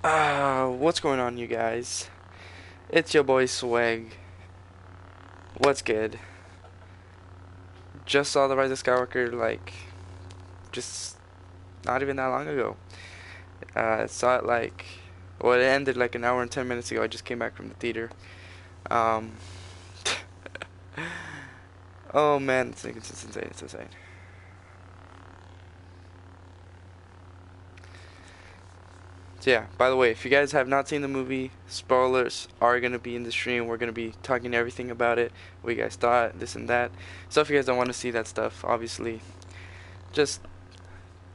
What's going on, you guys? It's your boy Swag. What's good? Just saw the Rise of Skywalker, just not even that long ago. Saw it well, it ended like an hour and 10 minutes ago. I just came back from the theater. Um, oh man, it's insane, it's insane. So yeah, by the way, if you guys have not seen the movie, spoilers are gonna be in the stream. We're gonna be talking everything about it, what you guys thought, this and that. So if you guys don't want to see that stuff, obviously, just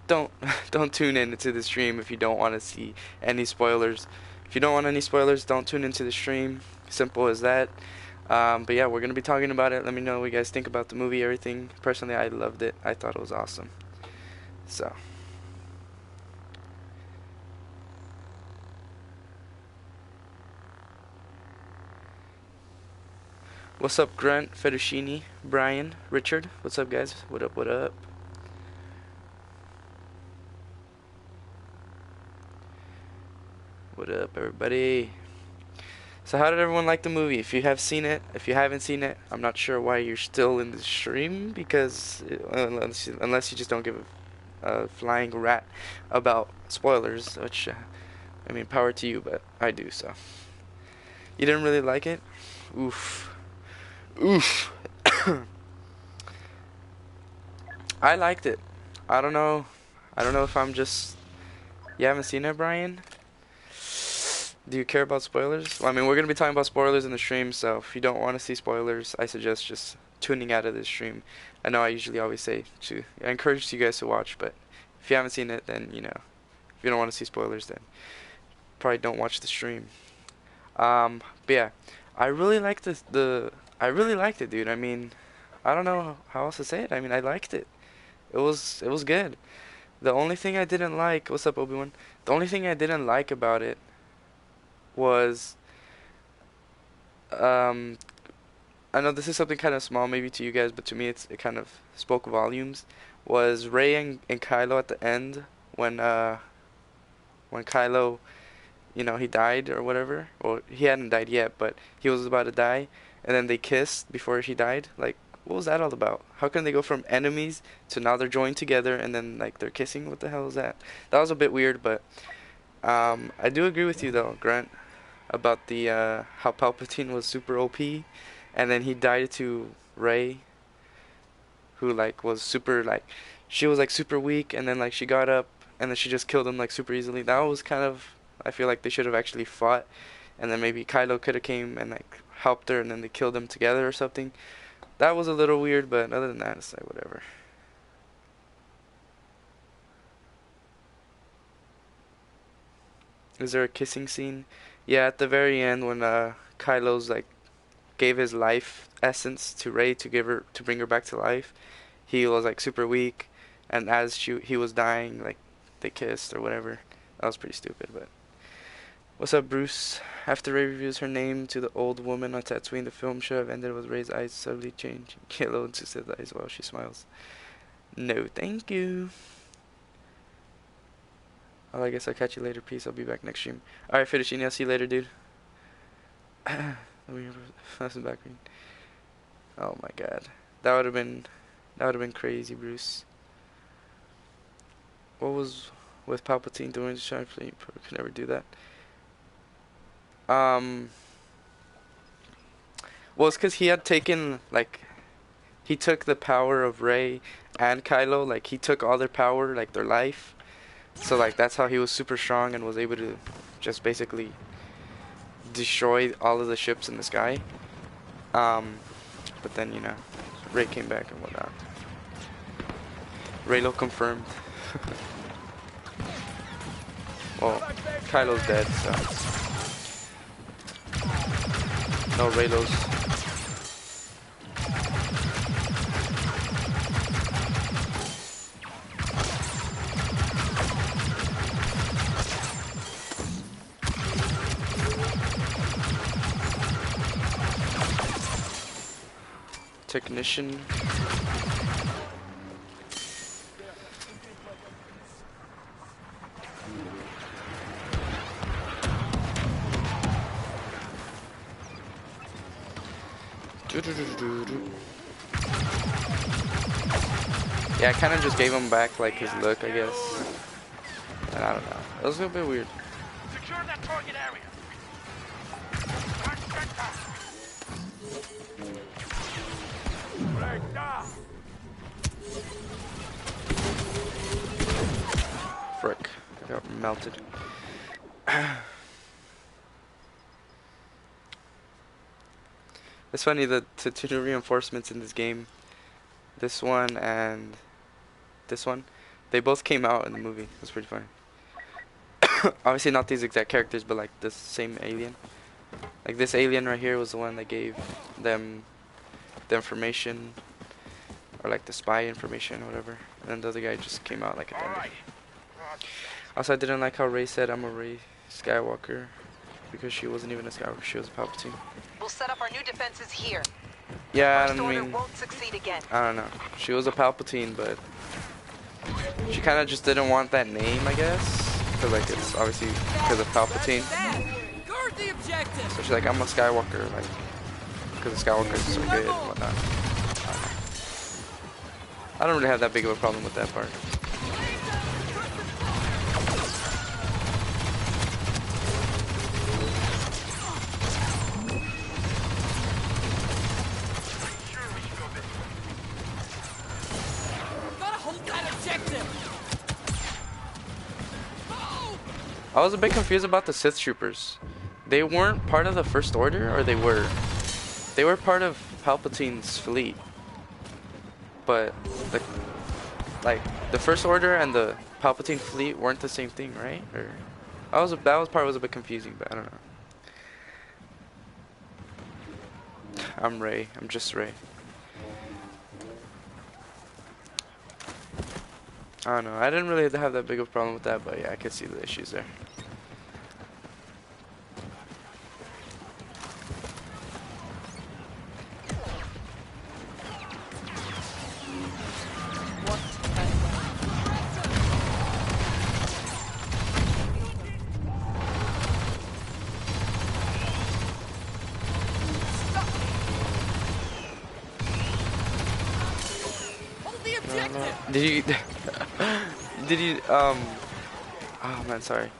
don't don't tune in to the stream if you don't want to see any spoilers. If you don't want any spoilers, don't tune into the stream. Simple as that. But yeah, we're gonna be talking about it. Let me know what you guys think about the movie, everything. Personally, I loved it. I thought it was awesome. So. What's up, Grant, Fettuccine, Brian, Richard? What's up, guys? What up, what up? What up, everybody? So how did everyone like the movie? If you have seen it, if you haven't seen it, I'm not sure why you're still in the stream, because unless you just don't give a flying rat about spoilers, which, I mean, power to you, but I do, so. You didn't really like it? Oof. Oof. I liked it. I don't know. I don't know if I'm just... You haven't seen it, Brian? Do you care about spoilers? Well, I mean, we're going to be talking about spoilers in the stream, so if you don't want to see spoilers, I suggest just tuning out of this stream. I know I usually always say I encourage you guys to watch, but if you haven't seen it, then, if you don't want to see spoilers, then probably don't watch the stream. But yeah, I really liked I really liked it, dude. I mean, I don't know how else to say it. I mean, I liked it. It was good. The only thing I didn't like, what's up, Obi-Wan? The only thing I didn't like about it was, um, I know this is something kind of small maybe to you guys, but to me it kind of spoke volumes. Was Rey and Kylo at the end when Kylo, he died or whatever. Well, he hadn't died yet, but he was about to die, and then they kissed before he died. Like, what was that all about? How can they go from enemies to now they're joined together and then like they're kissing? What the hell is that? That was a bit weird, but I do agree with you though, Grant, about the how Palpatine was super OP, and then he died to Rey, who like was super like she was like super weak, and then like she got up and then she just killed him like super easily. That was kind of, I feel like they should have actually fought, and then maybe Kylo could have came and like helped her, and then they killed them together or something. That was a little weird, but other than that, it's like whatever. Is there a kissing scene? Yeah, at the very end when Kylo's like gave his life essence to Rey to bring her back to life. He was like super weak, and as he was dying, like they kissed or whatever. That was pretty stupid, but what's up, Bruce? After Rey reveals her name to the old woman on Tatooine, the film should have ended with Rey's eyes suddenly changing yellow into Sith's eyes while she smiles. No, thank you. Oh, I guess I'll catch you later. Peace. I'll be back next stream. Alright, Fettuccine. I'll see you later, dude. That's the background. Oh my god. That would have been crazy, Bruce. What was with Palpatine doing to Shine Flame? Could never do that. Well, it's because he had taken, like, he took the power of Rey and Kylo, like, he took all their power, like, their life. So, like, that's how he was super strong and was able to just basically destroy all of the ships in the sky. But then, Rey came back and whatnot. Reylo confirmed. Well, Kylo's dead, so. No, Reylo's. Technician. Yeah, I kind of just gave him back like his look, I guess. And I don't know. It was a bit weird. Secure that target area. Frick. I got melted. It's funny that the two new reinforcements in this game, this one and this one, they both came out in the movie. It was pretty funny. Obviously not these exact characters, but like the same alien. Like this alien right here was the one that gave them the information, or like the spy information or whatever. And then the other guy just came out like at the end. Also, I didn't like how Rey said I'm a Rey Skywalker, because she wasn't even a Skywalker, she was a Palpatine. We'll set up our new defenses here. Yeah, First I Order mean, won't succeed again. I don't know. She was a Palpatine, but she kind of just didn't want that name, I guess. Because like it's obviously because of Palpatine. Guard the objective. So she's like, I'm a Skywalker, like, because the Skywalkers are so good and whatnot. I don't really have that big of a problem with that part. Gotta hold that objective. I was a bit confused about the Sith Troopers. They weren't part of the First Order, or they were? They were part of Palpatine's fleet. But the First Order and the Palpatine fleet weren't the same thing, right? Or that part was a bit confusing, but I don't know. I'm Rey. I'm just Rey. I don't know. I didn't really have that big of a problem with that, but yeah, I could see the issues there. Did you, oh man, sorry.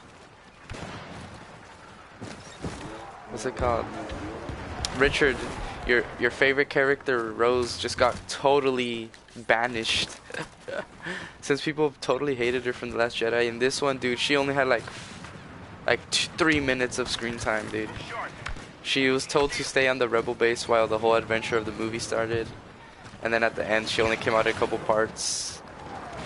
What's it called? Richard, your favorite character, Rose, just got totally banished. Since people totally hated her from The Last Jedi. In this one, dude, she only had like 3 minutes of screen time, dude. She was told to stay on the Rebel base while the whole adventure of the movie started. And then at the end, she only came out in a couple parts.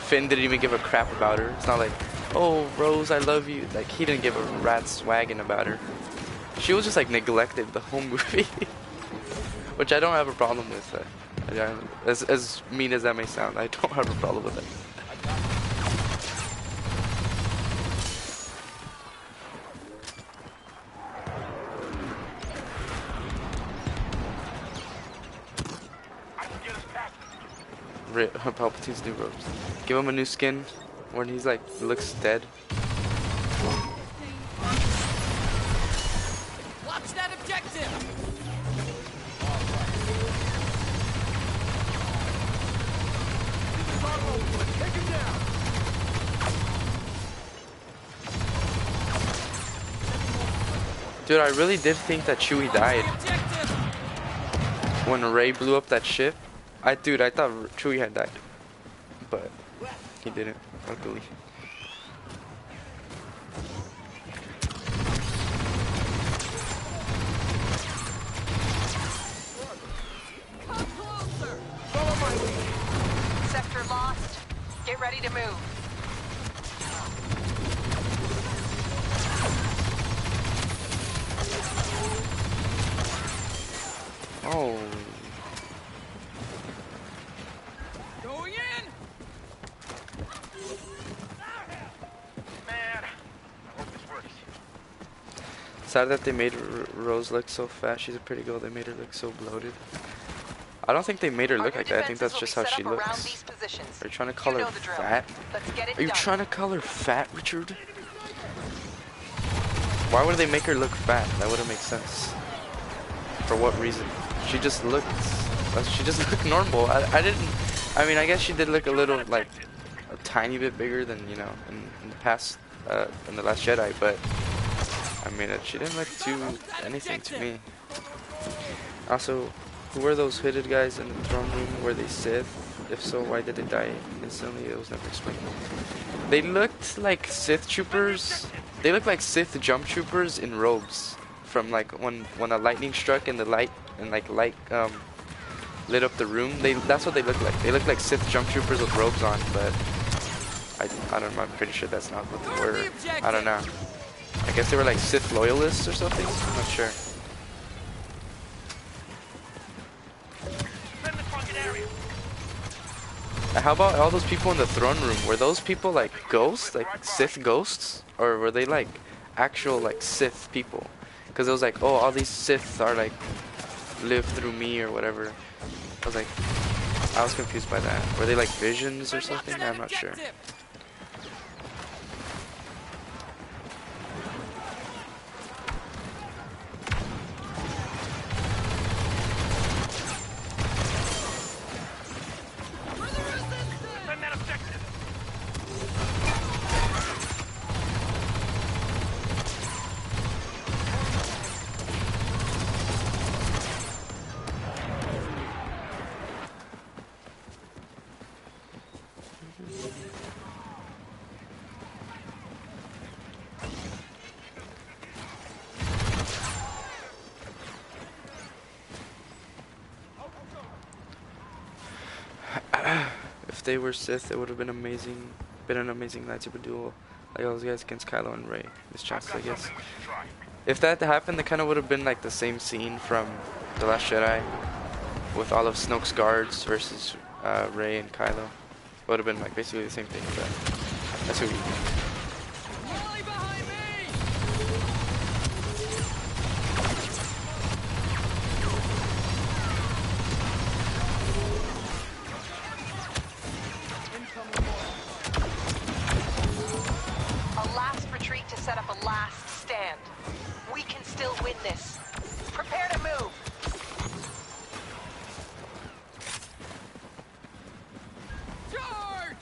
Finn didn't even give a crap about her. It's not like, oh, Rose, I love you. Like, he didn't give a rat's wagon about her. She was just, like, neglected the whole movie. Which I don't have a problem with. As mean as that may sound, I don't have a problem with it. Palpatine's new robes. Give him a new skin when he's like looks dead. Watch that objective. Take him down. Dude, I really did think that Chewie died when Rey blew up that ship. Dude, I thought Chewie had died, but he didn't, luckily. Sector lost. Get ready to move. Oh. Going in. Man, I hope this works. Sad that they made Rose look so fat. She's a pretty girl. They made her look so bloated. I don't think they made her look like that. I think that's just how she looks. Are you trying to call her fat? Are you trying to call her fat, Richard? Why would they make her look fat? That wouldn't make sense. For what reason? she just looked normal. I didn't. I mean, I guess she did look a little like a tiny bit bigger than in the past in the Last Jedi, but I mean she didn't look too anything to me. Also, who were those hooded guys in the throne room? Were they Sith? If so, why did they die instantly? It was never explained. They looked like Sith troopers. They looked like Sith jump troopers in robes from like when a lightning struck and the light lit up the room. That's what they look like. They look like Sith jump troopers with robes on, but I don't know. I'm pretty sure that's not what they were. I don't know. I guess they were like Sith loyalists or something. I'm not sure. Defend the target area. How about all those people in the throne room? Were those people like ghosts, like Sith ghosts, or were they like actual like Sith people? Because it was like, oh, all these Sith are like live through me or whatever. I was confused by that. Were they like visions or something? I'm not sure. Defend that objective. If they were Sith, it would have been amazing. Been an amazing lightsaber duel, like all those guys against Kylo and Rey. Miss chances, I guess. If that happened, it kind of would have been like the same scene from The Last Jedi, with all of Snoke's guards versus Rey and Kylo. It would have been like basically the same thing, but that's who we. Wally behind me! A last retreat to set up a last stand. We can still win this. Prepare to move. Charge!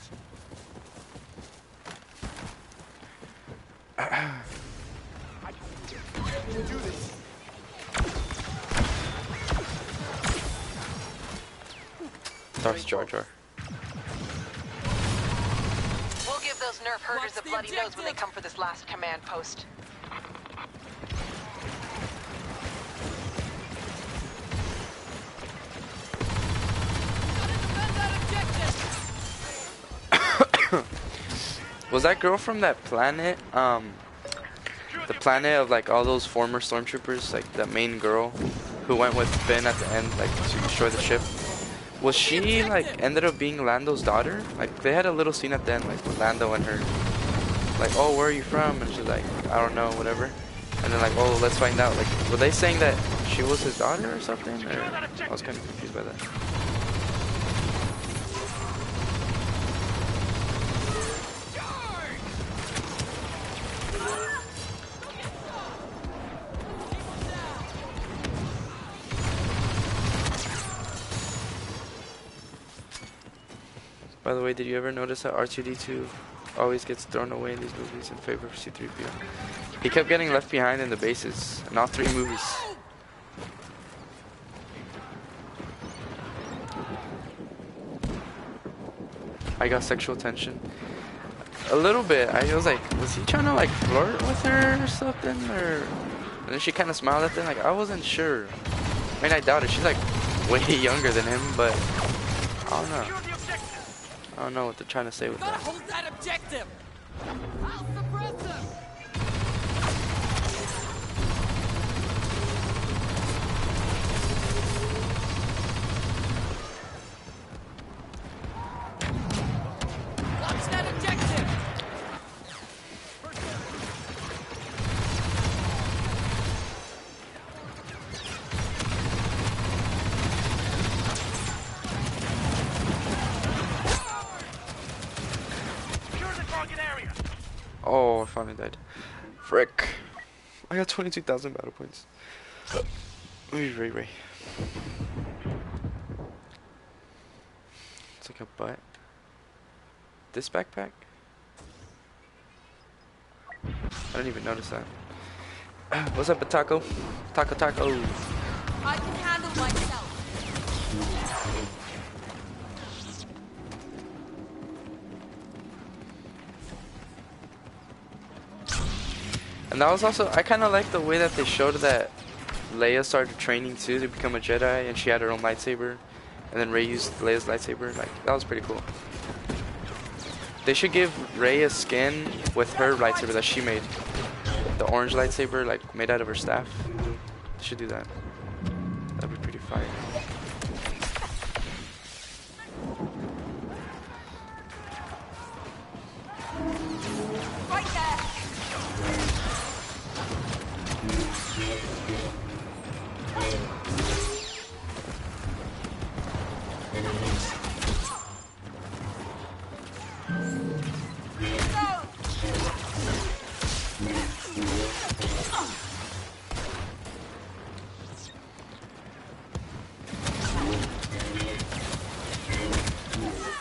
Darth Jar Jar. We'll give those nerf herders What's a the bloody nose when they objective? come for this last command post. Defend that objective! Was that girl from that planet? The planet of like all those former stormtroopers, like that main girl who went with Finn at the end, like to destroy the ship. Was she like ended up being Lando's daughter? Like they had a little scene at the end, like with Lando and her, like, oh, where are you from? And she's like, I don't know, whatever. And then like, oh, let's find out. Like, were they saying that she was his daughter or something? Or I was kind of confused by that. By the way, did you ever notice that R2-D2 always gets thrown away in these movies in favor of C-3PO? He kept getting left behind in the bases in all three movies. I got sexual tension. A little bit. I was like, was he trying to like flirt with her or something? Or and then she kind of smiled at them. Like, I wasn't sure. I mean, I doubt it. She's like way younger than him, but I don't know. Secure the objective. I don't know what they're trying to say with Gotta that. hold that objective! I'll suppress them! Watch that objective! Secure the target area. Oh, I finally died. Frick. I got 22,000 battle points. Ray. It's like a butt. This backpack? I didn't even notice that. What's up, a taco? Taco taco. I can handle myself. And that was also, I kind of like the way that they showed that Leia started training too to become a Jedi, and she had her own lightsaber, and then Rey used Leia's lightsaber. Like, that was pretty cool. They should give Rey a skin with her lightsaber that she made. The orange lightsaber, like, made out of her staff. They should do that. That'd be pretty fire. Right there!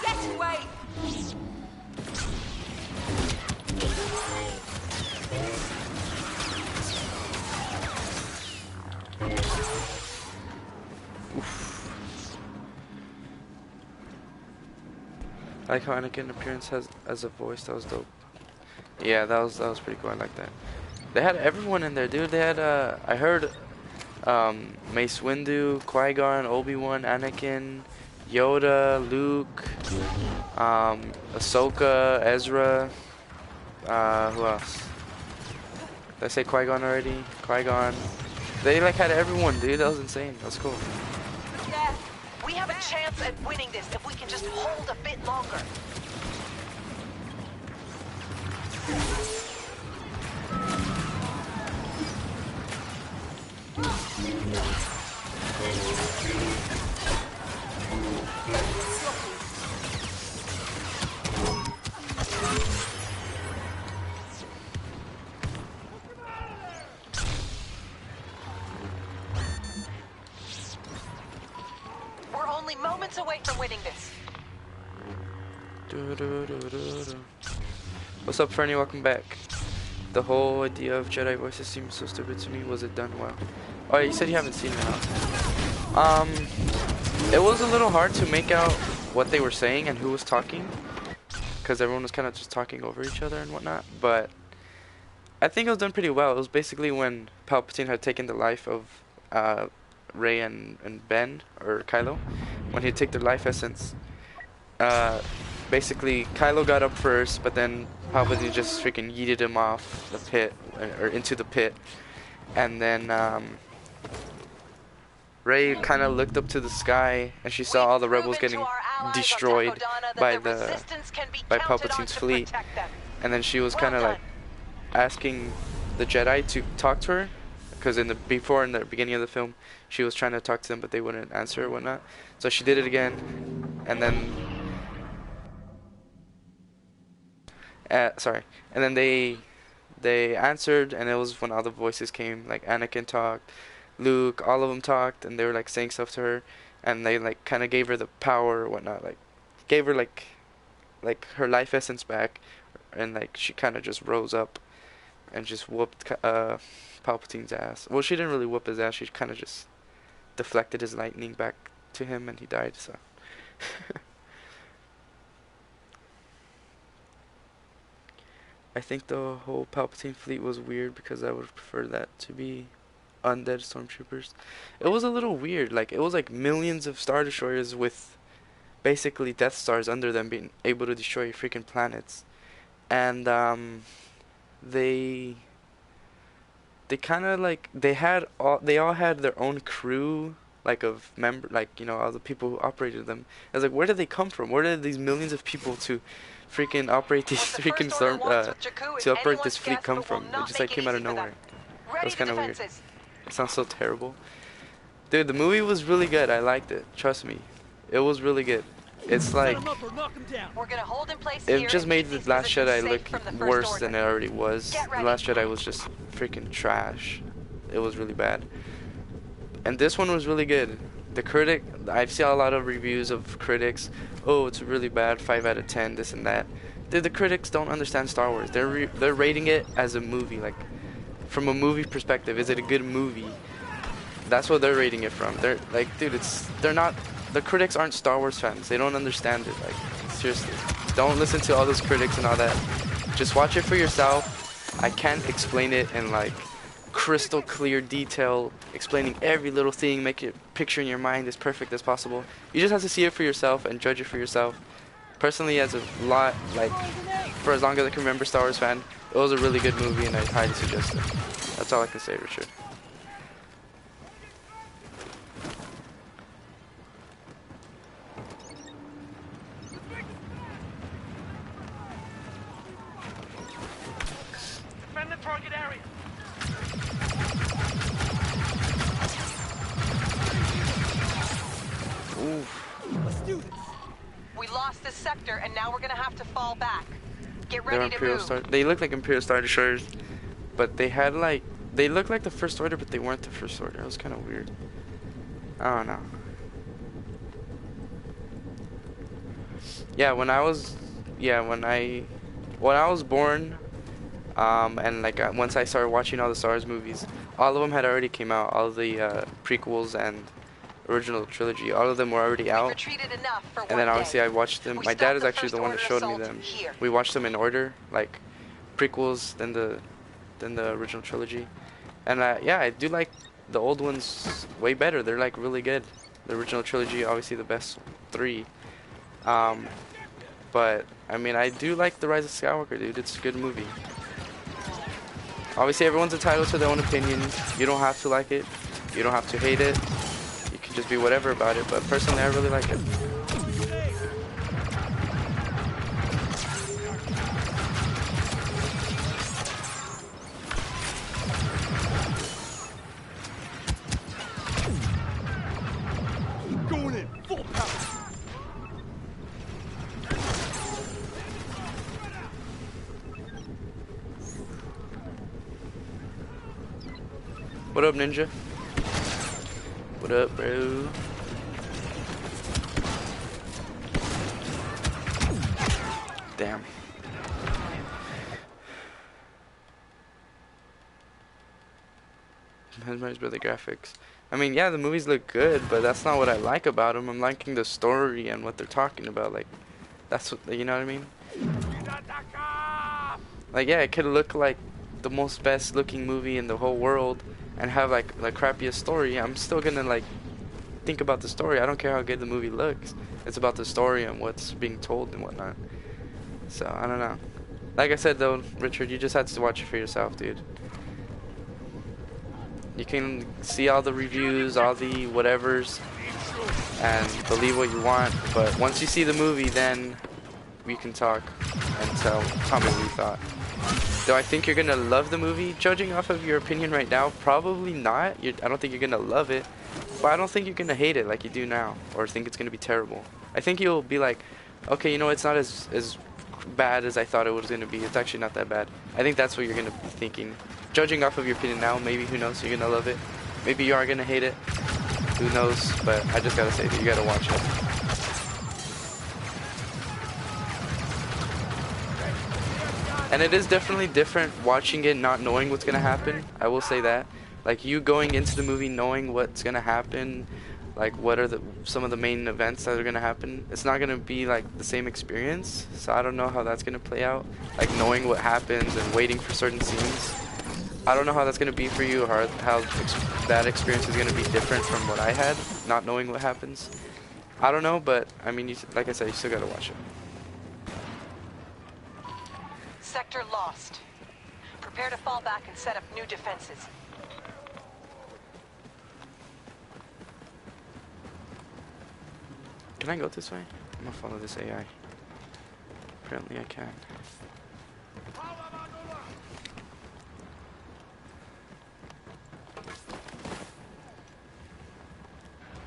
Get away! I like how Anakin appearance has as a voice. That was dope. Yeah, that was pretty cool. I like that. They had everyone in there, dude. They had I heard Mace Windu, Qui-Gon, Obi-Wan, Anakin, Yoda, Luke, Ahsoka, Ezra. Who else? Did I say Qui-Gon already? Qui-Gon. They like had everyone, dude. That was insane. That was cool. Yeah, we have a chance at winning this if we can just hold a bit longer. We're only moments away from winning this. What's up, Fernie? Welcome back. The whole idea of Jedi voices seems so stupid to me. Was it done well? Oh, you said you haven't seen it, huh? It was a little hard to make out what they were saying and who was talking, because everyone was kind of just talking over each other and whatnot. But I think it was done pretty well. It was basically when Palpatine had taken the life of Rey and Ben, or Kylo, when he'd take their life essence. Basically, Kylo got up first, but then Palpatine just freaking yeeted him off the pit, or into the pit. And then Rey kind of looked up to the sky, and she saw all the rebels getting destroyed by Palpatine's fleet. And then she was kind of like asking the Jedi to talk to her, because in the beginning of the film, she was trying to talk to them, but they wouldn't answer or whatnot. So she did it again, and then and then they answered, and it was when all the voices came. Like Anakin talked, Luke, all of them talked, and they were like saying stuff to her, and they like kind of gave her the power or whatnot, like gave her like her life essence back, and like she kind of just rose up and just whooped Palpatine's ass. Well, she didn't really whoop his ass. She kind of just deflected his lightning back to him, and he died. So. I think the whole Palpatine fleet was weird because I would prefer that to be undead stormtroopers. It was a little weird. Like, it was like millions of Star Destroyers with basically Death Stars under them being able to destroy freaking planets. And they kind of like they all had their own crew, like of all the people who operated them. I was like, where did they come from? Where did these millions of people to freaking operate these freaking to operate this fleet come from? It just like came out of nowhere. That was kind of weird. It sounds so terrible. Dude, the movie was really good. I liked it. Trust me, it was really good. It's like it just made the Last Jedi look worse than it already was. The Last Jedi was just freaking trash. It was really bad. And this one was really good. The critic, I've seen a lot of reviews of critics. Oh, it's really bad, 5 out of 10, this and that. Dude, the critics don't understand Star Wars. They're rating it as a movie, like from a movie perspective. Is it a good movie? That's what they're rating it from. They're like, dude, they're not. The critics aren't Star Wars fans. They don't understand it. Like, seriously, don't listen to all those critics and all that. Just watch it for yourself. I can't explain it in like crystal clear detail, explaining every little thing, make it picture in your mind as perfect as possible. You just have to see it for yourself and judge it for yourself. Personally, as a lot, like, for as long as I can remember, Star Wars fan, it was a really good movie and I highly suggest it. That's all I can say, Richard. Defend the target area. Let's do this. We lost this sector, and now we're gonna have to fall back. Get They're ready to Imperial move. Star. They look like Imperial Star Destroyers, but they had like they looked like the First Order, but they weren't the First Order. It was kind of weird. I don't know. Yeah, when I was born, and like once I started watching all the Star Wars movies, all of them had already came out. All of the prequels and original trilogy, all of them were already We've out. retreated enough for And one then obviously day. I watched them. We My stopped dad is the actually First the one that Order showed me assault them. here. We watched them in order, like prequels, then the original trilogy. And yeah, I do like the old ones way better. They're like really good. The original trilogy, obviously the best 3. But I mean, I do like The Rise of Skywalker, dude. It's a good movie. Obviously, everyone's entitled to their own opinion. You don't have to like it. You don't have to hate it. You can just be whatever about it. But personally, I really like it. Going in, full power. What up, Ninja? What up, bro? Damn. Mesmerized by the graphics. I mean, yeah, the movies look good, but that's not what I like about them. I'm liking the story and what they're talking about. Like, that's what, you know what I mean? Like, yeah, it could look like the most best looking movie in the whole world and have like the crappiest story. I'm still gonna like think about the story. I don't care how good the movie looks. It's about the story and what's being told and whatnot. So I don't know. Like I said though, Richard, you just had to watch it for yourself, dude. You can see all the reviews, all the whatevers, and believe what you want. But once you see the movie, then we can talk and tell me what you thought. Do I think you're gonna love the movie? Judging off of your opinion right now, probably not. I don't think you're gonna love it, but I don't think you're gonna hate it like you do now, or think it's gonna be terrible. I think you'll be like, okay, you know, it's not as bad as I thought it was gonna be. It's actually not that bad. I think that's what you're gonna be thinking. Judging off of your opinion now, maybe, who knows, you're gonna love it. Maybe you are gonna hate it. Who knows? But I just gotta say that you gotta watch it. And it is definitely different watching it not knowing what's gonna happen. I will say that. Like, you going into the movie knowing what's gonna happen, like what are some of the main events that are gonna happen, it's not gonna be like the same experience. So I don't know how that's gonna play out. Like, knowing what happens and waiting for certain scenes. I don't know how that's gonna be for you, or how that experience is gonna be different from what I had, not knowing what happens. I don't know, but I mean, like I said, you still gotta watch it. Sector lost. Prepare to fall back and set up new defenses. Can I go this way? I'm gonna follow this AI. Apparently I can.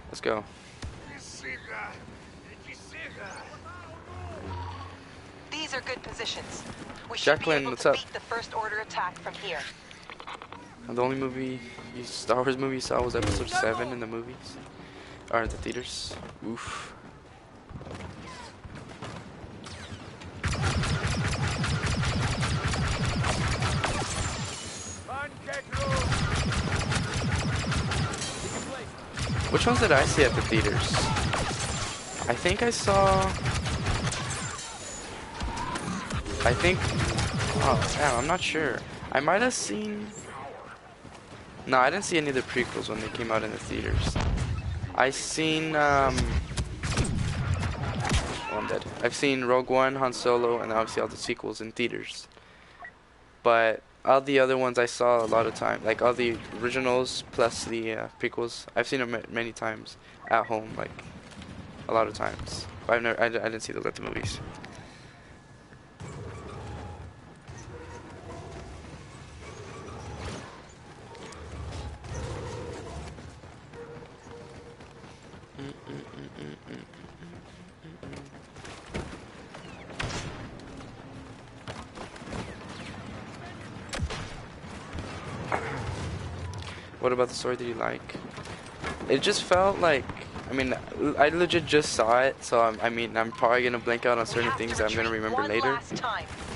Let's go. These are good positions. We should Jacqueline, be able what's to up? beat the First Order attack from here. And the only Star Wars movie you saw was Episode 7 in the movies, or in the theaters. Oof. Which ones did I see at the theaters? I think I saw. Oh, damn, I'm not sure. I might have seen. No, I didn't see any of the prequels when they came out in the theaters. I seen oh, I'm dead. I've seen Rogue One, Han Solo, and obviously all the sequels in theaters. But all the other ones I saw a lot of time, like all the originals plus the prequels. I've seen them many times at home, like a lot of times. But I didn't see those at the movies. What about the story that you like? It just felt like, I mean, I legit just saw it, so I'm probably gonna blank out on certain things that I'm gonna remember later.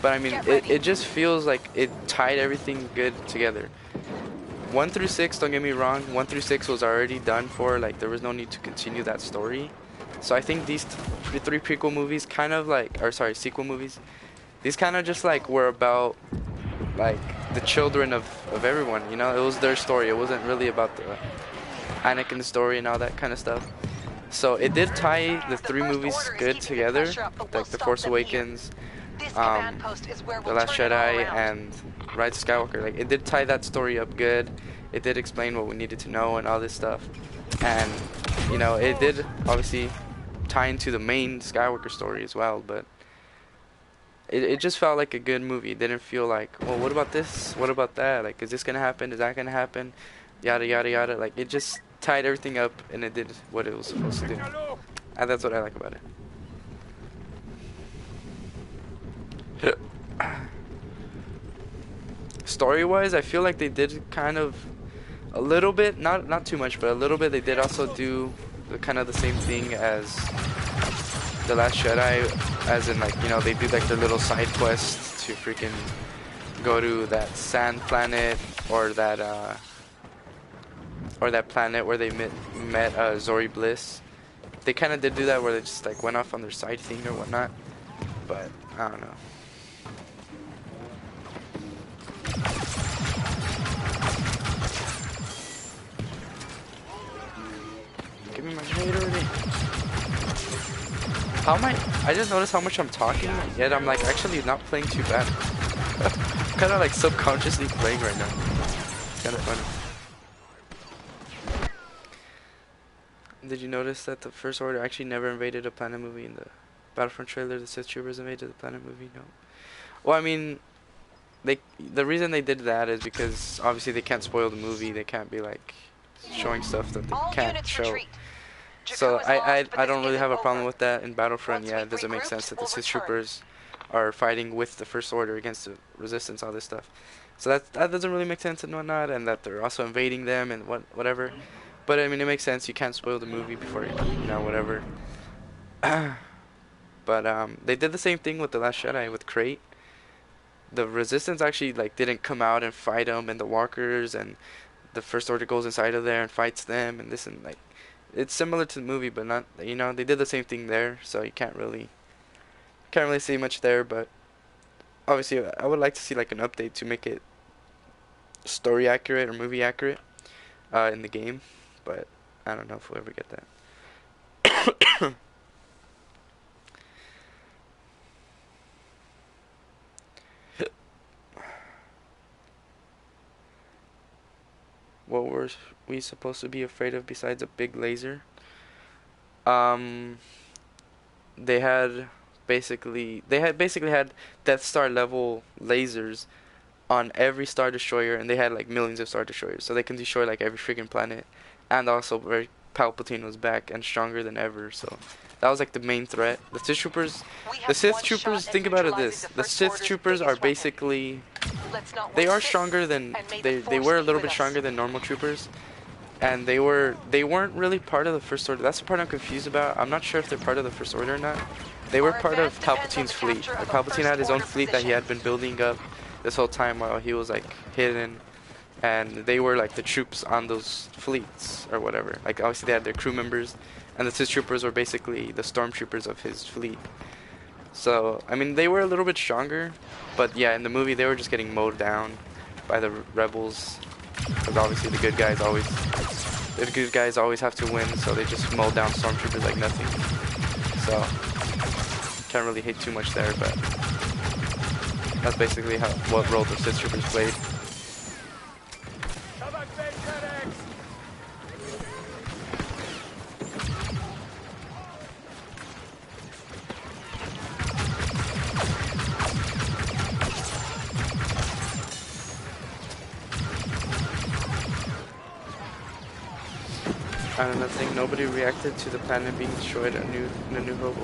But I mean, it just feels like it tied everything good together. 1 through 6, don't get me wrong, 1 through 6 was already done for, like there was no need to continue that story. So I think these three prequel movies kind of like, or sorry, sequel movies, these kind of just like were about like the children of everyone, you know. It was their story. It wasn't really about the Anakin story and all that kind of stuff. So it did tie the three movies good together, like The Force Awakens, The Last Jedi, and Rise of Skywalker. Like it did tie that story up good. It did explain what we needed to know and all this stuff, and you know, it did obviously tie into the main Skywalker story as well. But it just felt like a good movie. It didn't feel like, well, what about this? What about that? Like, is this gonna happen? Is that gonna happen? Yada yada yada. Like, it just tied everything up and it did what it was supposed to do. And that's what I like about it. Story-wise, I feel like they did kind of a little bit, not too much, but a little bit. They did also do kind of the same thing as The Last Jedi, as in, like, you know, they do like their little side quests to freaking go to that sand planet or that planet where they met Zori Bliss. They kind of did do that where they just like went off on their side thing or whatnot, but I don't know. Give me my grenade already. How am I just noticed how much I'm talking, yet I'm like actually not playing too bad. Kind of like subconsciously playing right now. It's kind of funny. Did you notice that the First Order actually never invaded a planet movie in the Battlefront trailer? The Sith Troopers invaded the planet movie? No. Well, I mean, the reason they did that is because obviously they can't spoil the movie. They can't be like showing stuff that they can't show. So I don't really have a problem with that in Battlefront. Yeah, it doesn't make sense that the Sith Troopers are fighting with the First Order against the Resistance, all this stuff. So that doesn't really make sense and whatnot, and that they're also invading them and whatever. But I mean, it makes sense. You can't spoil the movie before you know, whatever. But they did the same thing with The Last Jedi with Crate. The Resistance actually like didn't come out and fight them, and the Walkers, and the First Order goes inside of there and fights them, and this and like, it's similar to the movie, but not, you know, they did the same thing there, so you can't really see much there. But obviously, I would like to see like an update to make it story accurate or movie accurate in the game. But I don't know if we'll ever get that. What were we supposed to be afraid of besides a big laser? They had basically had Death Star level lasers on every Star Destroyer, and they had like millions of Star Destroyers, so they can destroy like every freaking planet, and also very Palpatine was back and stronger than ever. So that was like the main threat. The Sith troopers, We have the Sith one troopers. shot at Think about it neutralizing this: the the First Sith Order's troopers are biggest weapon. basically Let's not they waste are it, stronger than and may the they Force were a be little with bit us. stronger than normal troopers, and they weren't really part of the First Order. That's the part I'm confused about. I'm not sure if they're part of the First Order or not. They were Our part of advance depends on Palpatine's the fleet. capture Like of a Palpatine First had his own Order fleet that he position. had been building up this whole time while he was like hidden, and they were like the troops on those fleets or whatever. Like obviously they had their crew members, and the Sith troopers were basically the stormtroopers of his fleet. So I mean they were a little bit stronger, but yeah, in the movie they were just getting mowed down by the rebels, because obviously the good guys always have to win, so they just mow down stormtroopers like nothing. So can't really hate too much there, but that's basically what role the Sith troopers played. And another thing, nobody reacted to the planet being destroyed in A New Hope.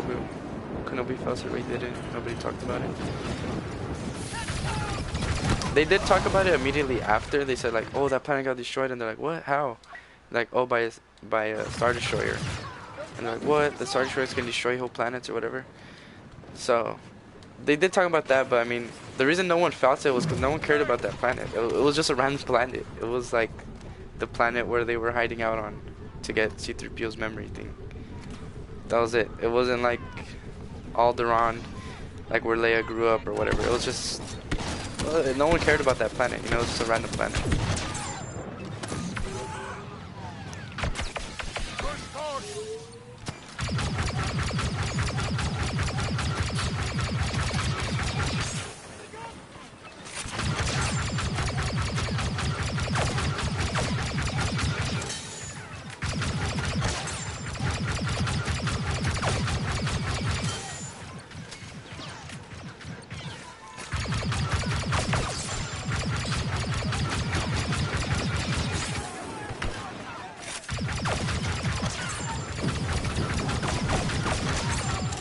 Kenobi felt it, we didn't. Nobody talked about it. They did talk about it immediately after. They said like, oh, that planet got destroyed, and they're like, what? How? Like, oh, by a Star Destroyer. And they're like, what? The Star Destroyers can destroy whole planets or whatever. So they did talk about that, but I mean, the reason no one felt it was because no one cared about that planet. It was just a random planet. It was like the planet where they were hiding out on to get C-3PO's memory thing. That was it. It wasn't like Alderaan, like where Leia grew up or whatever. It was just no one cared about that planet. You know, it was just a random planet.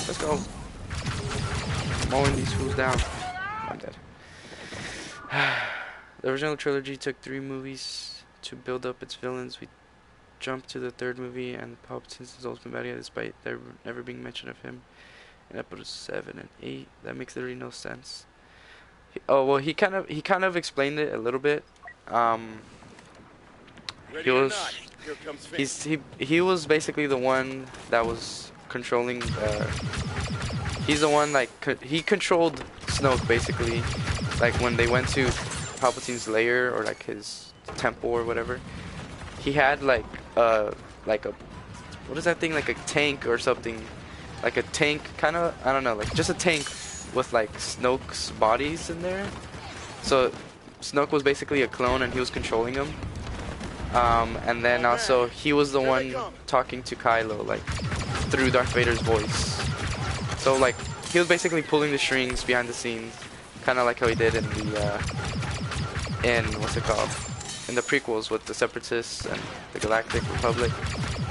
Let's go. Mowing these fools down. I'm dead. The original trilogy took 3 movies to build up its villains. We jumped to the 3rd movie and Palpatine's his ultimate bad guy, despite there never being mention of him in episodes 7 and 8. That makes literally no sense. He kind of explained it a little bit. He was he was basically the one that was controlling. He's the one he controlled Snoke basically. Like when they went to Palpatine's lair or like his temple or whatever, he had like a what is that thing, like a tank or something, like a tank kind of, I don't know, like just a tank with like Snoke's bodies in there. So Snoke was basically a clone and he was controlling him. And then also he was the one talking to Kylo like through Darth Vader's voice. So like he was basically pulling the strings behind the scenes, kind of like how he did in the what's it called, in the prequels with the Separatists and the Galactic Republic.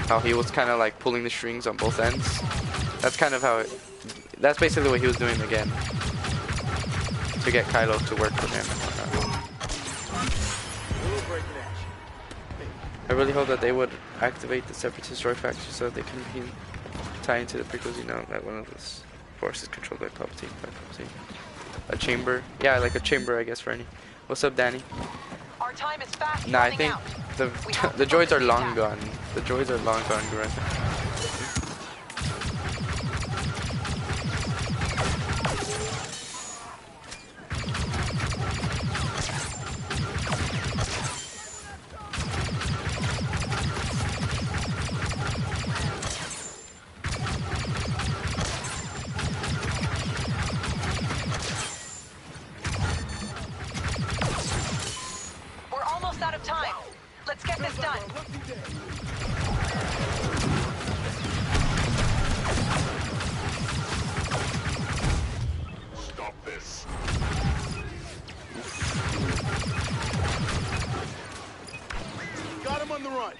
How he was kind of like pulling the strings on both ends. That's kind of how that's basically what he was doing again to get Kylo to work for him. I really hope that they would activate the Separatist droid factory so that they can tie into the prequels, you know, that one of those forces controlled by Palpatine. A chamber. Yeah, like a chamber, I guess, for any. What's up, Danny? Our time is fast Nah, I running think out. the droids are long gone. The droids are long gone, Grunt. We're almost out of time. Let's get this done. Stop this. Got him on the run.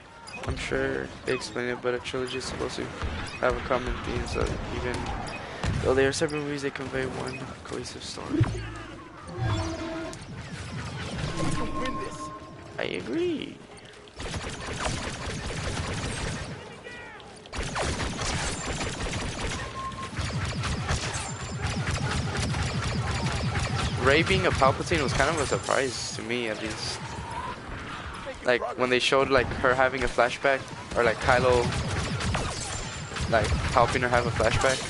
I'm sure they explain it, but a trilogy is supposed to have a common theme, so even though they are separate movies, they convey one cohesive story. We can win this. I agree. Rey being a Palpatine was kind of a surprise to me, at least. Like when they showed like her having a flashback, or like Kylo like helping her have a flashback,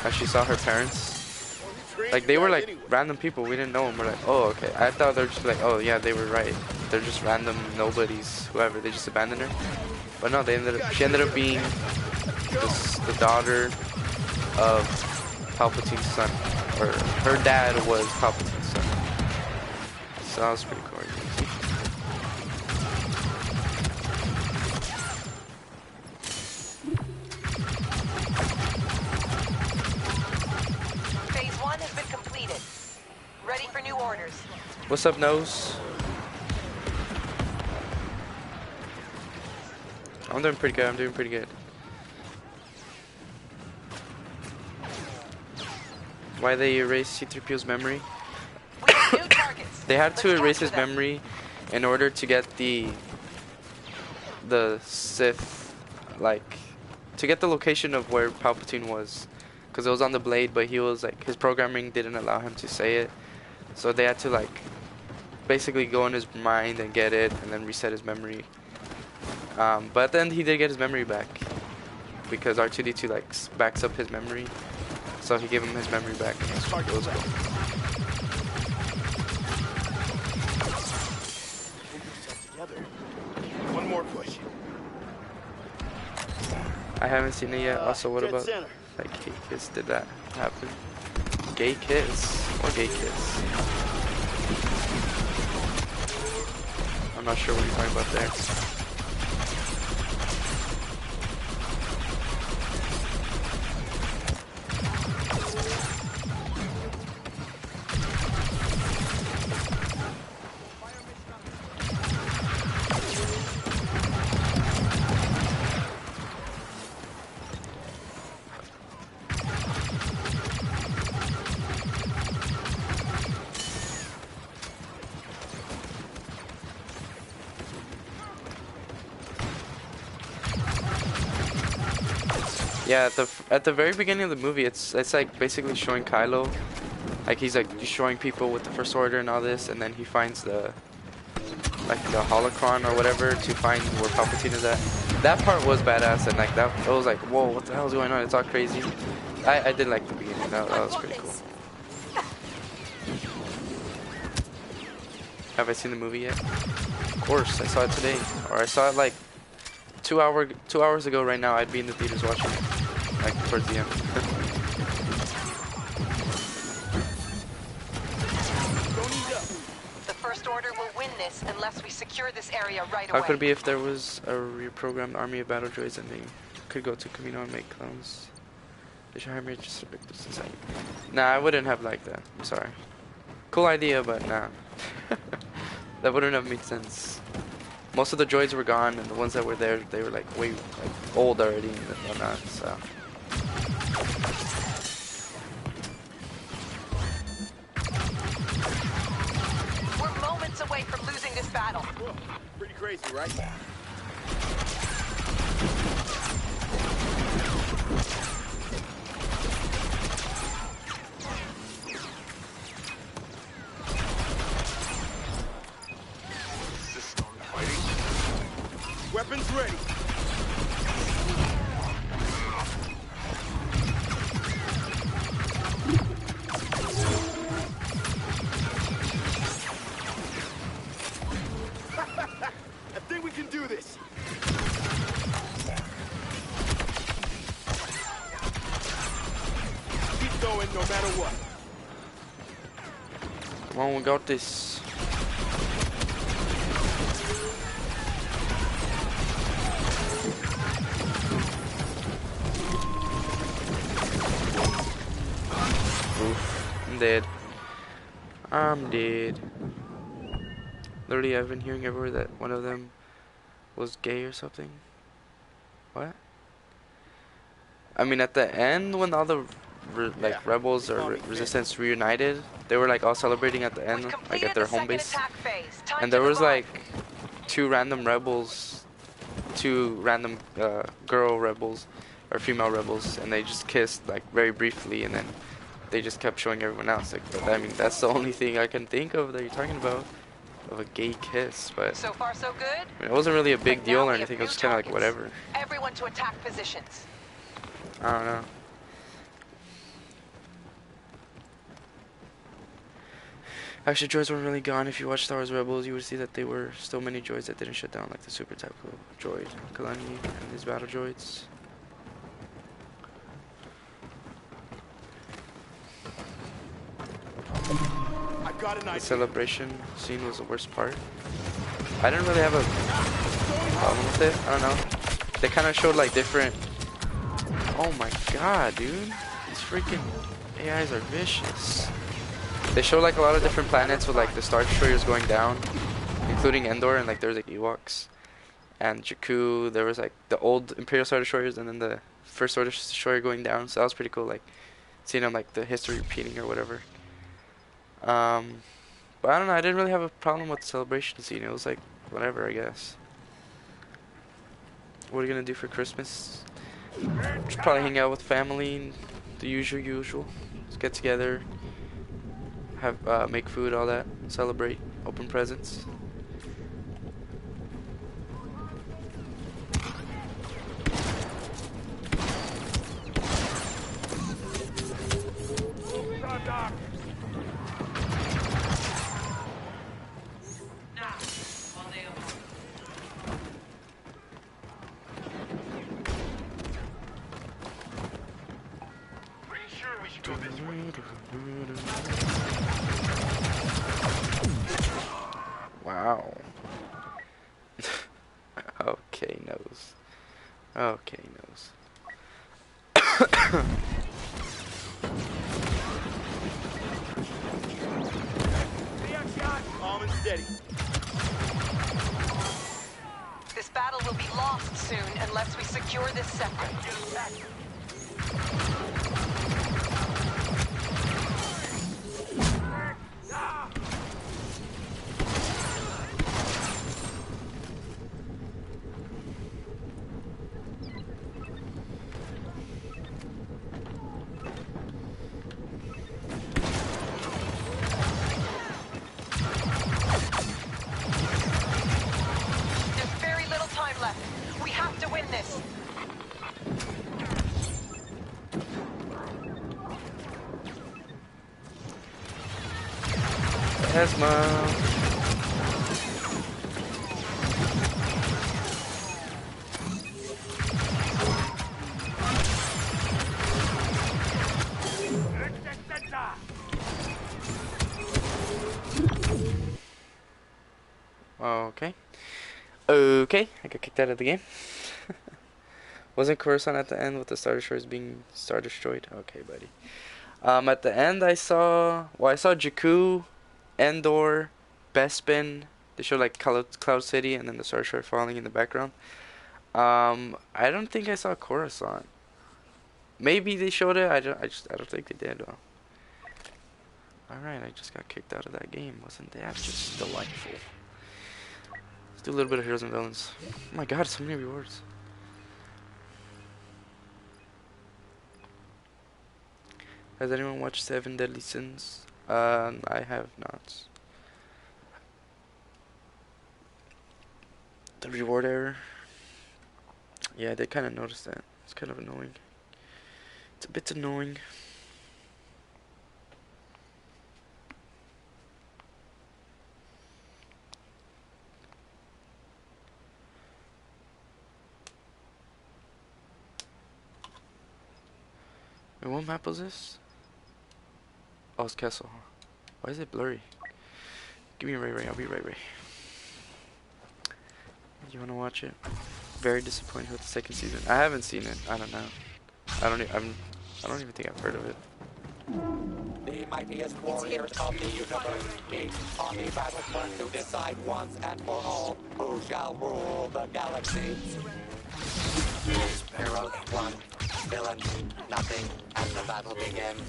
how she saw her parents. Like they were like random people, we didn't know them. We're like, oh okay. I thought they were just like, oh yeah, they were right. They're just random nobodies, whoever. They just abandoned her. But no, she ended up being the daughter of Palpatine's son, or her dad was Palpatine's son. So that was pretty cool. Phase 1 has been completed. Ready for new orders. What's up, Nose? I'm doing pretty good. Why they erased C-3PO's memory? We have new targets. They had to Let's erase capture his them. memory in order to get the Sith, like, to get the location of where Palpatine was, because it was on the blade, but he was like, his programming didn't allow him to say it, so they had to like basically go in his mind and get it, and then reset his memory. But then he did get his memory back, because R2-D2 like backs up his memory, so he gave him his memory back. And it was cool. Together. One more push. I haven't seen it yet. Also, what Dead about center. like gay kiss? Did that happen? Gay kiss or gay kiss? I'm not sure what you're talking about there. Yeah, at the very beginning of the movie, it's like basically showing Kylo, like he's like destroying people with the First Order and all this, and then he finds the holocron or whatever to find where Palpatine is at. That part was badass, and like that, it was like, whoa, what the hell is going on? It's all crazy. I did like the beginning. That was pretty cool. Have I seen the movie yet? Of course, I saw it today, or I saw it like 2 hours ago. Right now, I'd be in the theaters watching it, like towards the end. The First Order will win this unless we secure this area right How away. could it be if there was a reprogrammed army of battle droids and they could go to Camino and make clones? They should hire me just to pick this inside. Nah, I wouldn't have liked that. I'm sorry. Cool idea, but nah. That wouldn't have made sense. Most of the droids were gone, and the ones that were there, they were like way like old already and whatnot. So. We're moments away from losing this battle. Pretty crazy, right? Weapons ready. I think we can do this. Keep going no matter what. Come on, we got this. Oof, I'm dead. I'm dead. Literally, I've been hearing everywhere that one of them was gay or something. What? I mean, at the end when all the like rebels or resistance reunited, they were like all celebrating at the end, We've like at completed their the home second base. attack phase. Time And to there was move on. like two random rebels, two random girl rebels or female rebels, and they just kissed like very briefly, and then they just kept showing everyone else. Like, but, I mean, that's the only thing I can think of that you're talking about of a gay kiss. But So far, so good. I mean, it wasn't really a big But deal now or we have anything. It new was just kind of like targets. whatever. Everyone to attack positions. I don't know. Actually, droids weren't really gone. If you watch Star Wars Rebels, you would see that there were still many droids that didn't shut down, like the super tactical droid, Kalani, and these battle droids. I've got an The idea. celebration scene was the worst part. I didn't really have a problem with it. I don't know. They kind of showed like different. Oh my god, dude! These freaking AIs are vicious. They show like a lot of different planets with like the Star Destroyers going down, including Endor, and like there's like Ewoks and Jakku. There was like the old Imperial Star Destroyers, and then the first Star Destroyer going down. So that was pretty cool, like seeing them like the history repeating or whatever. But I don't know. I didn't really have a problem with the celebration scene. It was like whatever, I guess. What are you gonna do for Christmas? Just probably hang out with family, and the usual. Just get together. Have make food, all that, celebrate, open presents. Pretty sure we should go this way. Wow. Okay, nose. Okay, nose. Calm and steady. This battle will be lost soon unless we secure this sector. There's very little time left. We have to win this. Esma. Okay. Okay, I got kicked out of the game. Wasn't Coruscant at the end with the Star Destroyers being Star Destroyed? Okay, buddy. At the end I saw Jakku, Endor, Bespin. They showed like Cloud City and then the Star Destroyer falling in the background. I don't think I saw Coruscant. Maybe they showed it. I don't think they did. Alright, I just got kicked out of that game. Wasn't that just delightful? Let's do a little bit of Heroes and Villains. Oh my god, so many rewards. Has anyone watched Seven Deadly Sins? I have not. The reward error. Yeah, they kind of noticed that. It's kind of annoying. It's a bit annoying. Wait, what map was this? Oh, it's Castle, huh? Why is it blurry? Give me a Ray, I'll be Ray. You wanna watch it? Very disappointed with the second season. I haven't seen it. I don't know. I don't even think I've heard of it. The mightiest warriors of the universe meet on the Battlefront to decide once and for all who shall rule the galaxy. Heroes one, villains nothing, as the battle begins.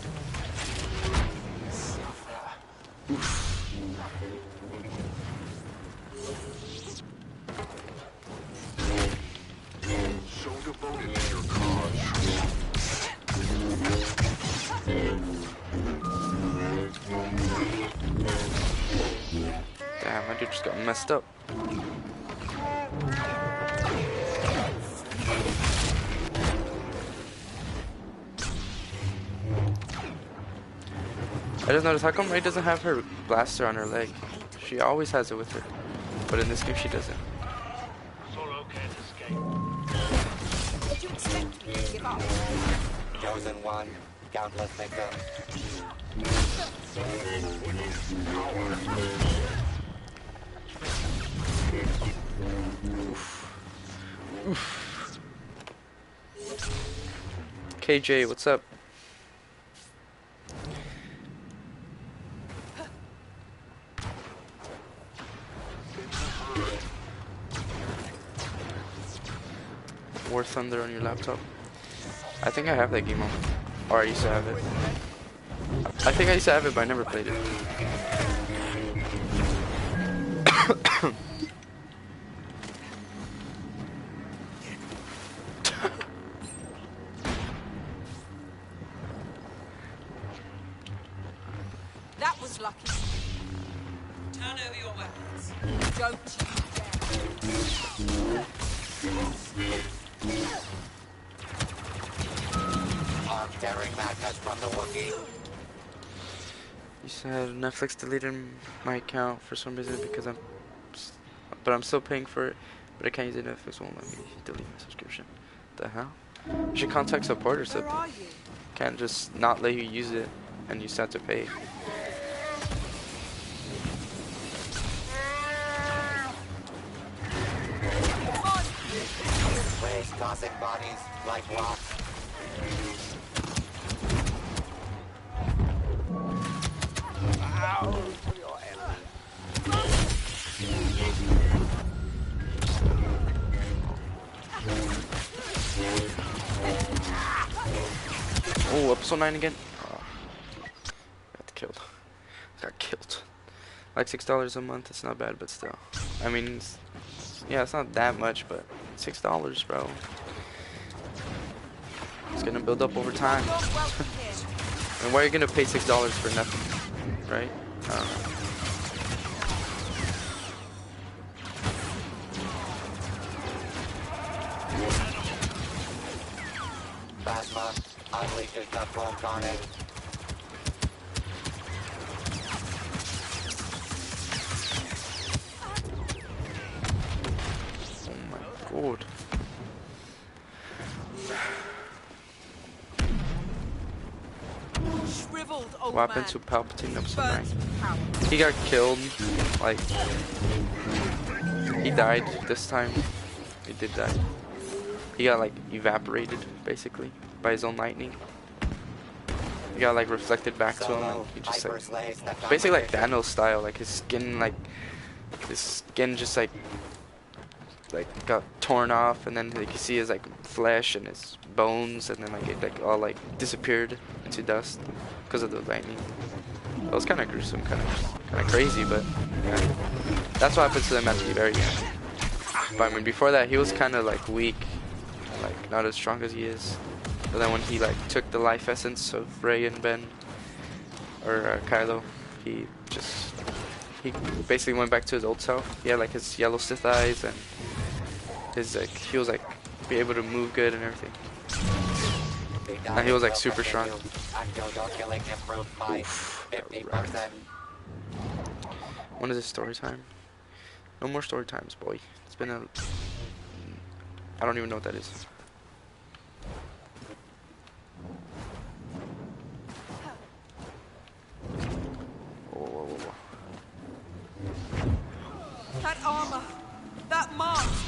So devoted to your cause. Damn, my dude just got messed up. I just noticed, how come Ray doesn't have her blaster on her leg? She always has it with her, but in this game she doesn't. Solo can't escape. Did you expect me to give up? Chosen one, countless victims. KJ, what's up? War Thunder on your laptop. I think I have that game on. Or I used to have it. I think I used to have it, but I never played it. That was lucky. Turn over your weapons. Don't you dare. Daring madness from the Wookiee. You said Netflix deleted my account for some reason because I'm still paying for it, but I can't use it. Netflix won't let me delete my subscription. The hell? You should contact support or Where something. are you? Can't just not let you use it and you still have to pay. Waves tossing bodies like rocks. Oh, episode 9 again. Oh, got killed. Got killed. Like $6 a month. It's not bad, but still. I mean, yeah, it's not that much, but $6, bro. It's gonna build up over time. You're welcome here. And why are you gonna pay $6 for nothing, right? I don't know. Phasma unleashes the full carnage. Oh my god. Shriveled old What happened man. to Palpatine episode 9? Burnt power. He got killed, like, he died this time. He did die. He got, like, evaporated, basically, by his own lightning. He got, like, reflected back to him, and he just, like, basically like Thanos style, like, his skin just, like, got torn off, and then, like, you see his, like, flesh and his bones, and then, like, it, like, all, like, disappeared into dust because of the lightning. It was kind of gruesome, kind of crazy, but yeah. That's what happened to them at the very end. But I mean, before that, he was kind of like weak, like not as strong as he is. But then when he like took the life essence of Rey and Ben, or Kylo, he basically went back to his old self. He had like his yellow Sith eyes, and his like he was like be able to move good and everything. And he was like super strong. Until your killing improved by 50%. When is it story time? No more story times, boy. It's been a... I don't even know what that is. Whoa, whoa, whoa, whoa. That armor. That mask.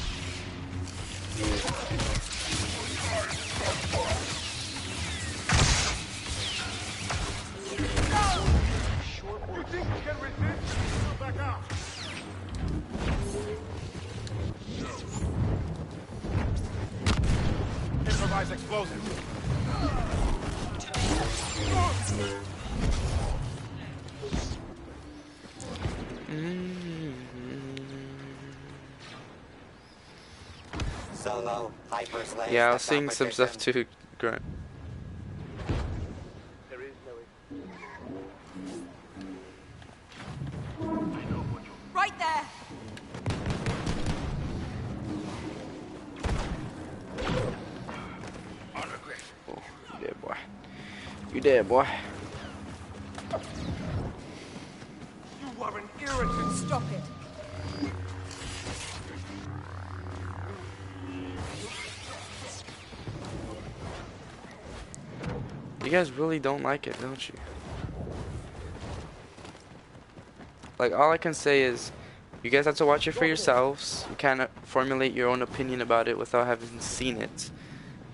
explosives. Solo, hyperslave, Yeah, I the was seeing some stuff competition. too, Grunt. Right there. Oh, you dead, boy. You dead, boy. You are an irritant. Stop it. You guys really don't like it, don't you? Like, all I can say is, you guys have to watch it for yourselves. You can't formulate your own opinion about it without having seen it.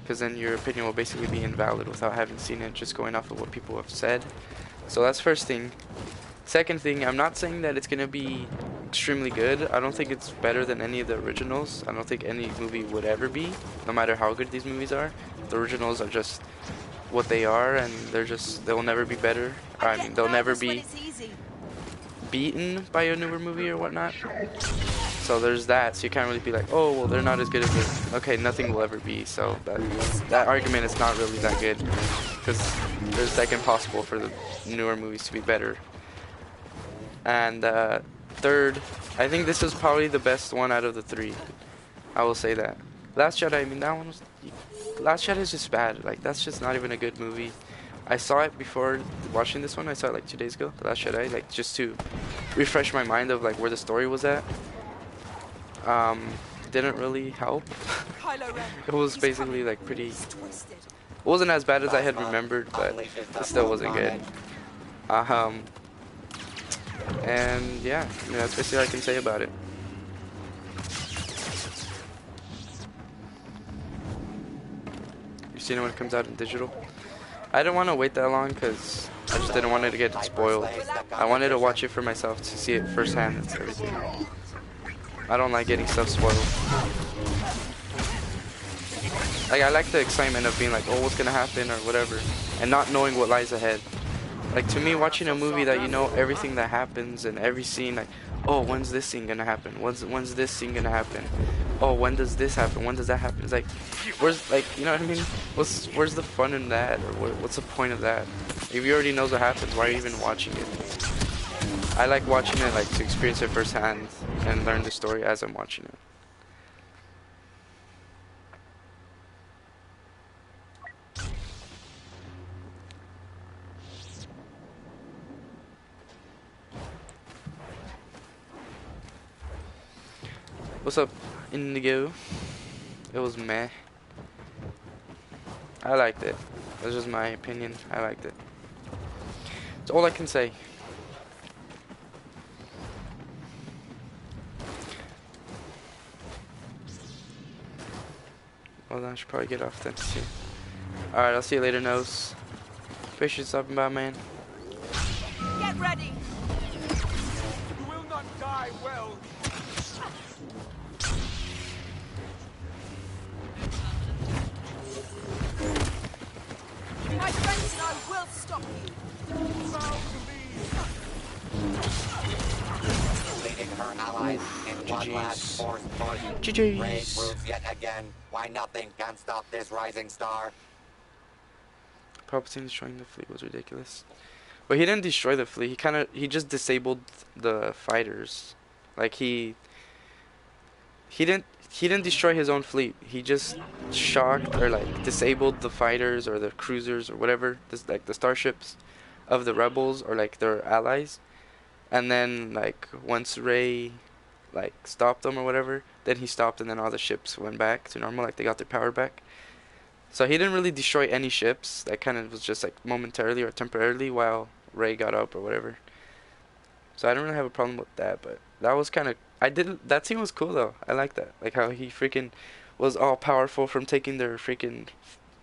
Because then your opinion will basically be invalid without having seen it, just going off of what people have said. So that's first thing. Second thing, I'm not saying that it's going to be extremely good. I don't think it's better than any of the originals. I don't think any movie would ever be, no matter how good these movies are. The originals are just what they are, and they'll never be better. I mean, they'll never be beaten by a newer movie or whatnot. So there's that. So you can't really be like, oh, well, they're not as good as it. Okay, nothing will ever be. So that argument is not really that good, because there's like impossible for the newer movies to be better. And third, I think this is probably the best one out of the three. I will say that. Last Jedi, I mean, that one was. Last Jedi is just bad. Like, that's just not even a good movie. I saw it before watching this one. I saw it like 2 days ago, The Last Jedi, like just to refresh my mind of like where the story was at. Didn't really help. It was basically like pretty. It wasn't as bad as I had remembered, but it still wasn't good. And yeah, I mean, that's basically all I can say about it. You've seen it when it comes out in digital? I didn't want to wait that long because I just didn't want it to get spoiled. I wanted to watch it for myself to see it firsthand and everything. I don't like getting stuff spoiled. Like, I like the excitement of being like, oh, what's gonna happen or whatever, and not knowing what lies ahead. Like, to me, watching a movie that you know everything that happens and every scene, like, oh, when's this scene gonna happen? When's this scene gonna happen? Oh, when does this happen? When does that happen? It's like, where's, like, you know what I mean? Where's the fun in that? Or what's the point of that? If you already know what happens, why are you even watching it? I like watching it, like, to experience it firsthand and learn the story as I'm watching it. What's up, Indigo? It was meh. I liked it. That's just my opinion. I liked it. That's all I can say. Well, then I should probably get off then. See. Alright, I'll see you later, Nose. Appreciate you stopping by, man. Get ready. You will not die well. My friends and I will stop you. Bow to me. Leading her allies in one last forced push. GG's. Rey proves yet again why nothing can stop this rising star. Palpatine destroying the fleet was ridiculous. But he didn't destroy the fleet. He just disabled the fighters. Like he didn't destroy his own fleet. He just shocked or like disabled the fighters or the cruisers or whatever, like the starships of the rebels or like their allies. And then like once Rey like stopped them or whatever, then he stopped and then all the ships went back to normal, like they got their power back. So he didn't really destroy any ships. That kind of was just like momentarily or temporarily while Rey got up or whatever. So I don't really have a problem with that, but that was kind of that scene was cool though. I like that. Like how he freaking was all powerful from taking their freaking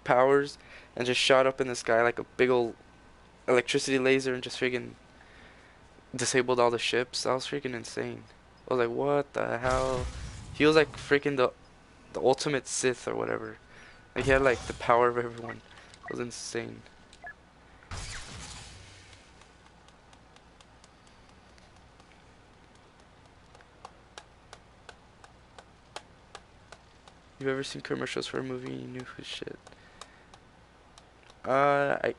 powers and just shot up in the sky like a big old electricity laser and just freaking disabled all the ships. That was freaking insane. I was like, what the hell? He was like freaking the ultimate Sith or whatever. Like he had like the power of everyone. It was insane. You've ever seen commercials for a movie and you knew who shit? I'm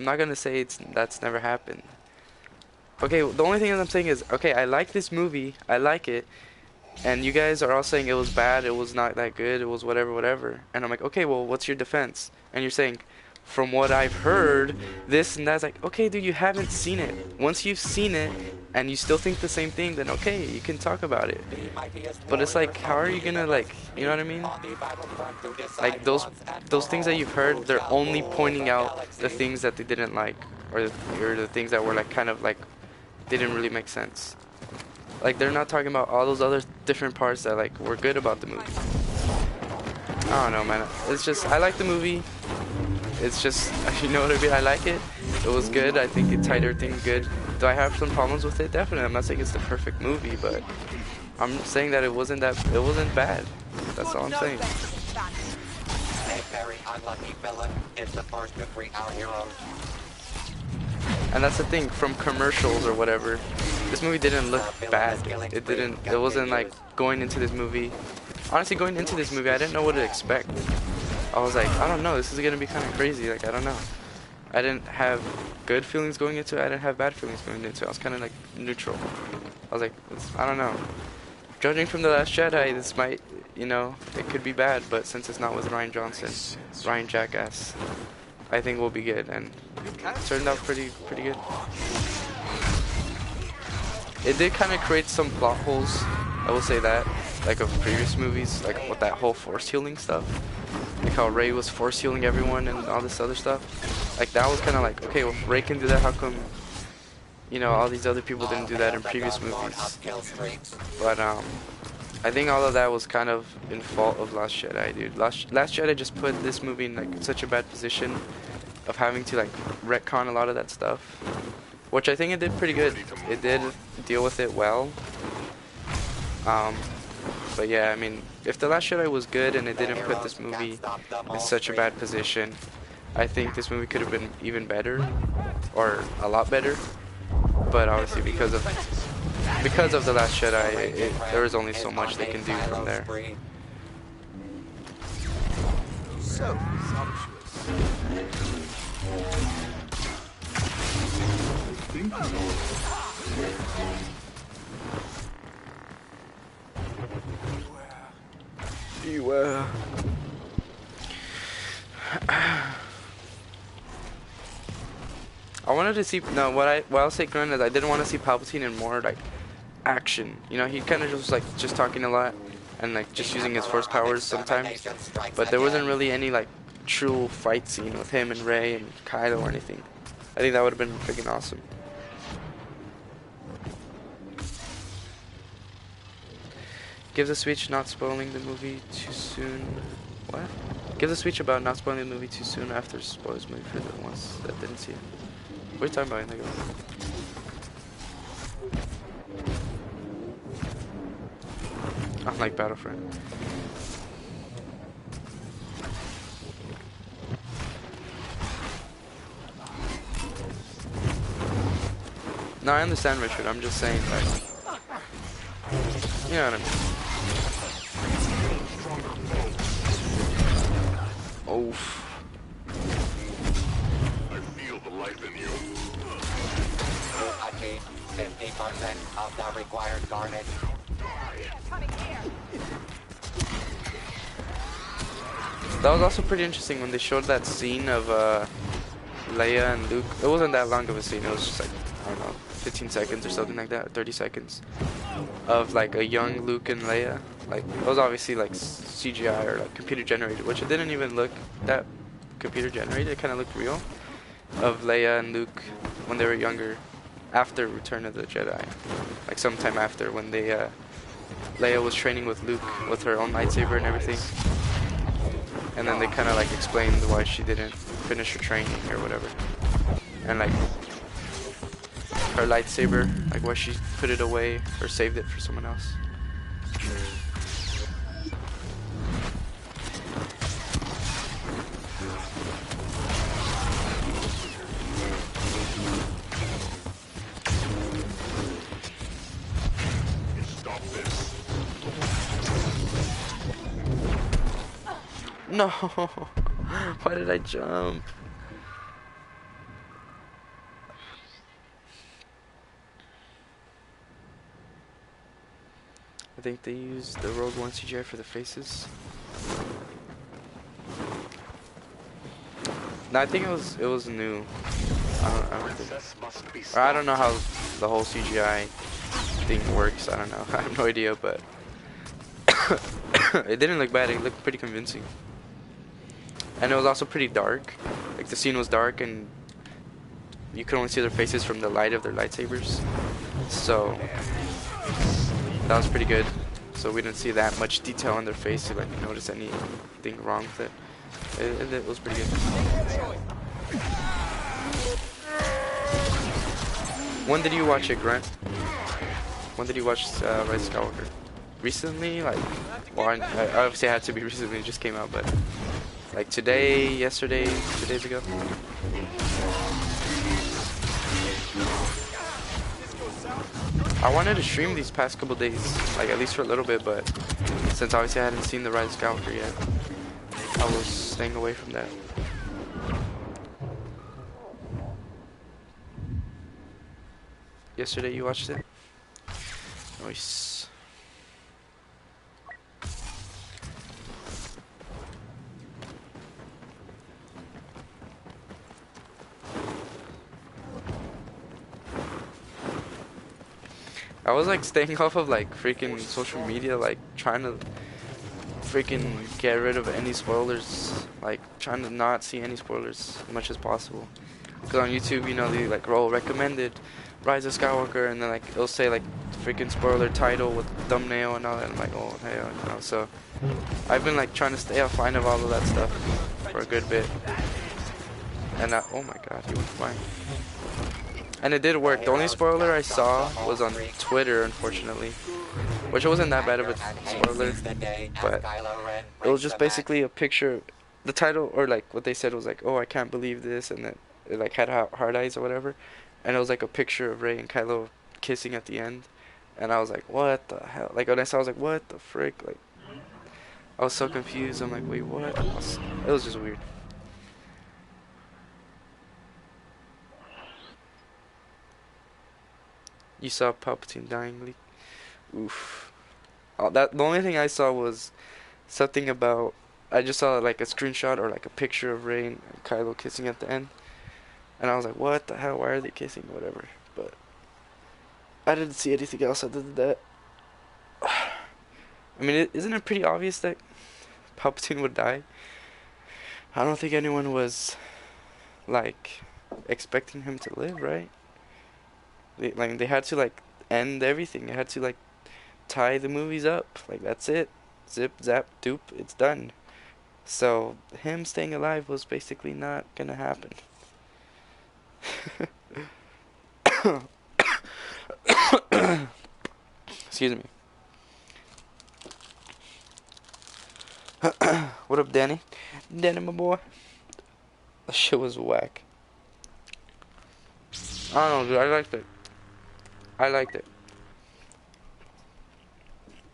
not gonna say that's never happened. Okay, the only thing that I'm saying is, okay, I like this movie, I like it, and you guys are all saying it was bad, it was not that good, it was whatever, whatever. And I'm like, okay, well, what's your defense? And you're saying, from what I've heard, this and that's. Like, okay, dude, you haven't seen it. Once you've seen it, and you still think the same thing, then okay, you can talk about it. But it's like, how are you gonna, like, you know what I mean? Like, those things that you've heard, they're only pointing out the things that they didn't like, or the things that were, like, kind of, like, didn't really make sense. Like, they're not talking about all those other different parts that, like, were good about the movie. I don't know, man. It's just, I like the movie. It's just, you know what I mean? I like it. It was good. I think it tied everything good. Do I have some problems with it? Definitely. I'm not saying it's the perfect movie, but I'm saying that it wasn't bad. That's all I'm saying. A very unlucky villain is the first to free our heroes. And that's the thing, from commercials or whatever, this movie didn't look bad. It wasn't like going into this movie. Honestly, going into this movie, I didn't know what to expect. I was like, I don't know, this is gonna be kind of crazy. Like, I don't know. I didn't have good feelings going into it. I didn't have bad feelings going into it. I was kind of like neutral. I was like, I don't know. Judging from The Last Jedi, this might, you know, it could be bad, but since it's not with Ryan Johnson, Ryan Jackass, I think we'll be good, and it turned out pretty good. It did kind of create some plot holes, I will say that, like of previous movies, like with that whole force healing stuff, like how Rey was force healing everyone and all this other stuff. Like that was kind of like, okay, well, if Rey can do that, how come, you know, all these other people didn't do that in previous movies? But I think all of that was kind of in fault of Last Jedi, dude. Last Jedi just put this movie in like such a bad position of having to like retcon a lot of that stuff, which I think it did pretty good. It did deal with it well. But yeah, I mean, if The Last Jedi was good and it didn't put this movie in such a bad position, I think this movie could have been even better, or a lot better. But obviously, because of The Last Jedi, there is only so much they can do from there. So Beware. I wanted to see, no, what I'll say, Glenn, is I didn't want to see Palpatine in more like action. You know, he kind of just like just talking a lot and like just using his force powers sometimes, but there wasn't really any like true fight scene with him and Rey and Kylo or anything. I think that would have been freaking awesome. Give the speech not spoiling the movie too soon. What? Give the speech about not spoiling the movie too soon after spoils movie for the ones that didn't see it. What are you talking about, nigga? Unlike Battlefront. No, I understand, Richard. I'm just saying, like, you know what I mean. Oof. I feel the life in you. Achieve 50% of the required carnage. That was also pretty interesting when they showed that scene of Leia and Luke. It wasn't that long of a scene. It was just like, I don't know, 15 seconds or something like that, or 30 seconds of like a young Luke and Leia. Like, it was obviously like CGI or like computer generated, which it didn't even look that computer generated. It kind of looked real. Of Leia and Luke when they were younger, after Return of the Jedi, like sometime after, when they Leia was training with Luke with her own lightsaber and everything, and then they kind of like explained why she didn't finish her training or whatever, and like her lightsaber, like why she put it away or saved it for someone else. No. Why did I jump? I think they used the Rogue One CGI for the faces. No, I think it was new. I don't think. Princess must be Or I don't know how stopped. the whole CGI thing works. I don't know. I have no idea, but it didn't look bad. It looked pretty convincing. And it was also pretty dark. Like the scene was dark and you could only see their faces from the light of their lightsabers. So that was pretty good. So we didn't see that much detail on their face to like notice anything wrong with it. It was pretty good. When did you watch it, Grant? When did you watch Rise of Skywalker? Recently? Like, well, I obviously it had to be recently. It just came out, but like today, yesterday, 2 days ago. I wanted to stream these past couple days, like at least for a little bit, but since obviously I hadn't seen the Rise of Skywalker yet, I was staying away from that. Yesterday you watched it? Nice. I was like staying off of like freaking social media, like trying to freaking get rid of any spoilers, like trying to not see any spoilers as much as possible. Because on YouTube, you know, they like roll recommended Rise of Skywalker, and then like it'll say like freaking spoiler title with thumbnail and all that. I'm like, oh hell, you know. So I've been like trying to stay offline of all of that stuff for a good bit. And oh my god, he went flying. And it did work. The only spoiler I saw was on Twitter, unfortunately, which wasn't that bad of a spoiler, but it was just basically a picture. The title, or like what they said was like, oh, I can't believe this, and then it like had hard eyes or whatever, and it was like a picture of Rey and Kylo kissing at the end, and I was like, what the hell? Like when I saw, I was like, what the frick? Like I was so confused. I'm like, wait, what? It was just weird. You saw Palpatine dying, Lee? Oof. Oh, the only thing I saw was something about. I just saw like a screenshot or like a picture of Rey and Kylo kissing at the end, and I was like, "What the hell? Why are they kissing? Whatever." But I didn't see anything else other than that. I mean, isn't it pretty obvious that Palpatine would die? I don't think anyone was like expecting him to live, right? They had to like end everything. They had to like tie the movies up. Like that's it. Zip, zap, doop. It's done. So him staying alive was basically not gonna happen. Excuse me. What up, Danny? Danny, my boy. That shit was whack. I don't know, dude. I liked it. I liked it.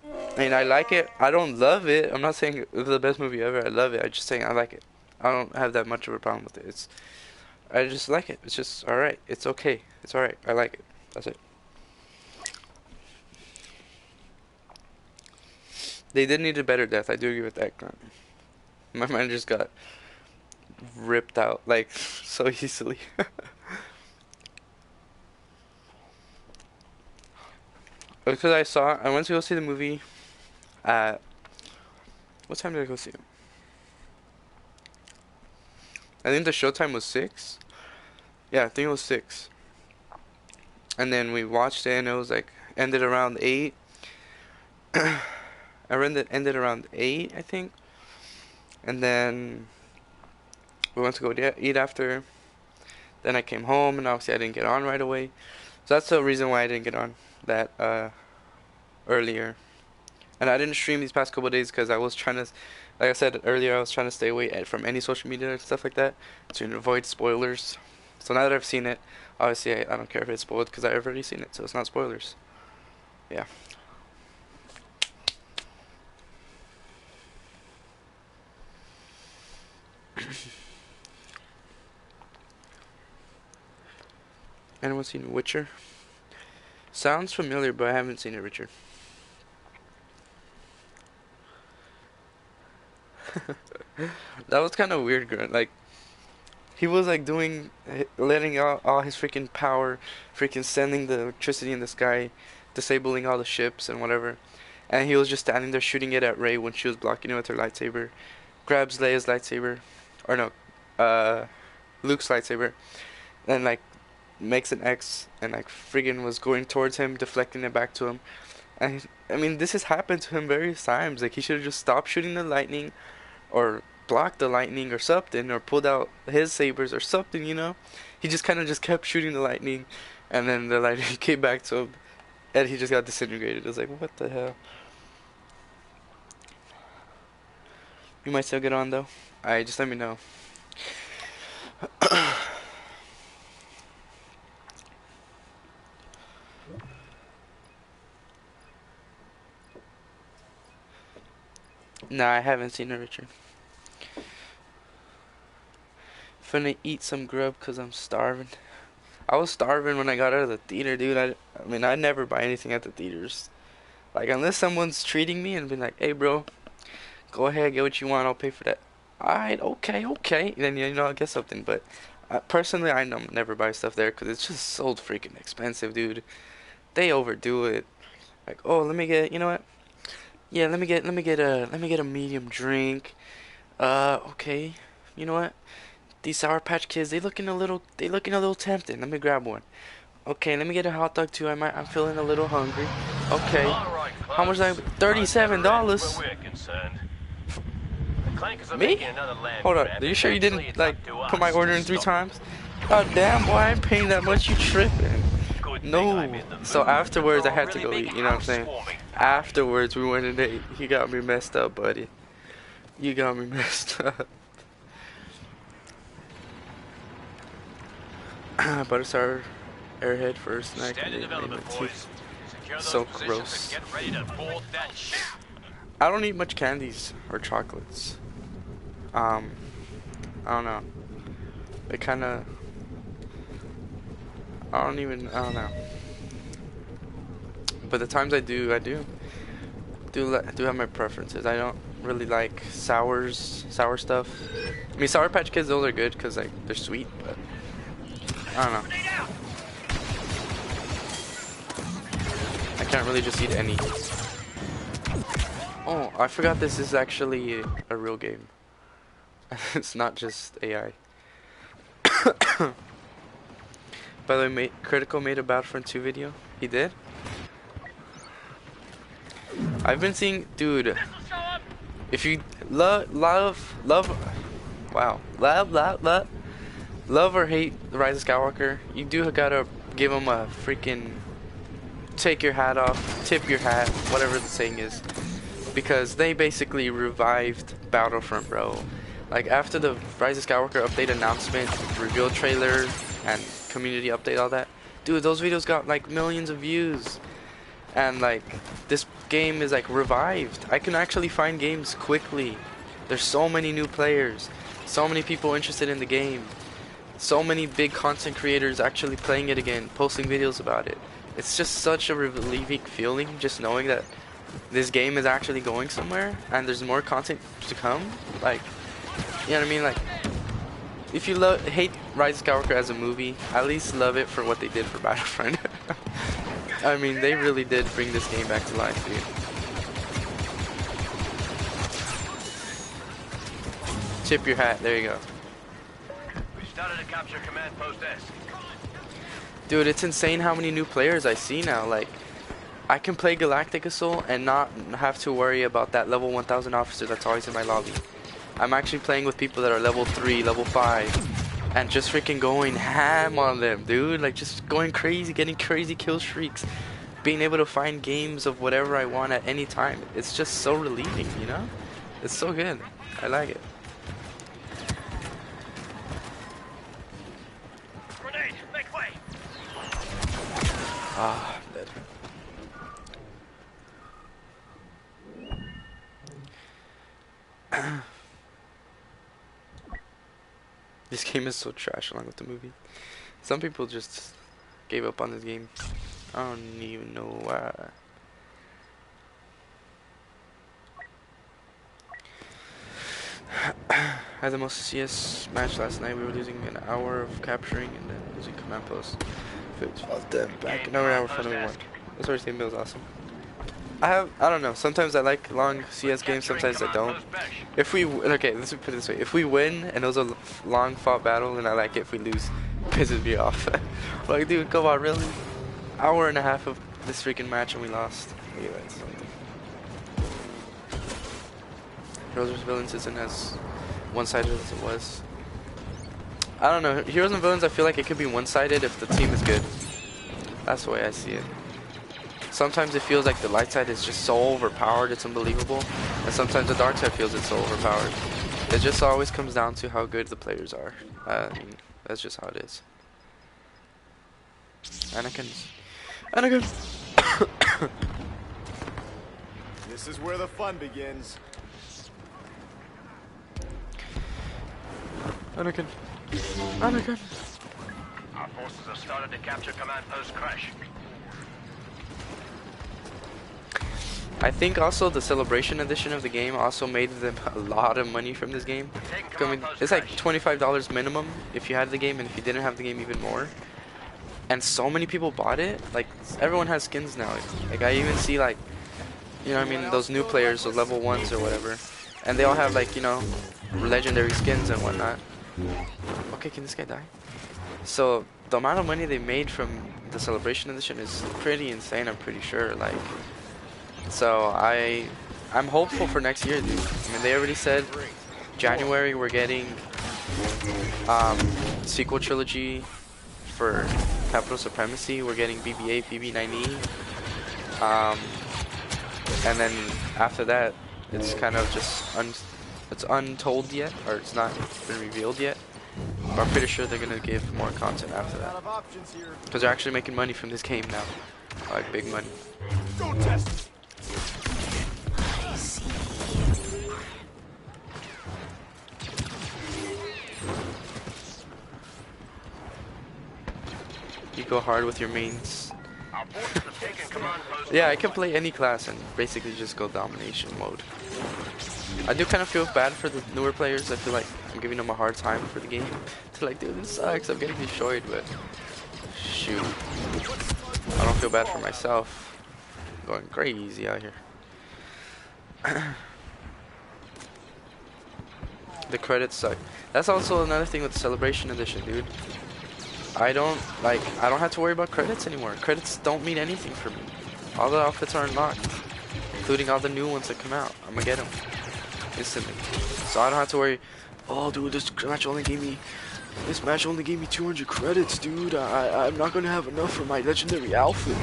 I mean, I like it. I don't love it. I'm not saying it's the best movie ever. I love it. I'm just saying I like it. I don't have that much of a problem with it. I just like it. It's just alright. It's okay. It's alright. I like it. That's it. They did need a better death. I do agree with that. My mind just got ripped out like so easily. Because I went to go see the movie at, what time did I go see it? I think the showtime was 6. Yeah, I think it was 6. And then we watched it and it was like, ended around 8. I read it ended around 8, I think. And then we went to go eat after. Then I came home and obviously I didn't get on right away. So that's the reason why I didn't get on that earlier. And I didn't stream these past couple of days because I was trying to, like I said earlier, I was trying to stay away from any social media and stuff like that to avoid spoilers. So now that I've seen it, obviously I don't care if it's spoiled because I've already seen it, so it's not spoilers. Yeah. Anyone seen Witcher? Sounds familiar, but I haven't seen it, Richard. That was kind of weird, Grant. Like, he was like doing, letting out all his freaking power, freaking sending the electricity in the sky, disabling all the ships and whatever. And he was just standing there shooting it at Rey when she was blocking it with her lightsaber. Grabs Leia's lightsaber, or no, Luke's lightsaber, and like makes an X and like friggin' was going towards him, deflecting it back to him. And I mean, this has happened to him various times. Like, he should have just stopped shooting the lightning, or blocked the lightning or something, or pulled out his sabers or something, you know? He just kind of just kept shooting the lightning, and then the lightning came back to him, and he just got disintegrated. It was like, what the hell? You might still get on, though. Alright, just let me know. Nah, I haven't seen it, Richard. Finna eat some grub because I'm starving. I was starving when I got out of the theater, dude. I mean, I never buy anything at the theaters. Like, unless someone's treating me and be like, hey, bro, go ahead, get what you want, I'll pay for that. Alright, okay. Then, you know, I'll get something. But personally, I know never buy stuff there because it's just so freaking expensive, dude. They overdo it. Like, oh, let me get, you know what? Yeah, let me get a medium drink. Okay. You know what? These Sour Patch Kids, they looking a little tempting. Let me grab one. Okay, let me get a hot dog too. I'm feeling a little hungry. Okay. Alright, How much is that? $37. Where we're concerned. The clankers are Me? making another land Hold up. grab. Are you sure you didn't Eventually, it's like up to put my us order to in 3 stop times? God damn, boy, I ain't paying that much. You tripping? Good thing No. I'm in the So mood afterwards, for I a had to really go big eat. You know what I'm saying? housewarming. Afterwards, we went and ate. He got me messed up, buddy. You got me messed up. Butterstar Airhead for a snack. Standard And made my development, teeth boys. Secure those so positions gross. and get ready to board that ship. I don't eat much candies or chocolates. I don't know. It kind of. I don't know. But the times I do have my preferences. I don't really like sour stuff. I mean, Sour Patch Kids, those are good because like they're sweet, but I don't know. I can't really just eat any. Oh, I forgot this is actually a real game. It's not just AI. By the way, Critical made a Battlefront 2 video. He did? I've been seeing, dude, if you love, wow, love or hate The Rise of Skywalker, you do gotta give him a freaking take your hat off, tip your hat, whatever the saying is, because they basically revived Battlefront, bro. Like, after the Rise of Skywalker update announcement, reveal trailer, and community update, all that, dude, those videos got like millions of views. And like, this game is like revived. I can actually find games quickly. There's so many new players, so many people interested in the game, so many big content creators actually playing it again, posting videos about it. It's just such a relieving feeling just knowing that this game is actually going somewhere and there's more content to come. Like, you know what I mean? Like, if you hate Rise of Skywalker as a movie, at least love it for what they did for Battlefront. I mean, they really did bring this game back to life, dude. Tip your hat, there you go. We started to capture command post S. Dude, it's insane how many new players I see now. Like, I can play Galactic Assault and not have to worry about that level 1000 officer that's always in my lobby. I'm actually playing with people that are level 3, level 5, and just freaking going ham on them, dude. Like, just going crazy, getting crazy kill streaks, being able to find games of whatever I want at any time. It's just so relieving, you know? It's so good. I like it. Grenade, make way. Ah, dead. This game is so trash along with the movie. Some people just gave up on this game. I don't even know why. Had the most CS match last night. We were losing an hour of capturing and then losing command post. Them back another hour for another one. That's why team build was awesome. I don't know. Sometimes I like long CS games. Sometimes I don't. If we okay, let's put it this way: if we win and it was a long fought battle, then I like it. If we lose, it pisses me off. Like, dude, come on, really? Hour and a half of this freaking match and we lost. Anyway, it's something. Heroes vs Villains isn't as one-sided as it was. I don't know. Heroes and Villains, I feel like it could be one-sided if the team is good. That's the way I see it. Sometimes it feels like the light side is just so overpowered, it's unbelievable. And sometimes the dark side feels it's so overpowered. It just always comes down to how good the players are. I mean, that's just how it is. Anakin. This is where the fun begins. Anakin. Our forces have started to capture command post Crash. I think also the celebration edition of the game also made them a lot of money from this game. I mean, it's like $25 minimum if you had the game, and if you didn't have the game, even more. And so many people bought it. Like, everyone has skins now. Like, I even see, like, you know what I mean, those new players, those level 1s or whatever. And they all have, like, you know, legendary skins and whatnot. Okay, can this guy die? So the amount of money they made from the celebration edition is pretty insane, I'm pretty sure. Like, so I'm hopeful for next year, dude. I mean, they already said January we're getting sequel trilogy for Capital Supremacy. We're getting BB-8, BB-9E, and then after that it's kind of just it's untold yet, or it's not been revealed yet. But I'm pretty sure they're gonna give more content after that, because they're actually making money from this game now, like big money. Don't test. You go hard with your mains. Our forces have taken command post. Yeah, I can play any class and basically just go domination mode. I do kind of feel bad for the newer players. I feel like I'm giving them a hard time for the game. They're like, dude, this sucks. I'm getting destroyed, but shoot, I don't feel bad for myself. I'm going crazy out here. The credits suck. That's also another thing with the Celebration Edition, dude. I don't have to worry about credits anymore. Credits don't mean anything for me. All the outfits are unlocked, including all the new ones that come out. I'm gonna get them instantly, so I don't have to worry. Oh, dude, this match only gave me 200 credits, dude. I'm not gonna have enough for my legendary outfit.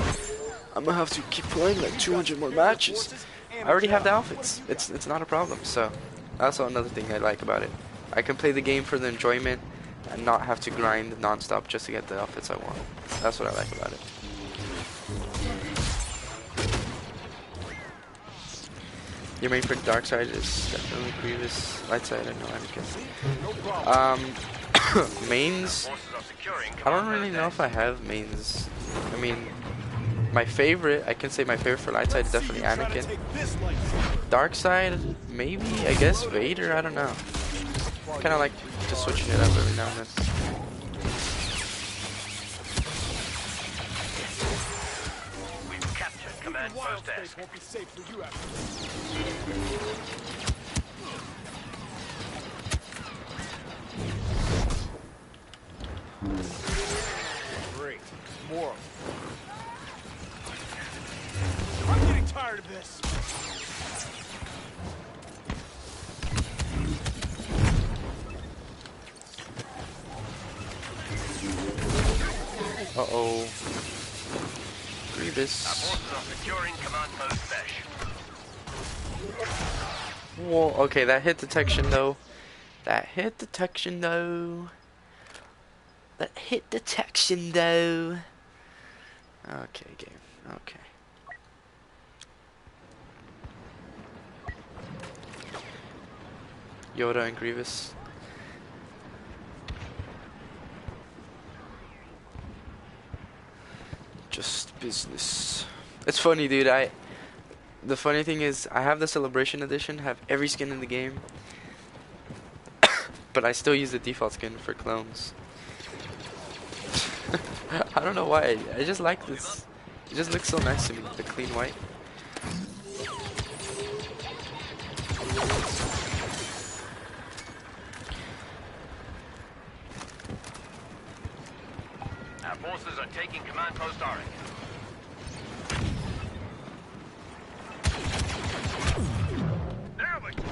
I'm gonna have to keep playing like 200 more matches. I already have the outfits. It's not a problem. So that's another thing I like about it. I can play the game for the enjoyment and not have to grind non-stop just to get the outfits I want. That's what I like about it. Your main for dark side is definitely Grievous. Light side, I know Anakin. Mains, I don't really know if I have mains. I mean, my favorite, I can say my favorite for light side is definitely Anakin. Dark side, maybe, I guess Vader, I don't know. Kind of like just switching it up every now and then. We've captured command post S. Won't be safe for you after this. Great. More. I'm getting tired of this. Uh-oh. Grievous. Our forces are securing command post Besh. Whoa, okay, that hit detection though. That hit detection though. Okay, game. Okay. Yoda and Grievous. business. It's funny, dude. The funny thing is, I have the Celebration Edition, have every skin in the game, but I still use the default skin for clones. I don't know why. I just like this. It just looks so nice to me, the clean white. Our forces are taking command post Orange. There we go.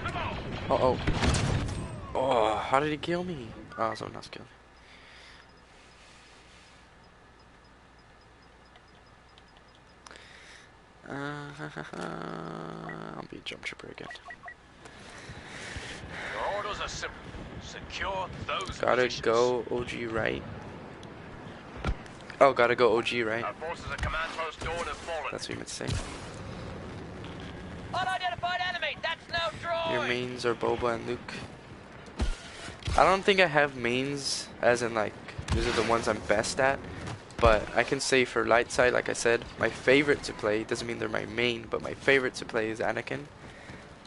Come on. Uh-oh. Oh, how did he kill me? Oh, someone else killed me. I'll be a jump trooper again. Your orders are simple. Secure those Gotta positions. go OG right. Oh, gotta go OG right. Our forces at command post Dawn have fallen. That's what you meant to say. Unidentified enemy. That's no droid. Your mains are Boba and Luke. I don't think I have mains, as in like, these are the ones I'm best at. But I can say for light side, like I said, my favorite to play, doesn't mean they're my main, but my favorite to play is Anakin.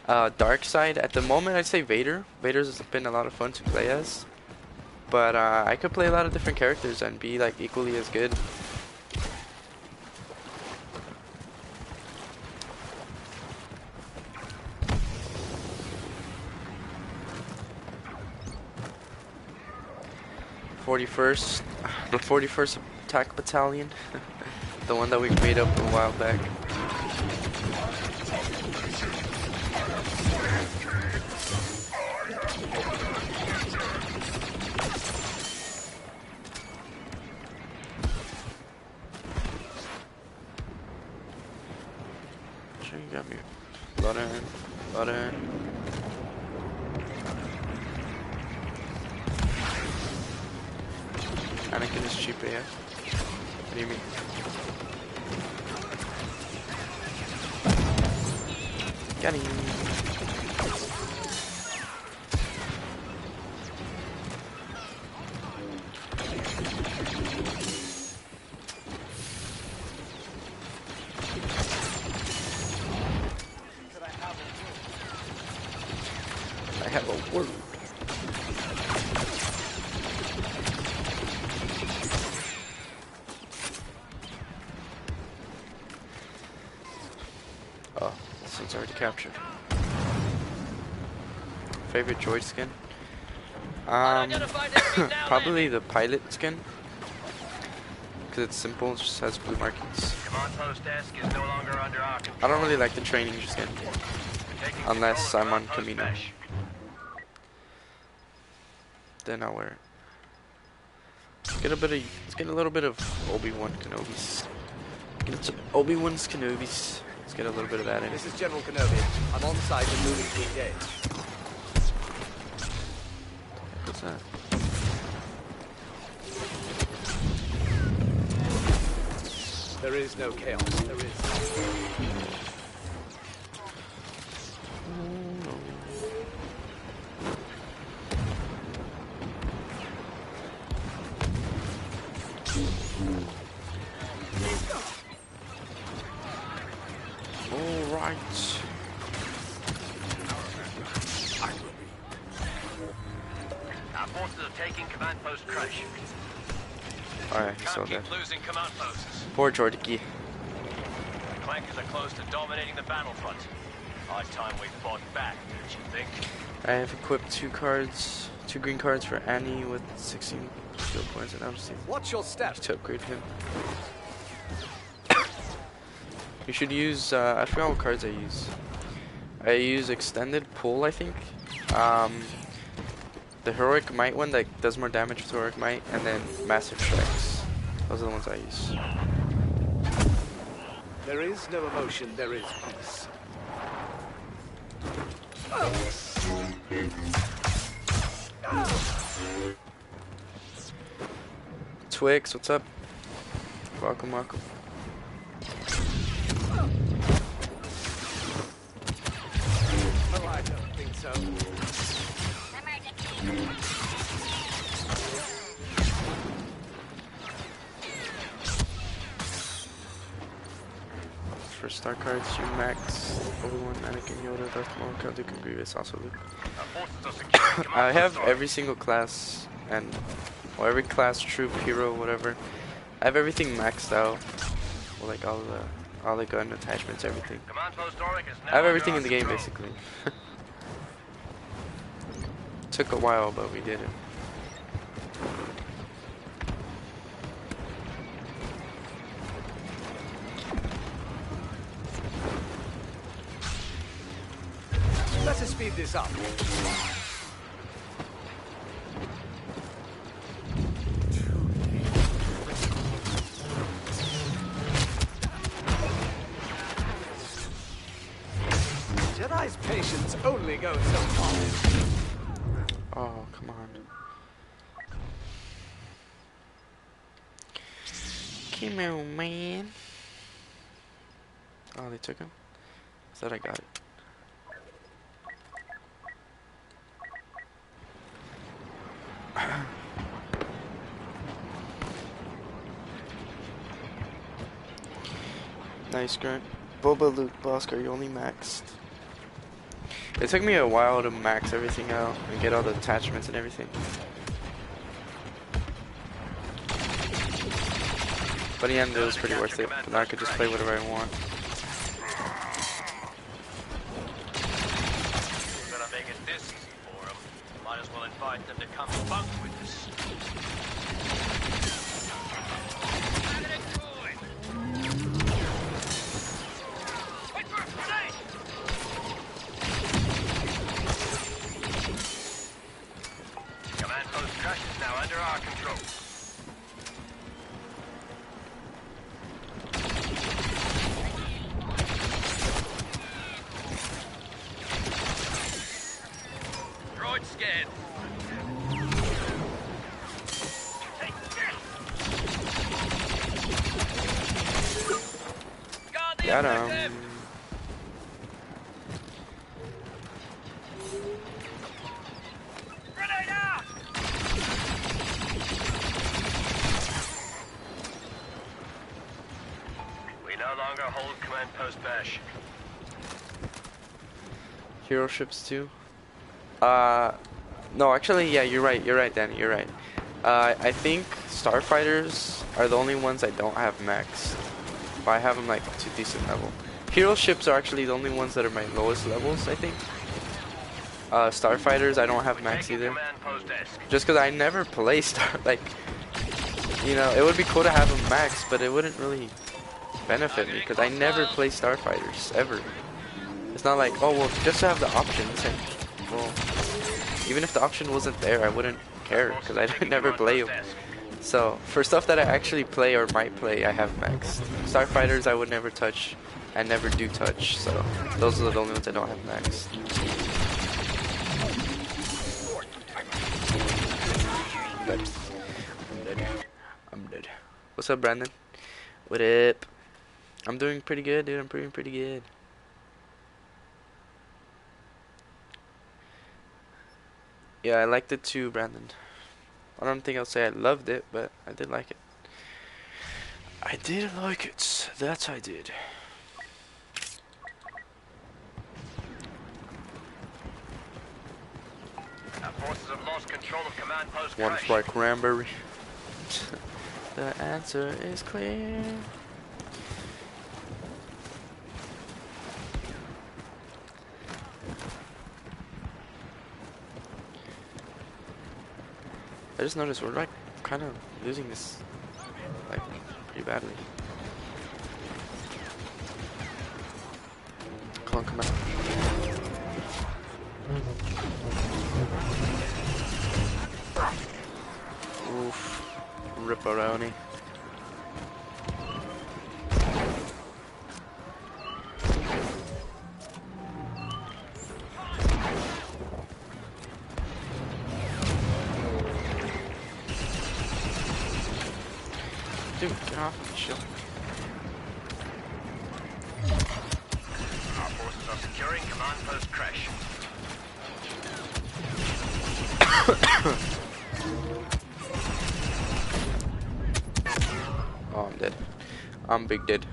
Dark side, at the moment I'd say Vader. Vader's been a lot of fun to play as. But I could play a lot of different characters and be like equally as good. The 41st Attack Battalion, the one that we made up a while back. Sure, you got me. Button. Anakin is cheap AF. What do you mean? Got him. I have a word. Oh, this one's already captured. Favorite droid skin? Probably the pilot skin. Because it's simple, it just has blue markings. Command post desk is no longer under our control. I don't really like the training skin. Taking Unless control of I'm on command post Camino. mesh. Then I'll wear it. Let's get a little bit of Obi-Wan Kenobi's. Get some Obi-Wan's Kenobi's. Let's get a little bit of that in. This is General Kenobi. I'm on site and moving to engage. What's that? There is no chaos. There is. All right. Our forces are taking command post crash. Alright, he's still Can't dead. keep losing command posts. Poor Jordiki. The clankers are close to dominating the battlefront. High time we fought back, don't you think? I have equipped two green cards for Annie with 16 skill points, and I'm just Watch your step. to upgrade him. You should use, I forgot what cards I use. I use Extended Pull, I think. The Heroic Might one that does more damage with Heroic Might, and then Massive Strikes. Those are the ones I use. There is no emotion. There is peace. Twix, what's up? Welcome. Oh, I don't think so. star cards, you max Obi-Wan, Anakin, Yoda, Darth Maul, Count Dooku, Grievous, also Luke. Our forces are securing I command have post every single class and or every class, troop, hero, whatever. I have everything maxed out. Well, like all the gun attachments, everything. Command post Auric is now I have everything under in the our game control. basically. Took a while, but we did it. Let us speed this up. Jedi's patience only goes so far. Oh, come on. Come on, man. Oh, they took him? I thought I got it. Nice, Grunt. Boba, Luke, Bosker, you only maxed. It took me a while to max everything out and get all the attachments and everything. But in the end, it was pretty worth it. Now I could just play whatever I want. We're gonna make it this easy for them. Might as well invite them to come bunk with us. Wait for a grenade! Command post Crush is now under our control. Droid scared. Guard the Got objective! him. Grenade out! We no longer hold command post Bash. Hero ships too. No, actually, yeah, you're right, Danny, you're right. I think starfighters are the only ones I don't have maxed. But I have them like to decent level. Hero ships are actually the only ones that are my lowest levels, I think. Starfighters I don't have max Taking either. command post desk. Just because I never play like, you know, it would be cool to have them max, but it wouldn't really benefit me because I never play starfighters ever. It's not like, oh well, just to have the options, and well, even if the option wasn't there, I wouldn't care because I never play them. So for stuff that I actually play or might play, I have maxed. Starfighters I would never touch, and never do touch. So those are the only ones I don't have maxed. I'm dead. I'm dead. I'm dead. What's up, Brandon? What up? I'm doing pretty good, dude. I'm doing pretty good. Yeah, I liked it too, Brandon. I don't think I'll say I loved it, but I did like it. I did like it. That I did. Our forces have lost control of command post One Crash. strike Ramberry. The answer is clear. I just noticed we're like kind of losing this like pretty badly. Clone come out. Oof. Ripperoni. Dude, get off me, shield. Our forces are securing command post Crash. Oh, I'm dead. I'm big dead.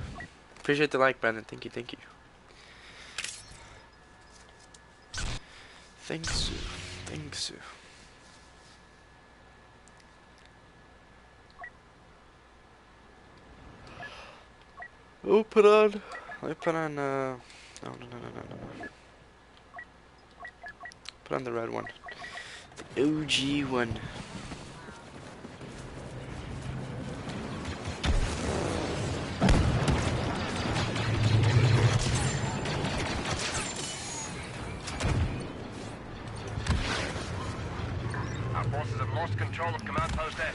Appreciate the like, Brandon. Thank you, thank you. Thanks you. Thanks you. Oh, put on. Let me put on, no. Put on the red one. The OG one. Our forces have lost control of Command Post S.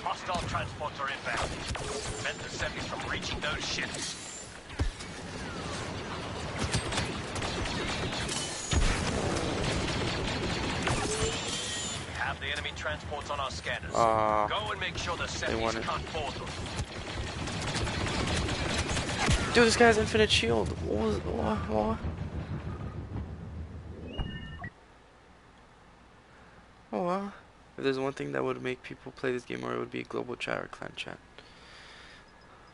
Hostile transports are inbound. Prevent the semis from reaching those ships. We have the enemy transports on our scanners. Go and make sure the semis can't board them. Dude, this guy has infinite shield. What? Oh wow. If there's one thing that would make people play this game more, it would be global chat or clan chat.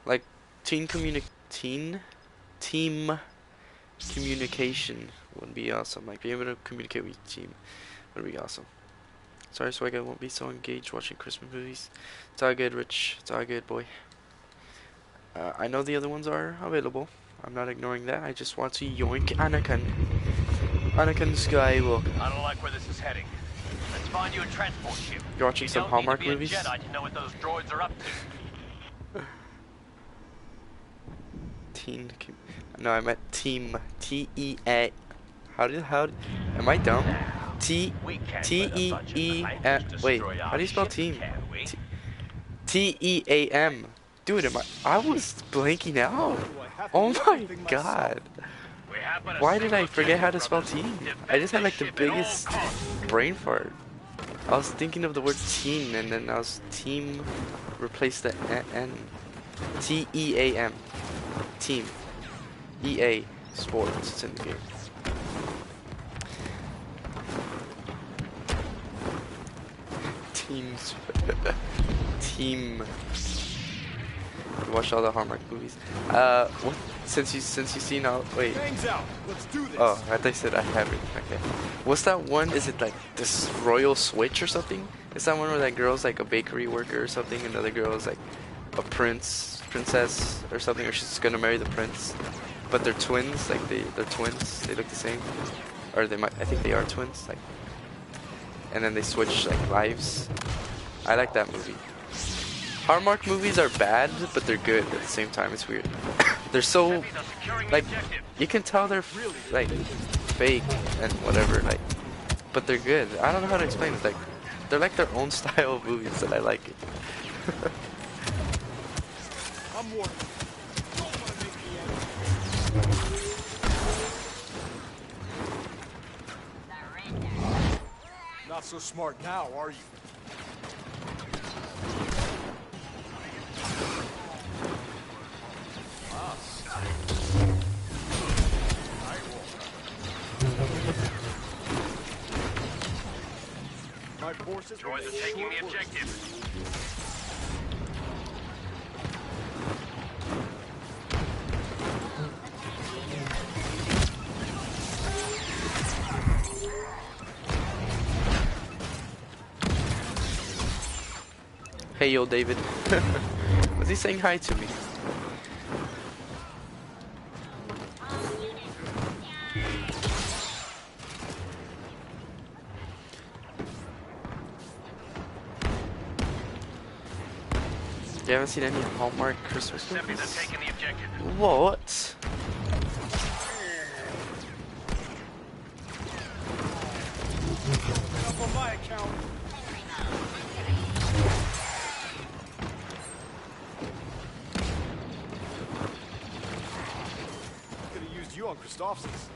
Like team communication would be awesome. Like being able to communicate with your team would be awesome. Sorry, Swag, I won't be so engaged watching Christmas movies. It's all good, Rich. It's all good, boy. I know the other ones are available. I'm not ignoring that. I just want to yoink Anakin. Anakin Skywalker. I don't like where this is heading. Let's find you a transport ship. You're watching some Hallmark movies? You don't need to be a Jedi to know what those droids are up to. No, I meant team. T-E-A. Am I dumb? T-E-E-M. Wait, how do you spell team? T-E-A-M. Dude, I was blanking out. Oh my god. Why did I forget how to spell team? I just had like the biggest brain fart. I was thinking of the word teen and then I was team replace the N. T-E-A-M. Team. EA Sports. It's in the game. Teams. Team. You watch all the Hallmark movies. What? Since you seen all. Wait. Out. Let's do this. Oh, I thought you said I haven't. Okay. What's that one? Is it like this Royal Switch or something? Is that one where that girl's like a bakery worker or something, and the other girl is like a princess or something, or she's gonna marry the prince, but they're twins. Like they're twins. They look the same, or they might. I think they are twins. Like, and then they switch like lives. I like that movie. Hallmark movies are bad, but they're good at the same time. It's weird. They're so, like, you can tell they're like fake and whatever, like, but they're good. I don't know how to explain it. Like, they're like their own style of movies, and I like it. I'm warning. Not so smart now, are you? My forces Droids are taking the objective. Hey, yo, David. Was he saying hi to me? You haven't seen any Hallmark Christmas movies? What? up on my account. Could have used you on Christophsis.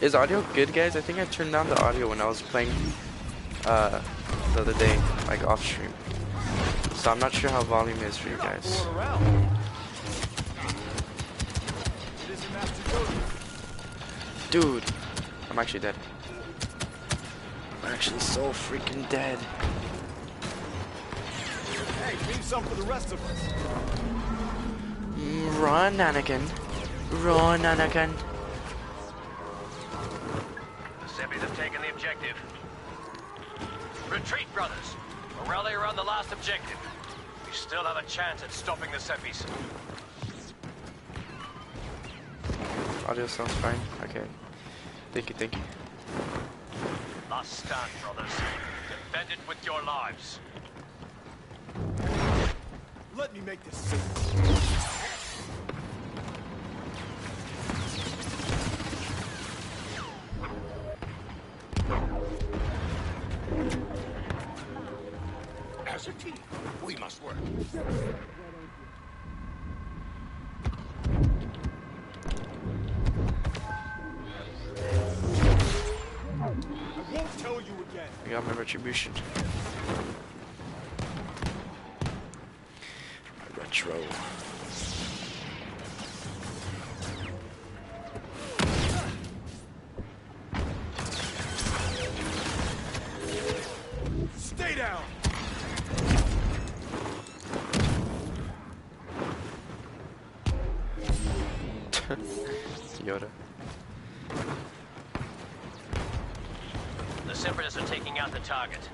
Is audio good, guys? I think I turned down the audio when I was playing the other day, like off stream. So I'm not sure how volume is for you guys. Dude, I'm actually dead. I'm actually so freaking dead. Hey, leave some for the rest of us. Run, Anakin. Run, Anakin. The Seppies have taken the objective. Retreat, brothers. We'll rally around the last objective. We still have a chance at stopping the Seppies. Audio sounds fine. Okay. Thank you, thank you. Last stand, brothers. Defend it with your lives. Let me make this simple. As a team, we must work. I won't tell you again. I got my retribution. My retro. Stay down. Yoda. The Separatists are taking out the target.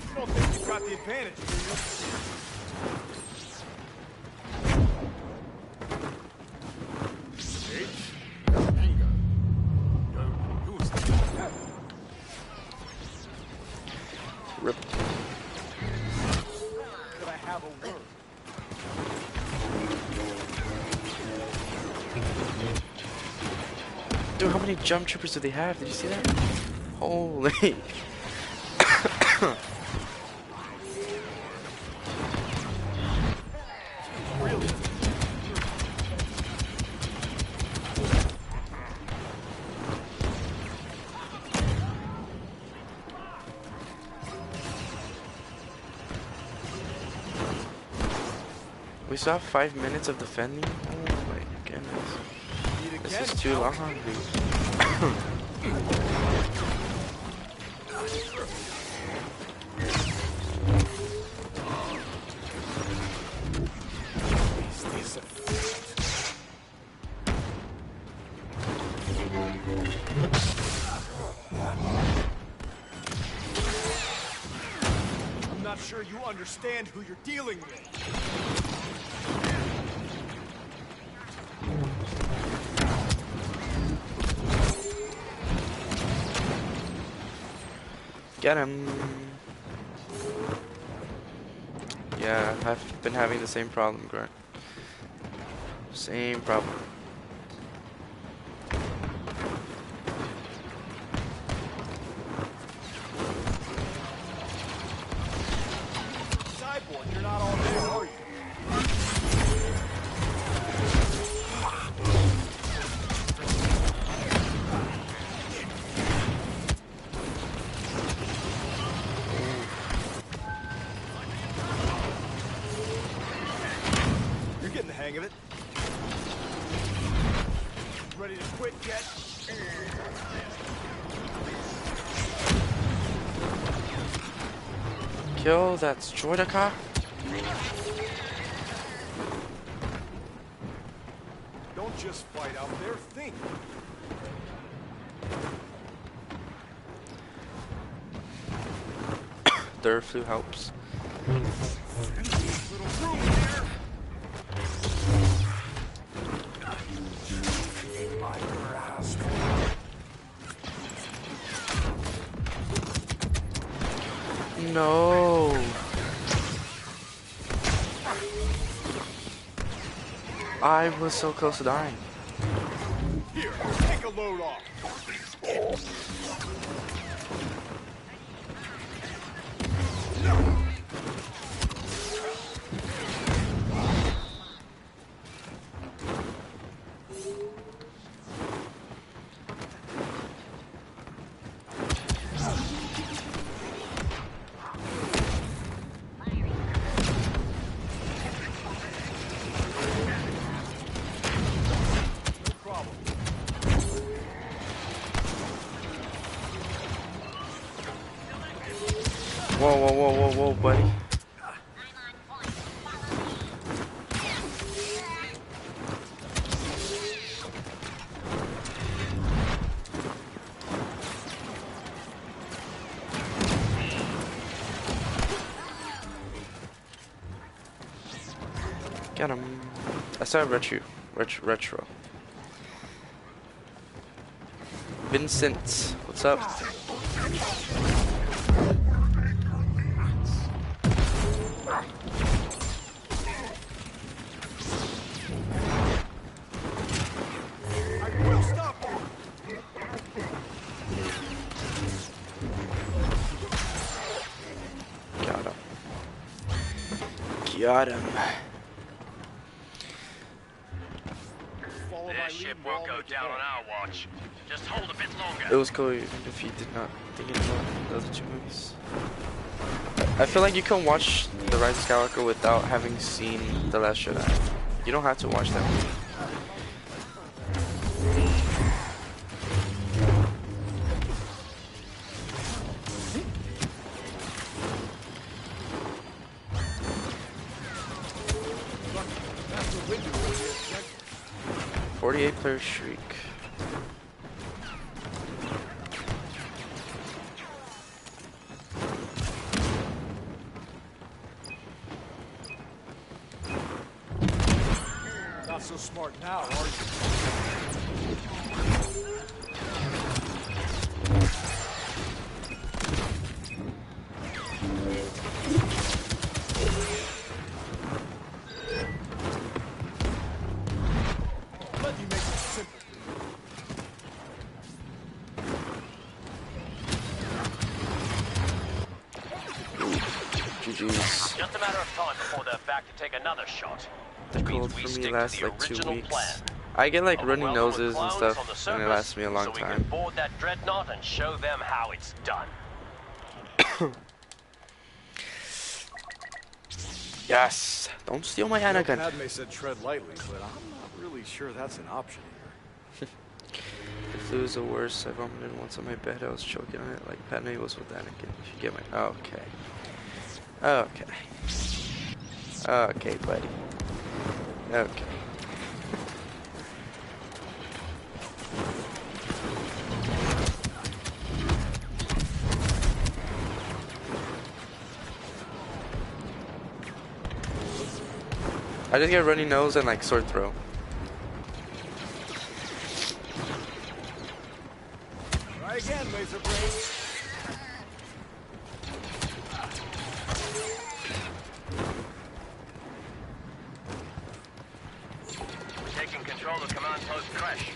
You don't think you've got the advantage, do you? Rip. Could I have a word? Dude, how many jump troopers do they have? Did you see that? Holy. We still have 5 minutes of defending? Oh my goodness. This is too long, dude. I'm not sure you understand who you're dealing with. Get him. Yeah, I've been having the same problem, Grant. Same problem. Cyborg, you're not all there, are you? You're getting the hang of it. Ready to quit yet? Kill that Droideka. Don't just fight out there, think. Durflu helps. Little room here. No. I was so close to dying. Here, take a load off. Whoa, whoa, whoa, whoa, whoa, buddy. Got him. I saw retro. Vincent, what's up? Got him. This ship won't go down on our watch. Just hold a bit longer. It was cool even if you did not think about the other two movies. I feel like you can watch The Rise of Skywalker without having seen The Last Jedi. You don't have to watch that movie. 48-player Shriek. Not so smart now, are you? GG's. Just a matter of time before they're back to take another shot. The cold for me lasts like 2 weeks. I get like runny noses and stuff, and it lasts me a long so we time. can board that dreadnought and show them how it's done. Yes! Don't steal my Anakin. Padme said tread lightly, but I'm not really sure that's an option here. The flu is the worst. I vomited once on my bed. I was choking on it like Padme was with Anakin. You should get my... Okay. Okay. Okay, buddy. Okay. I just get runny nose and like sore throat. Try again, laser brain. Taking control of command post Crash.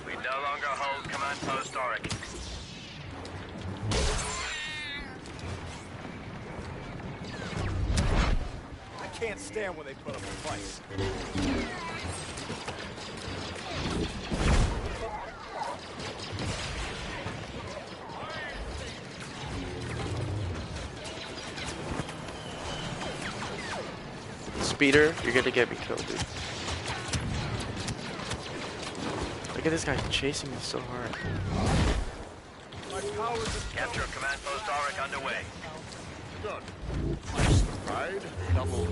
We no longer hold command post Auric. I can't stand when they put up a fight. Speeder, you're gonna get me killed, dude. Look at this guy chasing me so hard. Capture of command post Auric underway. Good. Right? Double.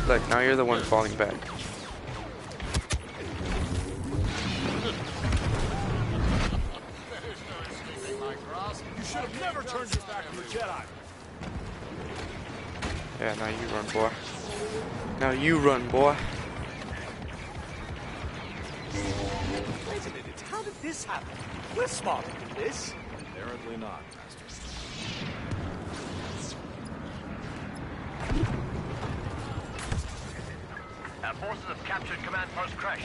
Look, now you're the one falling back. You should have never turned your back on the Jedi. Yeah, now you run, boy. Now you run, boy. Wait a minute, how did this happen? We're smarter than this. Apparently not, Master. Our forces have captured command post Crash.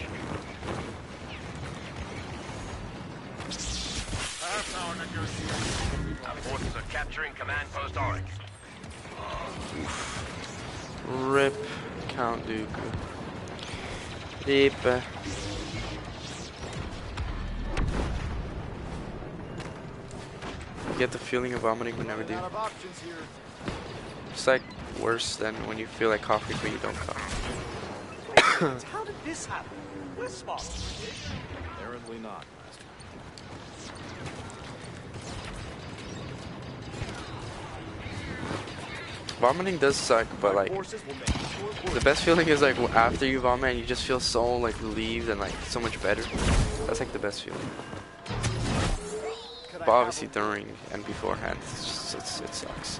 Our forces are capturing command post Auric. Rip Count Dooku. Rip. get the feeling of vomiting whenever Running they. out of options here. It's like worse than when you feel like coughing but you don't cough. How did this happen? We're smart. Apparently not, Master. Vomiting does suck, but like Forces will make short work. the best feeling is like after you vomit and you just feel so like relieved and like so much better. That's like the best feeling. Could I But obviously have during and beforehand, it sucks.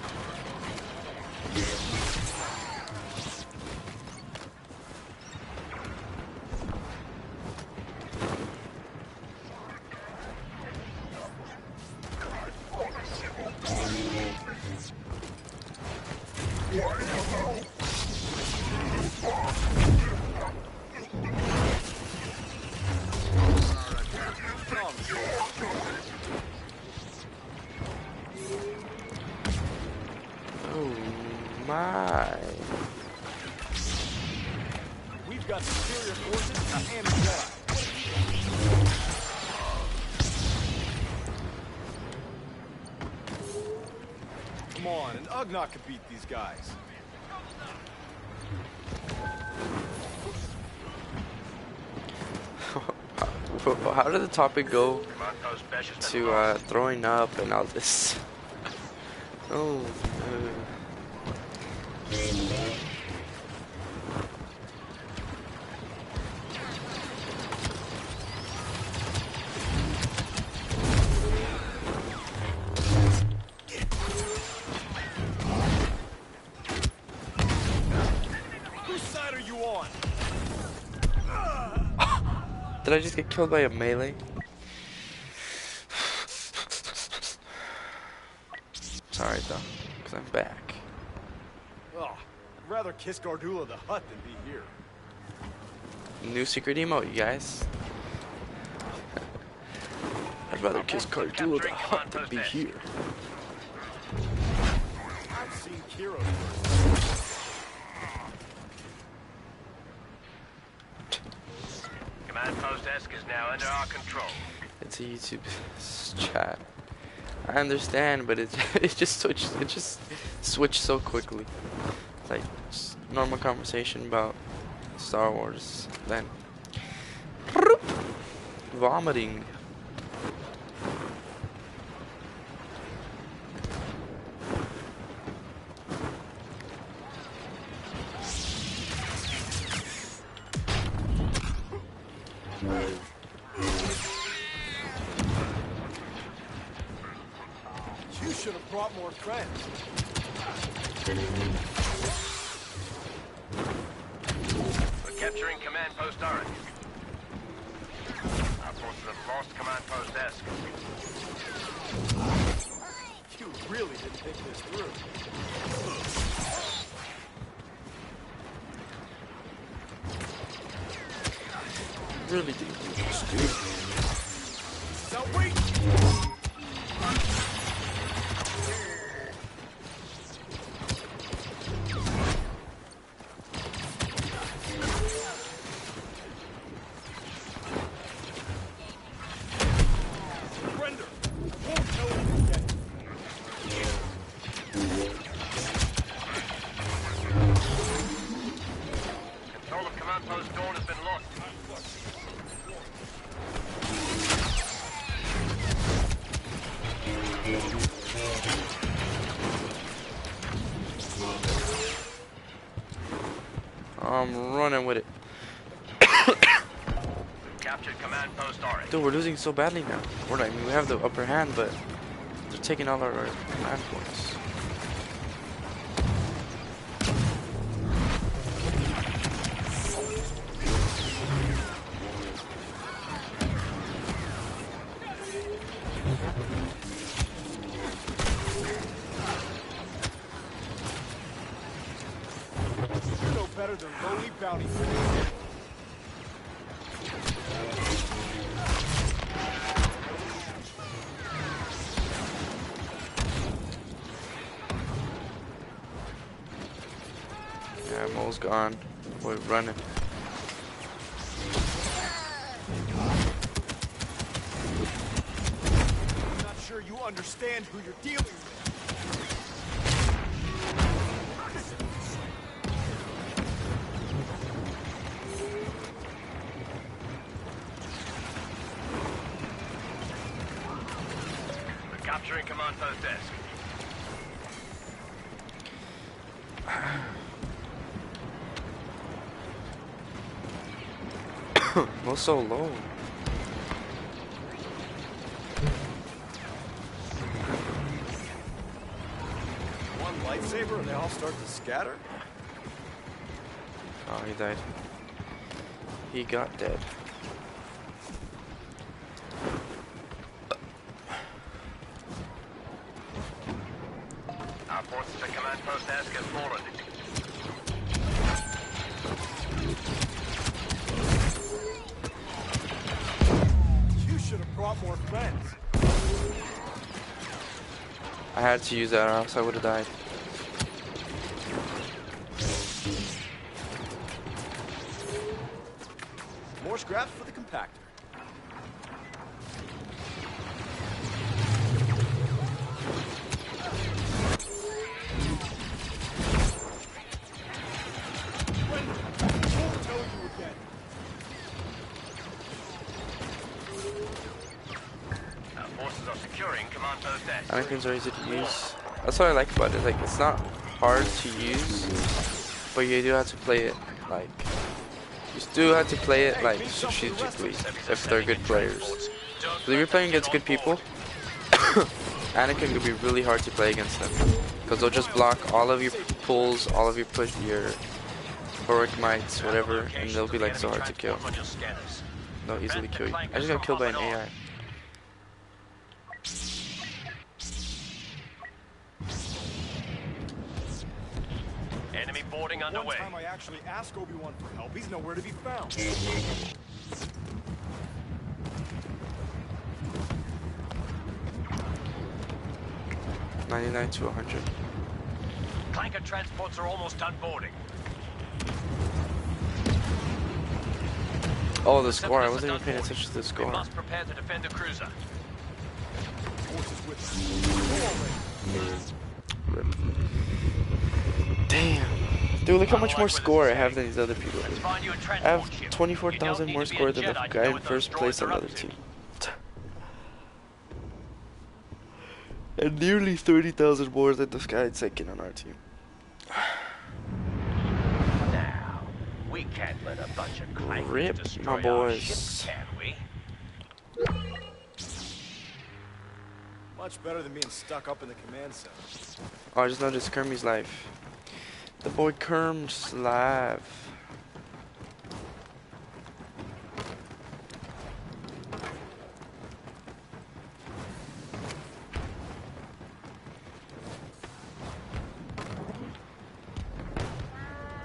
Oh my. We've got superior forces and Jedi. Come on, an Ugnaught could beat these guys. How did the topic go Command post Besh has been to lost. throwing up and all this? Oh. Whose side are you on? Did I just get killed by a melee? It's alright though, because I'm back. Oh, I'd rather kiss Gardula the Hutt than be here. New secret emote, you guys. I'd rather kiss Cardula the Hutt than be here. I've seen Kiro. Command post Esk is now under our control. It's a YouTube chat. I understand, but it just switched so quickly. It's like just normal conversation about Star Wars, then vomiting. You should have brought more friends. We're capturing command post Orange. Our forces have lost command post Esk. You really didn't think this through. Really deep. Now wait! Surrender! Won't tell you again. Control of command post Dawn has been lost. I'm running with it. Captured command post Orange. Dude, we're losing so badly now. I mean, we have the upper hand, but they're taking all our command points. You're no better than lowly bounty hunters. Yeah, Mo's gone. We're running. I'm not sure sure you understand who you're dealing with. We're capturing command post desk. What's so low? One lightsaber and they all start to scatter? Oh, he died. He got dead. Our forces at command post desk have fallen. You should have brought more friends. I had to use that or else I would have died. More scraps for the compactor. Won't tell you again. Our forces are securing command post desk. Anakin's are easy to use. That's what I like about it. Like, it's not hard to use, but you do have to play it like. You still have to play it like strategically if they're good players. So if you're playing against good people, Anakin could be really hard to play against them because they'll just block all of your pulls, all of your push, your heroic mites, whatever, and they'll be like so hard to kill. They'll easily kill you. I just got killed by an AI. Enemy boarding One underway. time I actually asked Obi-Wan for help, he's nowhere to be found. 99 to 100. Clanker transports are almost done boarding. Oh, the score. I wasn't even paying attention to the We score. must prepare to defend the cruiser. Forces with us. Go already. Damn. Dude, look how much more score I have than these other people. Let's Dude. find you a I transport have ship. 24,000 You more don't need to be score a than the Jedi to guy know in what first those place droids on are the up other to. team. And nearly 30,000 more than this guy second on our team. Now, we can't let a bunch of clankers Rip, destroy my our boys. ship, can we? Much better than being stuck up in the command center. Oh, I just noticed Kermie's live. The boy Kerm's live.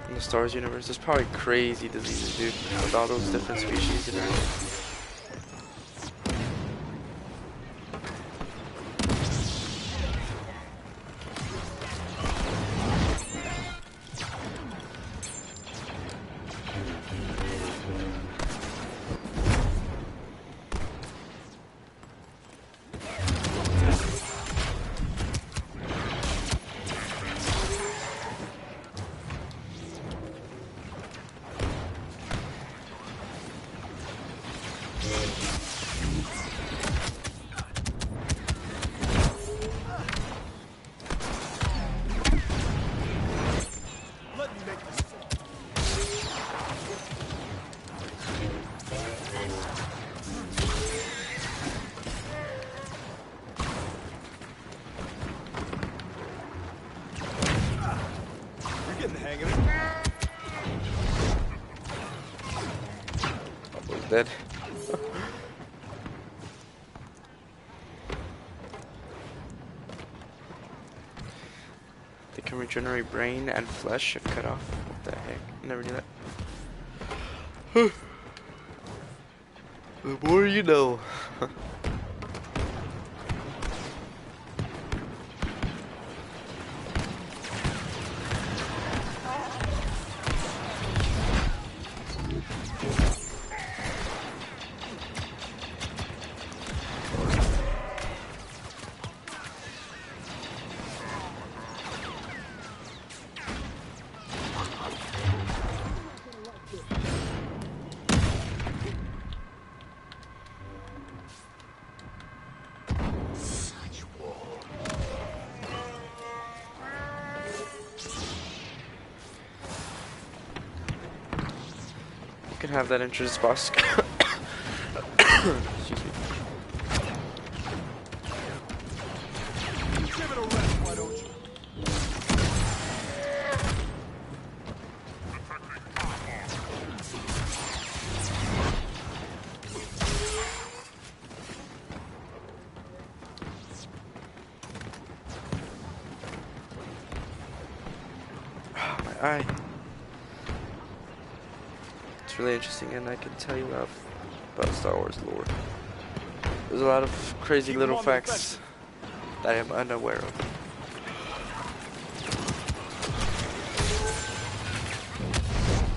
In the Star Wars universe, there's probably crazy diseases, dude, with all those different species and everything. Let me make this fall. You're getting the hang of it. Was dead. They can regenerate brain and flesh if cut off. What the heck? I never knew that. The more you know. can have that entrance boss. Excuse me. Give it a rest, why don't you? My eye. It's really interesting, and I can tell you about Star Wars lore. There's a lot of crazy little facts that I am unaware of.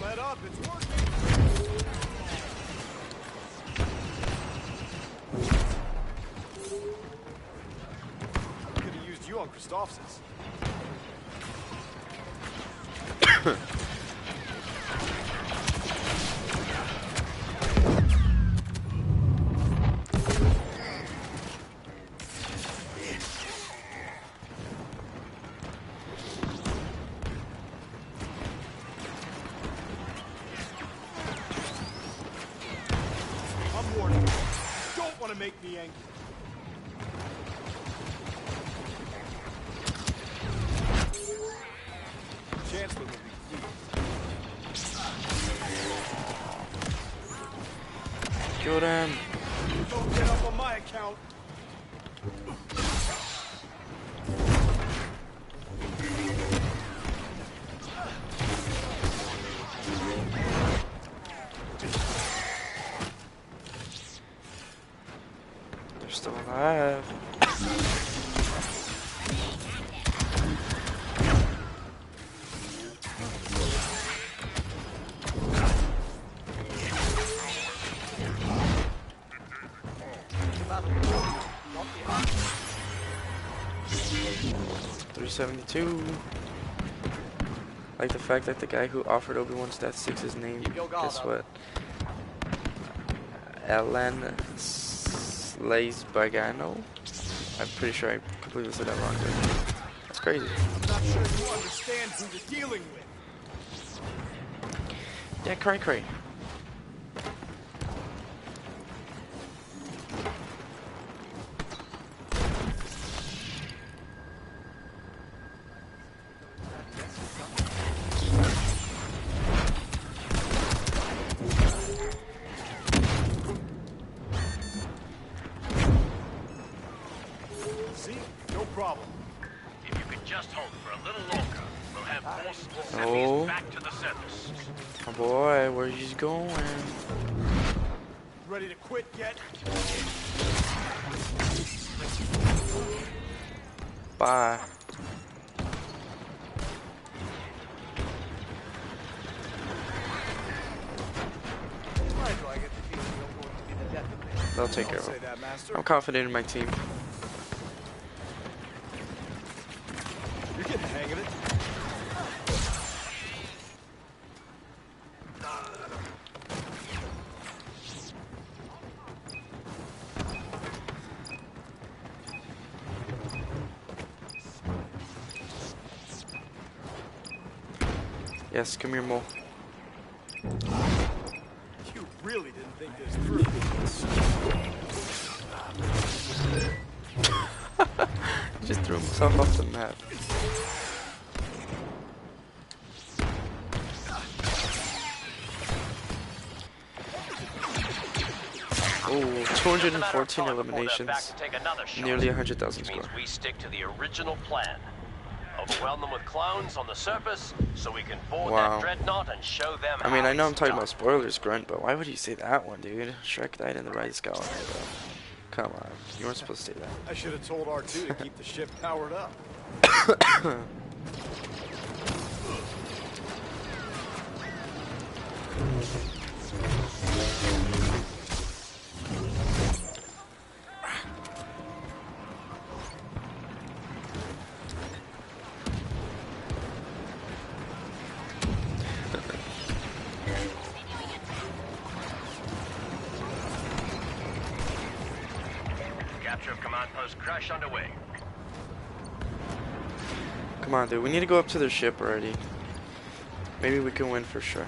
Let up, it's working. Could have used you on Christophsis. I'm warning you. Don't want to make me angry. Chancellor will be pleased. Kill them. Don't get up on my account. They're still alive. $372. Like the fact that the guy who offered Obi-Wan's death sticks his name. Guess what? Alan Bagano. I'm pretty sure I completely said that wrong. But that's crazy. I'm not sure you understand who you're dealing with. Yeah, cray. See? No problem. If you could just hold for a little longer, we'll have forces Oh. back to the surface. Oh boy, where he's going? Ready to quit yet? Bye. Why do I get the feeling you're going to be the death of me? They'll take care Don't of say him. that, Master. I'm confident in my team. You're getting the hang of it. Yes, come here, Mo. You really didn't think this through. Just threw himself off the map. Oh, 214 eliminations. Nearly 100,000 Which means score. we stick to the original plan. Overwhelm them with clones on the surface so we can board Wow. that dreadnought and show them I mean, how I know I'm it's talking done. about spoilers, Grunt, but why would you say that one, dude? Shrek died in the Rise of Skywalker, bro. Come on, you weren't supposed to say that. I should have told R2 to keep the ship powered up. Capture of command post crash underway. Come on, dude, we need to go up to their ship already. Maybe we can win for sure.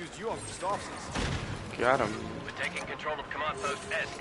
used you on Gustafson's. Got him. We're taking control of Command Post Esk.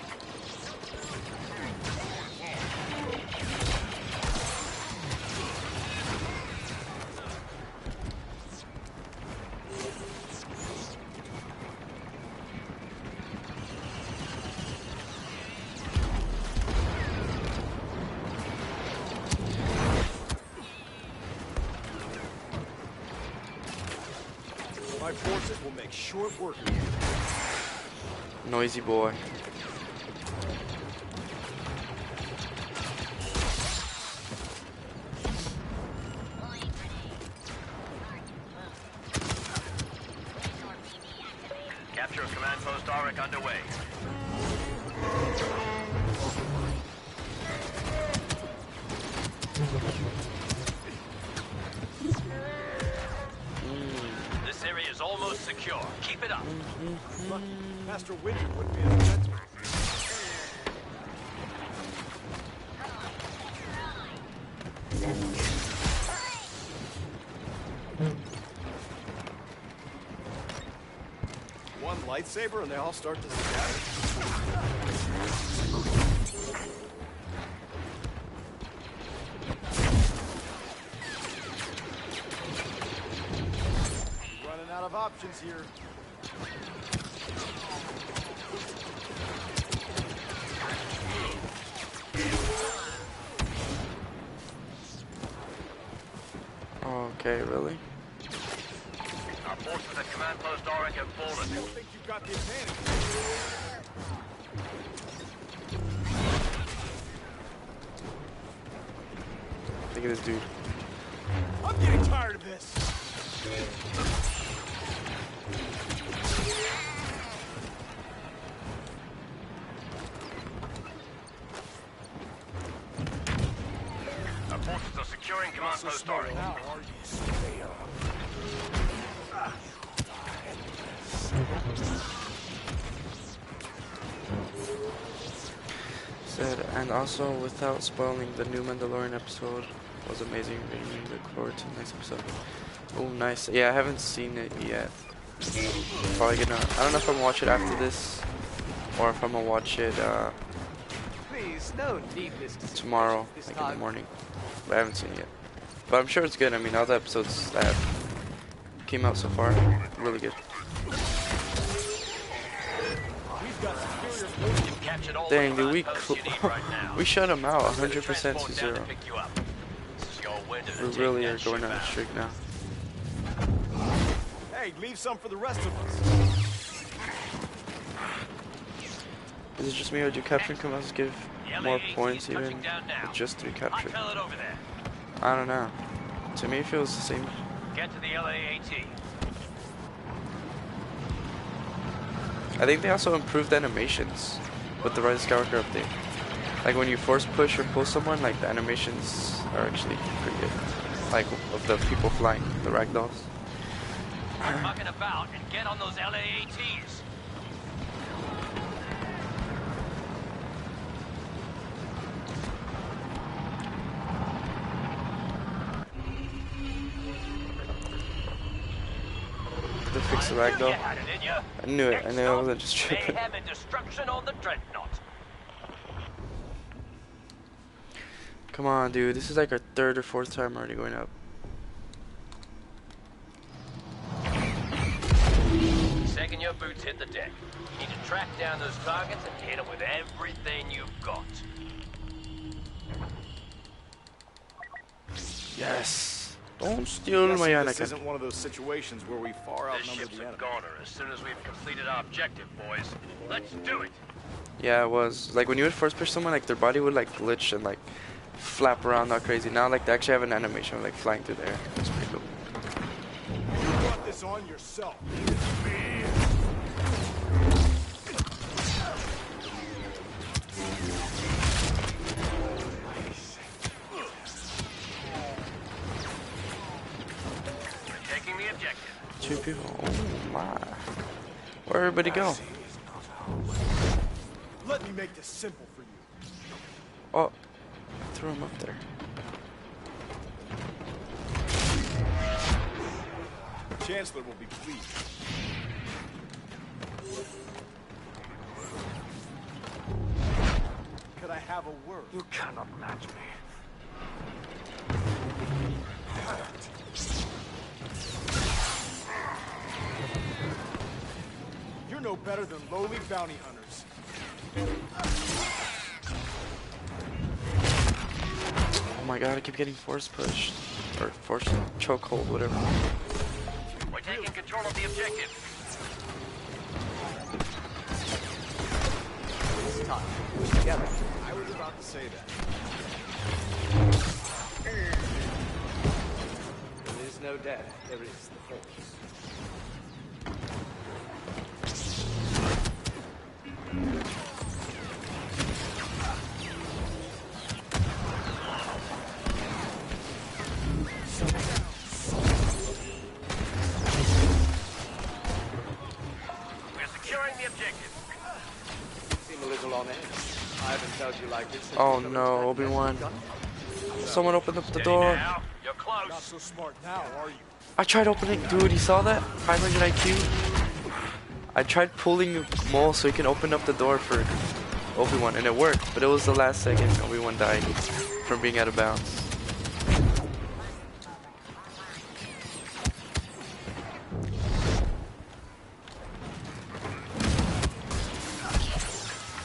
My forces will make short work of you. Noisy boy. Capture of Command Post Auric underway. This area is almost secure. Keep it up. Look, Master Winter wouldn't be as offensive. One lightsaber and they all start to scatter. Running out of options here. Okay, really? Our forces at Command Post Auric have fallen. I don't think you've got the advantage. Look at this dude. I'm getting tired of this. Our forces are securing Command So Post smart Auric. now, are you? Said, and also without spoiling, the new Mandalorian episode was amazing. Really look forward to the next episode. Oh, nice. Yeah, I haven't seen it yet. Probably gonna. I don't know if I'm gonna watch it after this, or if I'm gonna watch it Please, no needless tomorrow, this like in the time. morning. But I haven't seen it yet. But I'm sure it's good. I mean, all the episodes that came out so far, really good. We've got superior forces. You've captured all Dang, the dude, command posts you need right now. we shut them out Send a 100% transport to down 0. pick you up. This is your window to We take really that are going ship on a out. streak now. Hey, leave some for the rest of us. Is it just me, or do capturing commands give The more LA-AT points is even touching down now. with just 3 Hot captured? pellet over there. I don't know. To me, it feels the same. Get to the LAAT. I think they also improved animations with the Rise of Skywalker update. Like when you force push or pull someone, like the animations are actually pretty good. Like of the people flying, the ragdolls. Start mucking about and get on those LAATs. They fixed the I knew ragdoll. you had it in you. I knew it. I Next knew I up, wasn't just tripping. mayhem and destruction on the Dreadnought. Come on, dude. This is like our 3rd or 4th time already going up. Second your boots hit the deck. You need to track down those targets and hit them with everything you've got. Yes. Don't steal my Guessing this Anakin. isn't one of those situations where we far This outnumber ship's the a enemy. goner as soon as we've completed our objective, boys. Let's do it. Yeah, it was. Like when you would force push someone, like their body would like glitch and like flap around all crazy. Now like they actually have an animation of like flying through the air. It's pretty cool. You brought this on yourself. We're taking the objective. 2 people. Oh my. Where'd everybody go? Let me make this simple for you. Oh, I threw him up there. Chancellor will be pleased. Could I have a word? You cannot match me. You're no better than lowly bounty hunters. Oh my god, I keep getting force pushed. Or force chokehold, whatever. We're taking control of the objective. It's time. Together. I was about to say that. There is no death, there is the force. We're securing the objective. Seem a little on edge. I haven't felt you like this since Oh we no, started Obi-Wan. gun. Someone opened up the Steady door. now. You're Not close. so smart now, are you? I tried opening, dude, you saw that? 500 IQ. I tried pulling Mole so he can open up the door for Obi-Wan, and it worked, but it was the last second Obi-Wan died from being out of bounds.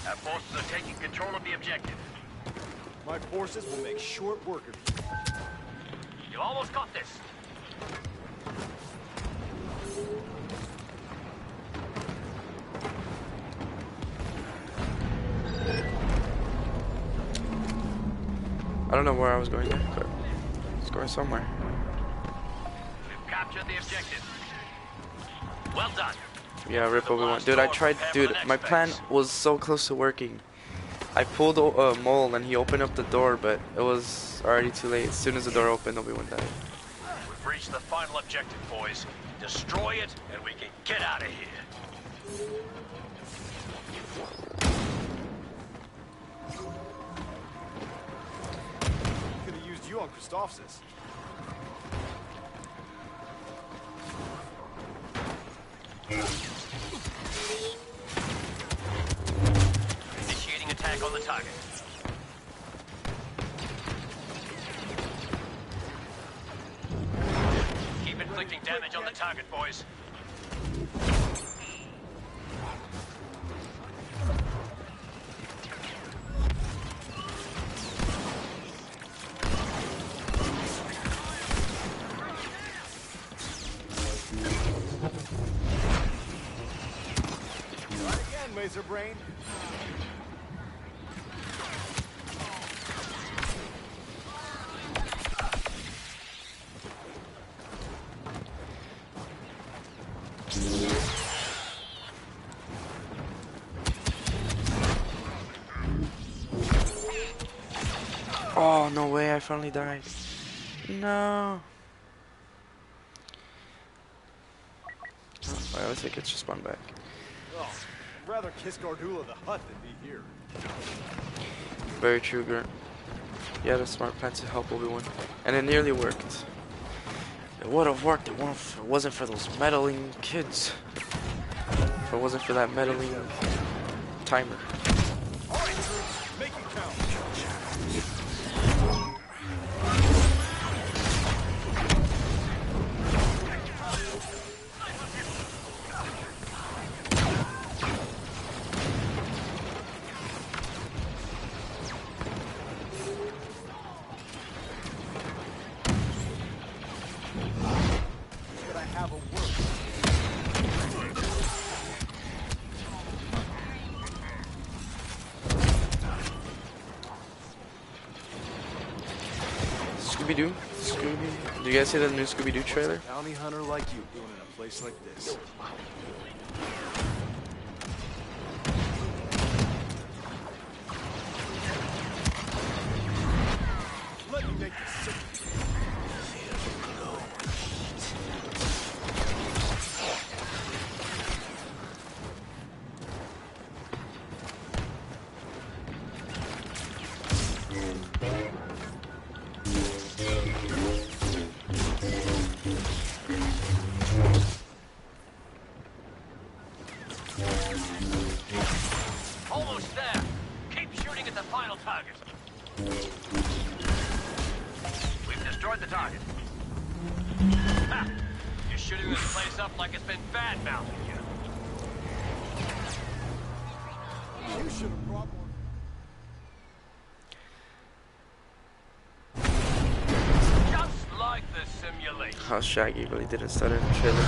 Our forces are taking control of the objective. My forces will make short work of you. You almost got this. I don't know where I was going there, but I was going somewhere. We've captured the objective. Well done. Yeah, rip Obi-Wan. Dude, I tried, dude, my plan was so close to working. I pulled Mole and he opened up the door, but it was already too late. As soon as the door opened, Obi-Wan died. We've reached the final objective, boys. Destroy it, and we can get out of here. Could have used you on Christophsis. Initiating attack on the target. Keep inflicting damage on the target, boys. Try again, Laser Brain. Oh, no way, I finally died. No. Oh, I always think it's just spawned back. Oh, I'd rather kiss Gardula the Hutt than be here. Very true, Grunt. You had a smart plan to help Obi-Wan, and it nearly worked. It would have worked if it wasn't for those meddling kids. If it wasn't for that meddling timer. All right, troops, make it count. Could I have a word? Scooby-Doo? Scooby? Do you guys see the new Scooby-Doo trailer? Bounty hunter like you doing in a place like this. Let me make this simple. Almost there. Keep shooting at the final target. We've destroyed the target. Ha! You're shooting this place up like it's been bad-mouthing you. You should have brought more. Just like the simulation. How Shaggy really didn't stutter in the trailer.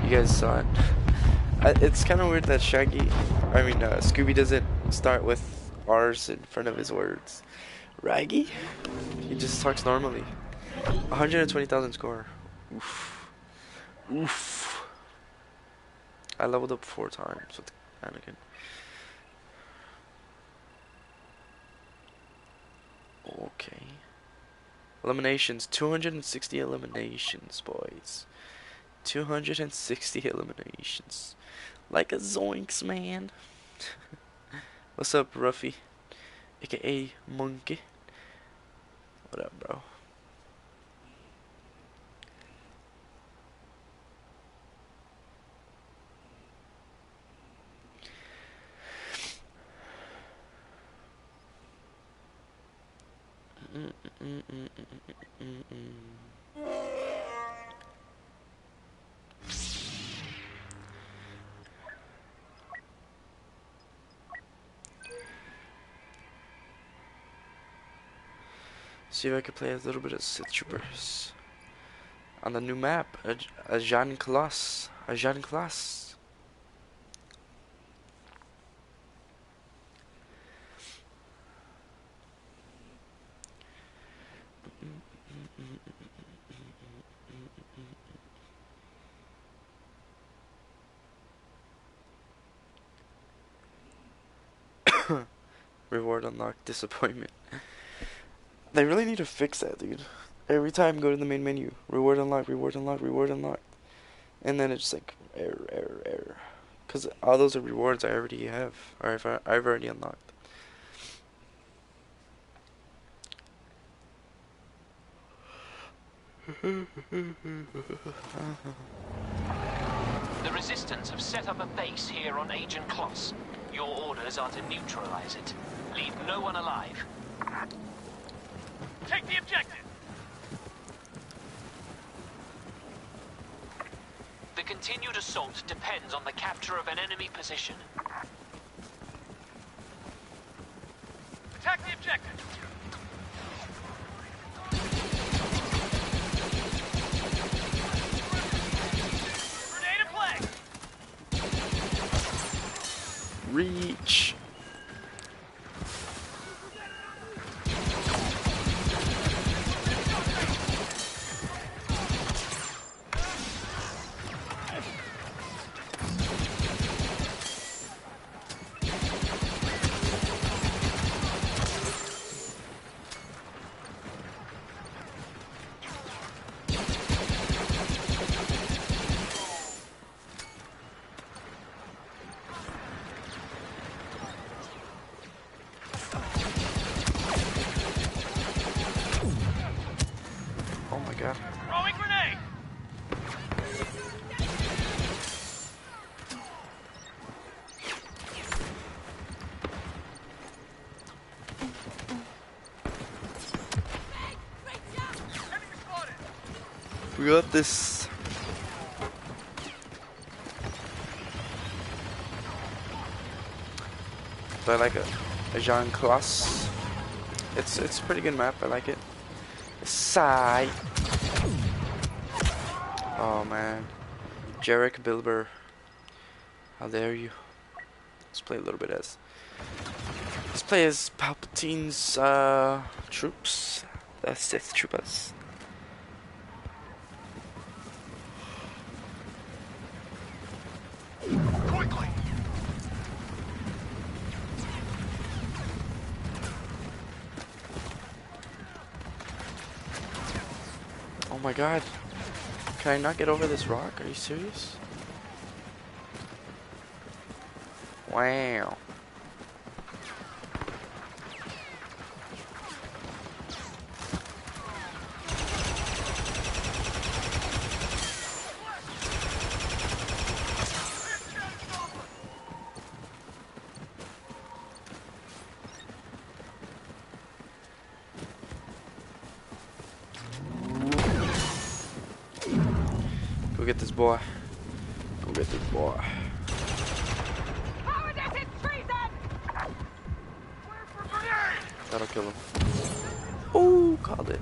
You guys saw it. It's kind of weird that Scooby doesn't start with R's in front of his words. Raggy? He just talks normally. 120,000 score. Oof. Oof. I leveled up 4 times with Anakin. Okay. Eliminations. 260 eliminations, boys. 260 eliminations. Like a zoinks, man. What's up, Ruffy? AKA Monkey. What up, bro? See if I can play a little bit of Sith Troopers on the new map, a Jean Class, a Jean Class. Reward unlocked disappointment. They really need to fix that, dude. Every time go to the main menu, reward unlocked, reward unlocked, reward unlocked. And then it's like error, error, error. Cause all those are rewards I already have, or I've already unlocked. The Resistance have set up a base here on Agent Kloss. Your orders are to neutralize it. Leave no one alive. Take the objective! The continued assault depends on the capture of an enemy position. Attack the objective! Grenade in play! Reach. Oh my god. Throwing grenade! Enemy spotted! We got this. So I like a Jean Class. It's a pretty good map. I like it. Sigh. Oh man, Jarek Bilber. How dare you? Let's play a little bit as. Let's play as Palpatine's troops, the Sith troopers. Quickly! Oh my god. Can I not get over this rock? Are you serious? Wow. get this boy. Go get this boy. That'll kill him. Oh, called it.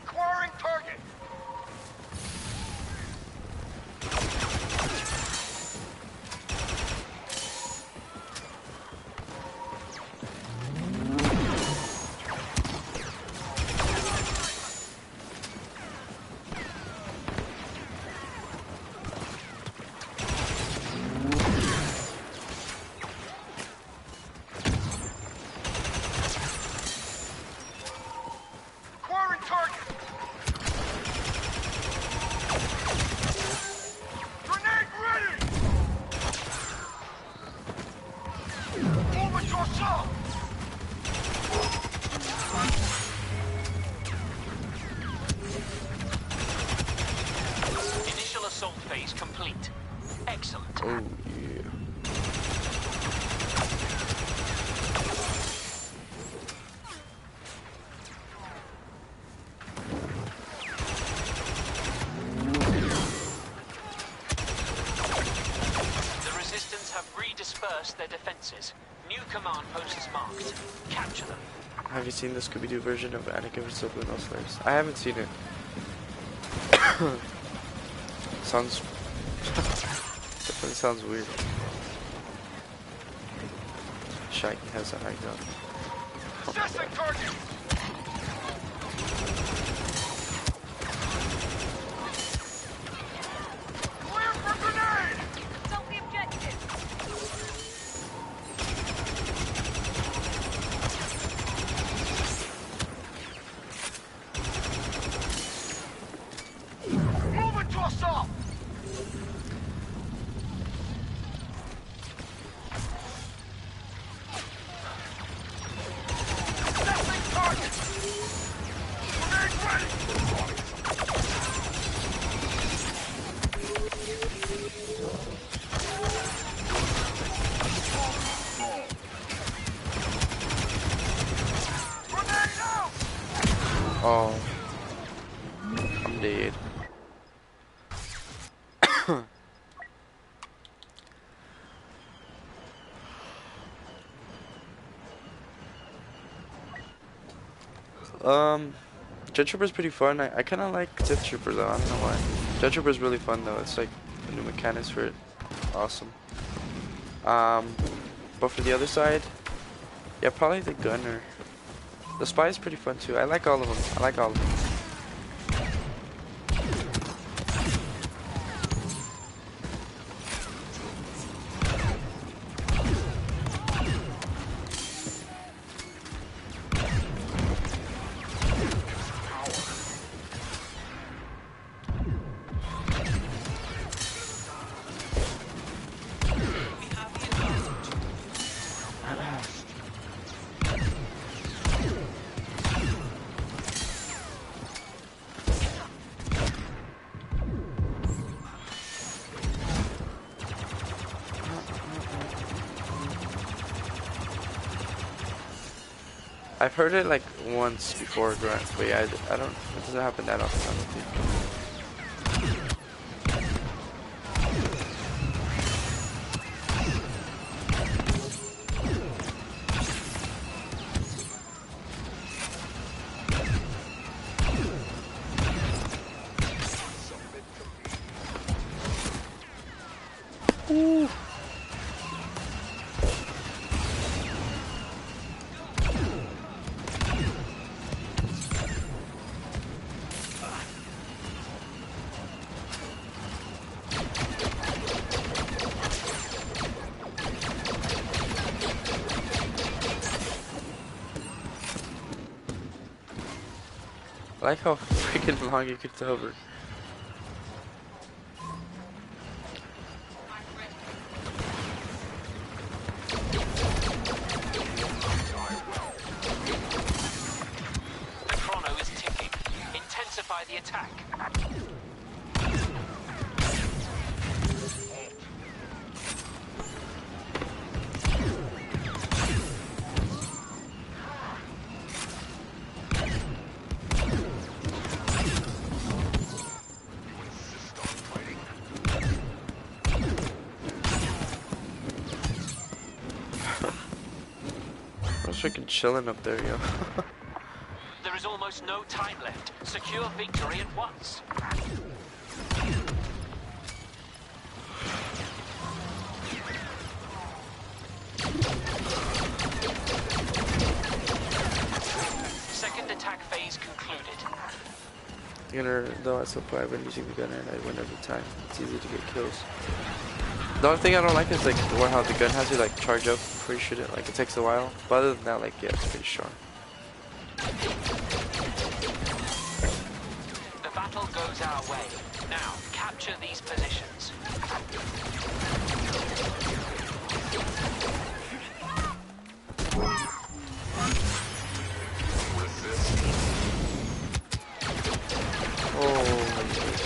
Acquiring target. Acquiring target. Grenade ready. Movement to assault. Initial assault phase complete. Excellent. Oh, yeah. The resistance have redispersed their defenses. New command posts marked. Capture them. Have you seen the Scooby-Doo version of Anakin vs. Obi-Wan No Slaves? I haven't seen it. Sounds... definitely sounds weird. Shaggy has a high gun. Assessing target. Clear for grenade. Don't the objective. Movement to assault. Assessing target. Grenade ready. Grenade out. Oh. I'm dead. Jet Trooper's pretty fun. I kind of like Jet Trooper though. I don't know why. Jet Trooper's really fun though. It's like the new mechanics for it. Awesome. But for the other side, yeah, probably the Gunner. The Spy is pretty fun too. I like all of them. I like all of them. I've heard it like once before, but yeah, I don't. It doesn't happen that often. I don't think. Ooh. I like how freaking long you could hover. The chrono is ticking. Intensify the attack. just freaking chilling up there, yo. There is almost no time left. Secure victory at once. Second attack phase concluded. Though at some point I've been using the gun and I win every time. It's easy to get kills. The only thing I don't like is like how the gun has to like charge up before you shoot it. Like it takes a while. But other than that, like yeah, it's pretty strong. The battle goes our way. Now, capture these positions. Oh,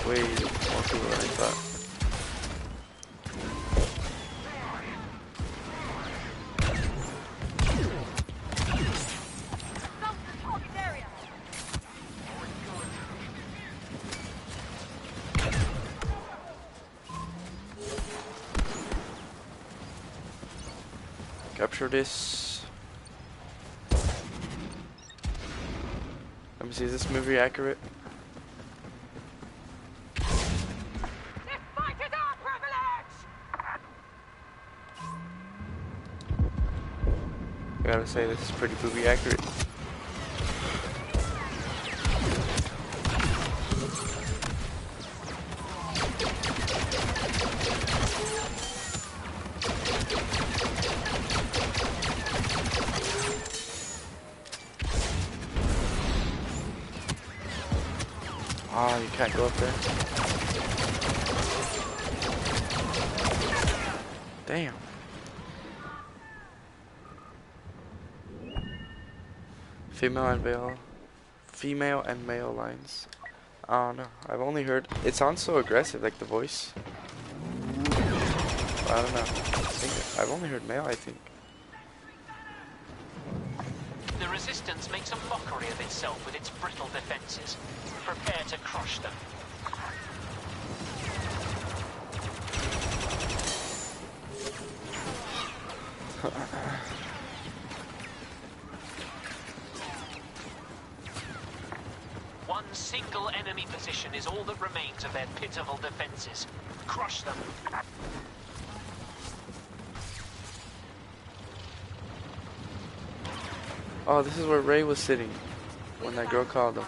way more people than I thought. Capture this. Let me see, is this movie accurate? This fight is our privilege! I gotta say, this is pretty movie accurate. Oh, you can't go up there. Damn. Female and male lines. I don't know. I've only heard. It sounds so aggressive, like the voice. I don't know. I've only heard male, I think. The resistance makes a mockery of itself with its brittle defenses. Prepare to crush them. One single enemy position is all that remains of their pitiful defenses. Crush them. Oh, this is where Ray was sitting when that girl called him.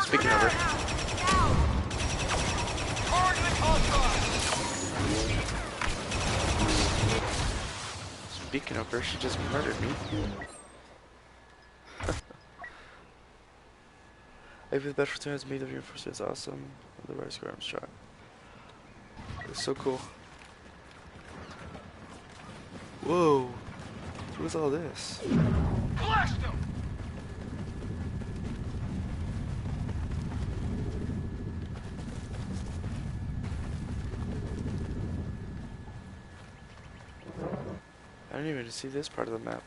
Speaking of her. Speaking of her, she just murdered me. Maybe the Battlefront has made the reinforcements awesome. The right square arm shot. It's so cool. Whoa. What is all this? Blast him! I didn't even see this part of the map.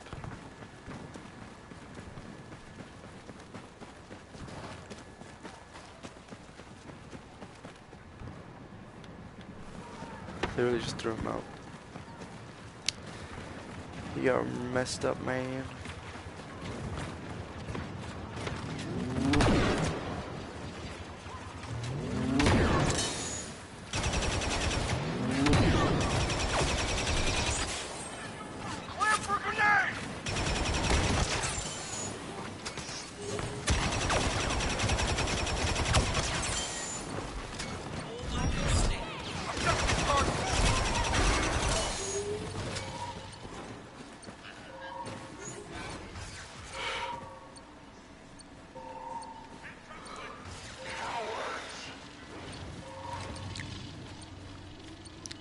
They really just threw him out. He got messed up, man.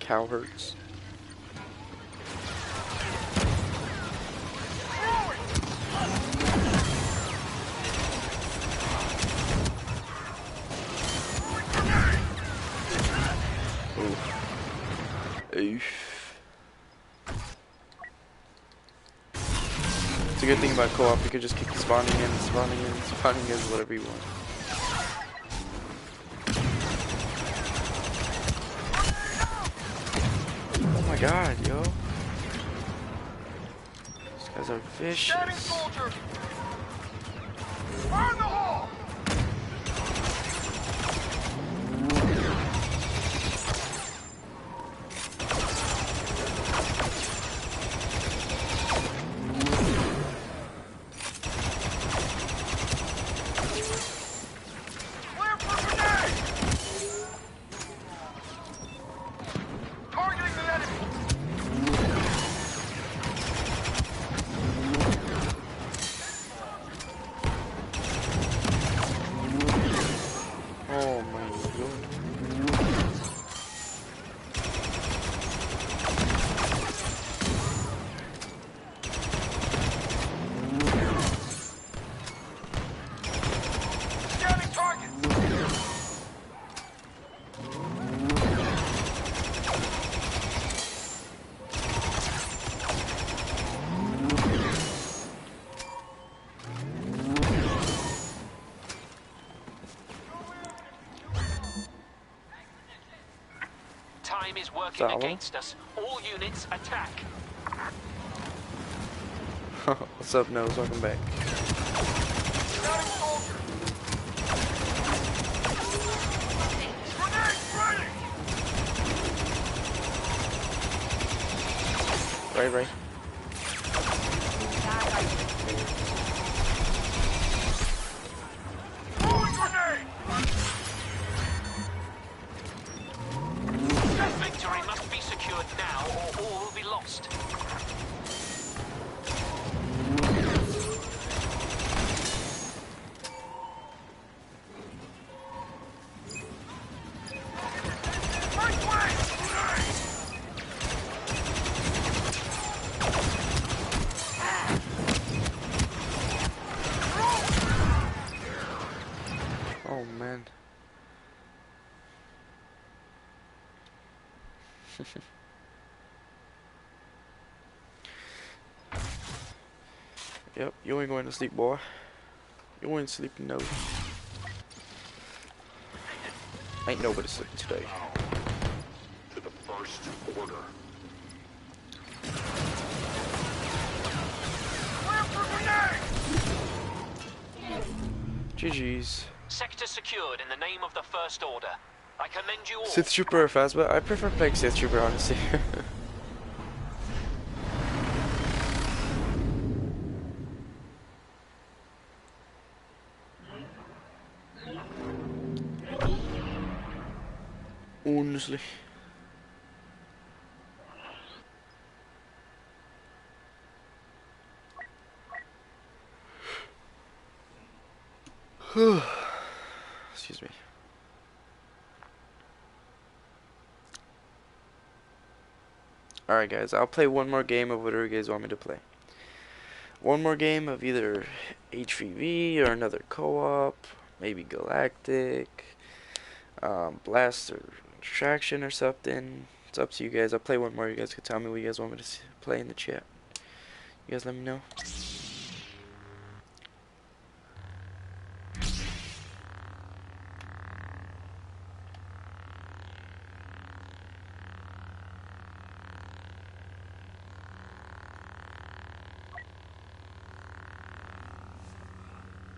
Cow hurts. Oof. It's a good thing about co-op, you can just keep spawning in, spawning in, spawning in, whatever you want. Oh my god, yo. These guys are vicious. soldier! Fire in the hole! Clear for grenade! Targeting the enemy! Oh my god. Scanning targets! Time is working Zavala? against us. All units attack. What's up, Nose? Welcome back. Scanning soldier! Grenade ready! Right. Throwing grenade! Victory must be secured now or all will be lost. Right way! Grenade! Oh man. Yep, you ain't going to sleep, boy. You ain't sleeping, no. Ain't nobody sleeping today. To the First Order. Clear for grenade! GG's. Sector secured in the name of the First Order. I commend you all. Sith Trooper or Phasma? I prefer playing Sith Trooper, honestly. Honestly. Excuse me. Alright guys, I'll play one more game of whatever you guys want me to play. One more game of either HVV or another co-op, maybe Galactic, Blast or Extraction or something. It's up to you guys. I'll play one more. You guys can tell me what you guys want me to play in the chat. You guys let me know.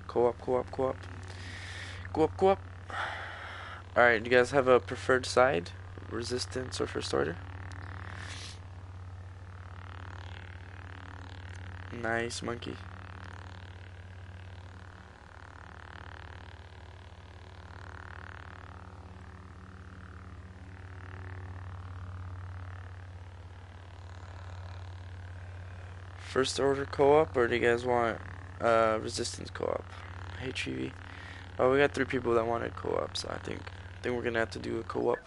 Co-op. Alright, you guys have a preferred side? Resistance or First Order? Nice, monkey. First Order co-op, or do you guys want Resistance co-op? HEV. Oh, we got 3 people that wanted co-op, so I think we're gonna have to do a co-op.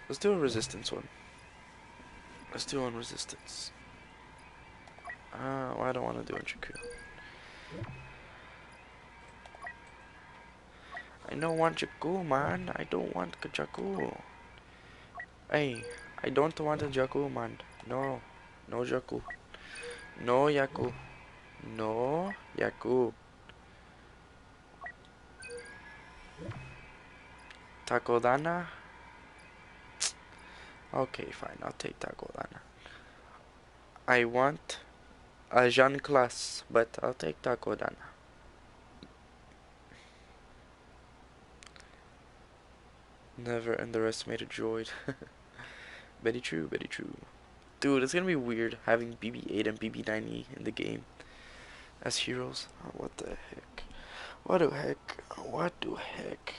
Let's do a Resistance one. Let's do one Resistance. I don't want to do a Jakku. I don't want Jakku, man. I don't want Jakku. Hey, I don't want a Jakku, man. No. No Jakku. No Yaku. No Yaku. Takodana? Okay, fine. I'll take Takodana. I want a Jean class, but I'll take Takodana. Never underestimate a droid. Very true, very true. Dude, it's gonna be weird having BB-8 and BB-9E in the game as heroes. Oh, what the heck? What the heck? What the heck?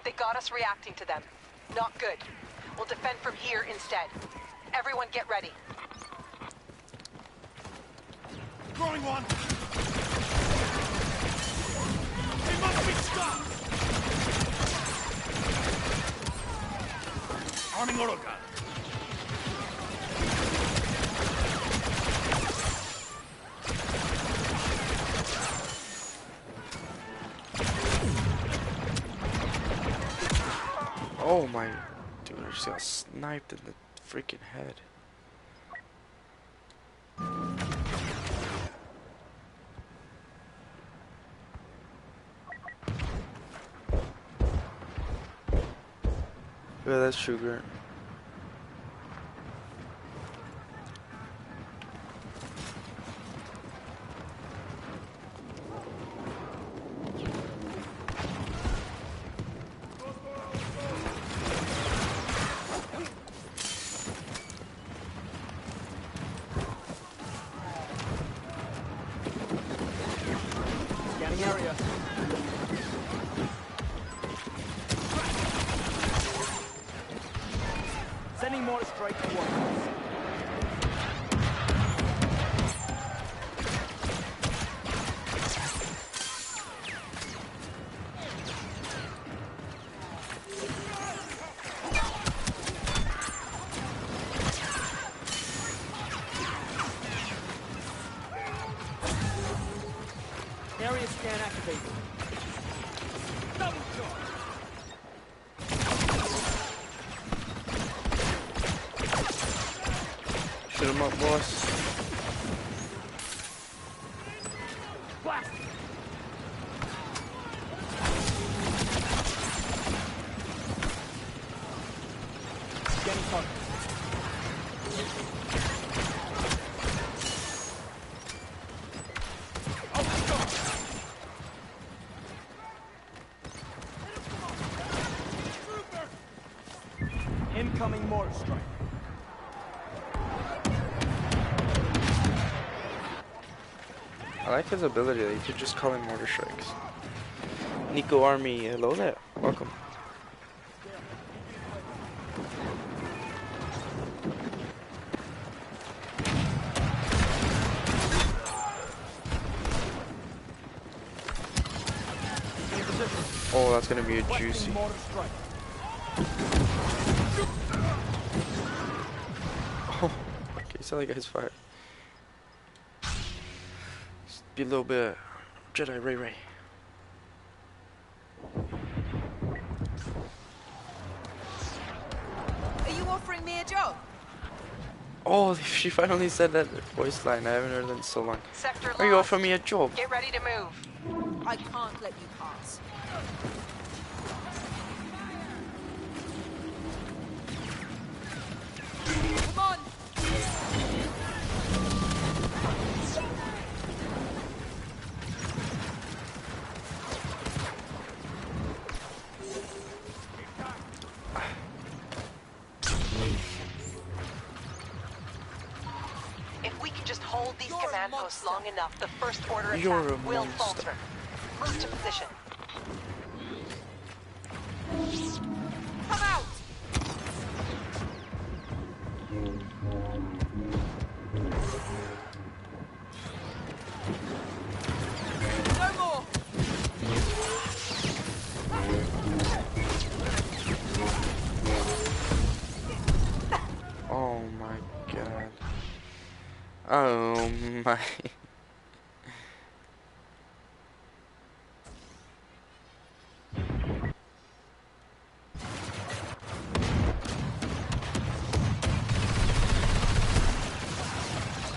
They got us reacting to them. Not good. We'll defend from here instead. Everyone get ready. Throwing one! They must be stopped! Arming autogun. Oh my... Dude, I just got sniped in the freaking head. Yeah, that's sugar. Scanning area. Sending more straight towards us. Area scan activated. Double shot. Shoot him up, boss. Blast. Scanning target. Incoming mortar strike. I like his ability that you could just call him mortar strikes. Nico Army, hello there. Welcome. Oh, that's gonna be a juicy. Mortar strike. Oh, okay, so that guy's fired. Just be a little bit Jedi Ray. Are you offering me a job? Oh, she finally said that voice line. I haven't heard that in so long. Sector Are you lost. offering me a job? Get ready to move. I can't let you pass. Come on! If we can just hold these command posts long enough, the First Order You're attack a will monster. falter. Move to position. Come out! my.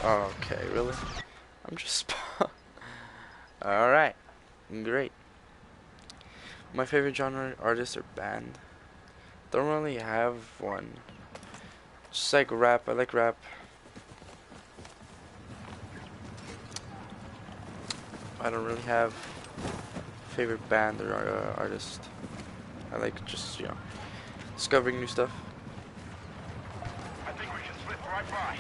Okay, really? I'm just. Alright. Great. My favorite genre, artist, or band? Don't really have one. Just like rap. I like rap. I don't really have favorite band or artist. I like just, discovering new stuff. I think we can slip right by.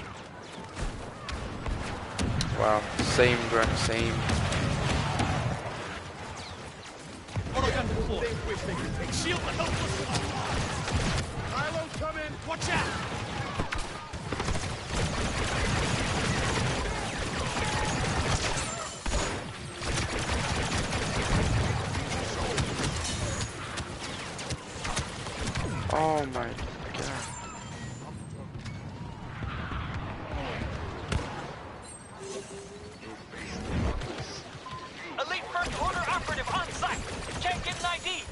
Wow, same, bro, same. Autogun deployed. Shield the helpless. Kylo, come in. Watch out. Oh my god. Elite First Order operative on site. Can't get an ID.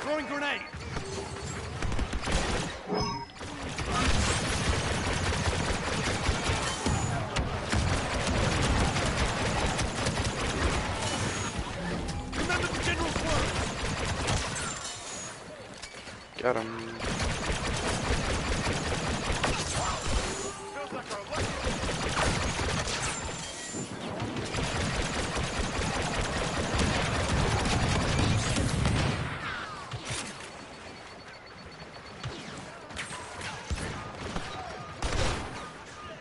Throwing grenade. Remember the general's word. Got him. Feels like our luck.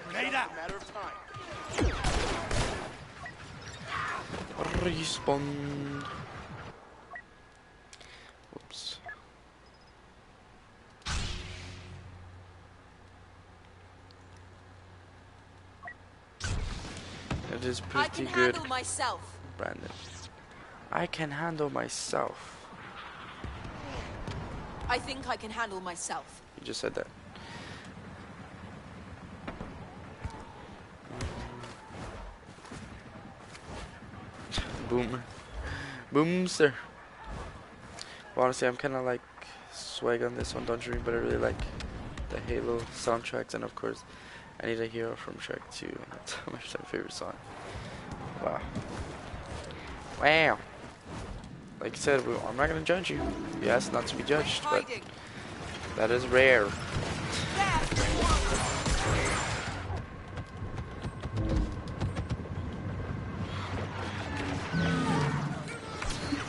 Grenade out. Matter of time. Respawn. Whoops. It is I pretty can good, handle myself. Brandon. I can handle myself. I think I can handle myself. You just said that. Boom. Boom, sir. Well, honestly, I'm kind of like swag on this one, don't you? But I really like the Halo soundtracks, and of course, I Need a Hero from Shrek 2. That's my favorite song. Wow. Wow. Like I said, I'm not gonna judge you. You asked not to be judged, but that is rare.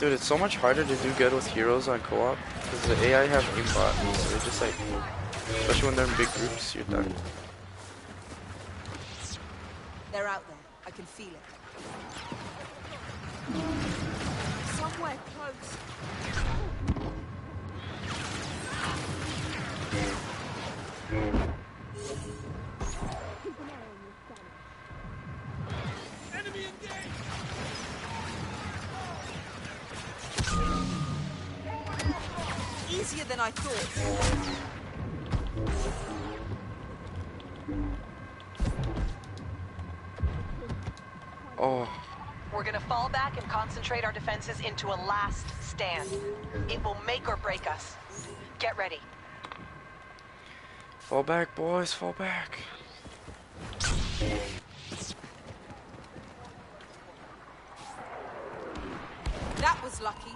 Dude, it's so much harder to do good with heroes on co-op because the AI have aimbot, so they're just like, especially when they're in big groups, you're done. They're out there. I can feel it. Somewhere close. Enemy engaged. Easier than I thought. Oh, We're gonna fall back and concentrate our defenses into a last stand. It will make or break us. Get ready. fall back, boys, fall back. That was lucky.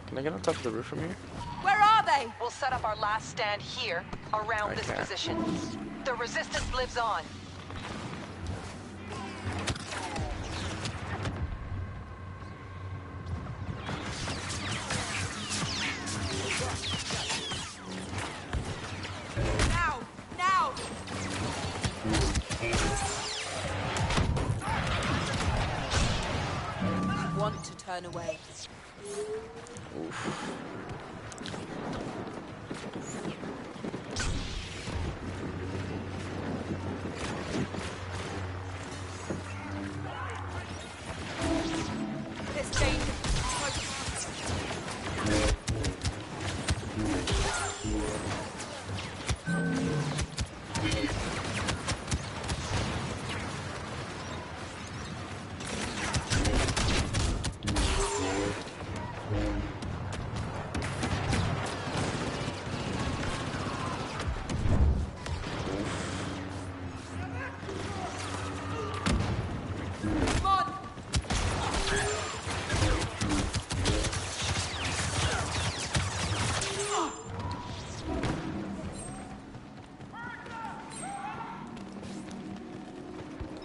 Can I get on top of the roof from here? Where are they? We'll set up our last stand here, around I this can't. position. The resistance lives on. Now! Now! Want to turn away. Oof.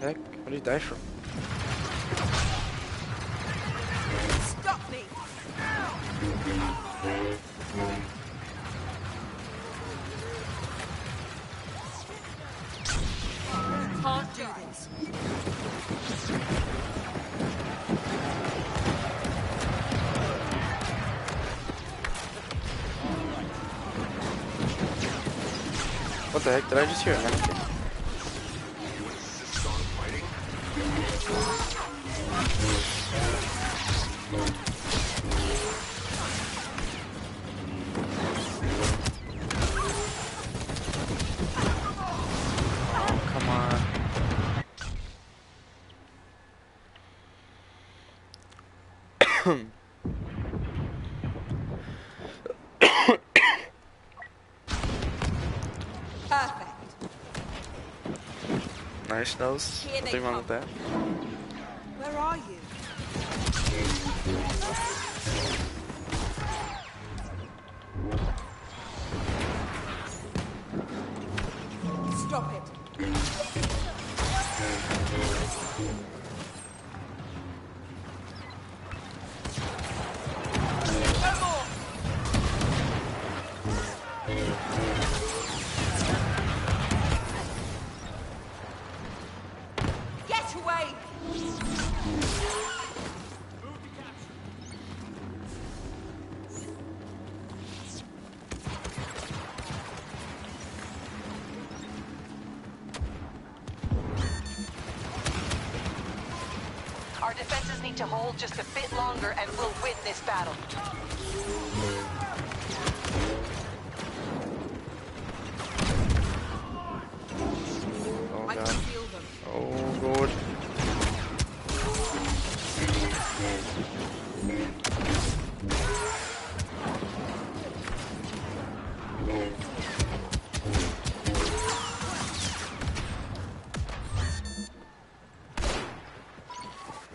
Heck? What did he die from? Stop me! Can't do this. What the heck? Did I just hear Anakin? Oh, come on. Perfect. Nice nose. Here they Nothing wrong come. with that. Where are you? Stop it. No more. Get away. Our defenses need to hold just a bit longer and we'll win this battle. Oh I can god. feel them. Oh god.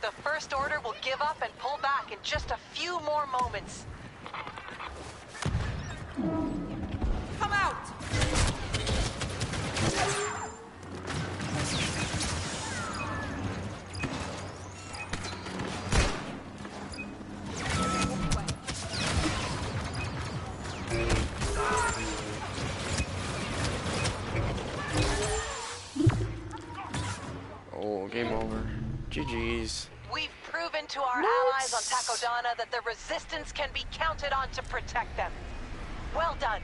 The First Order will give up and pull back in just a few more moments. Come out. Oh, game over. GG's. We've proven to our allies on Takodana that the Resistance can be counted on to protect them. Well done.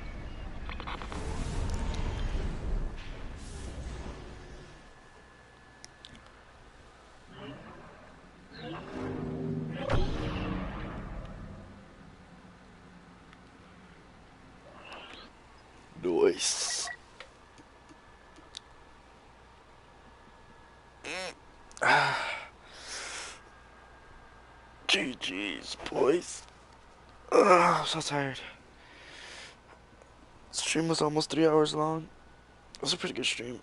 Nice. GG's, boys. I'm so tired. Stream was almost 3 hours long. It was a pretty good stream.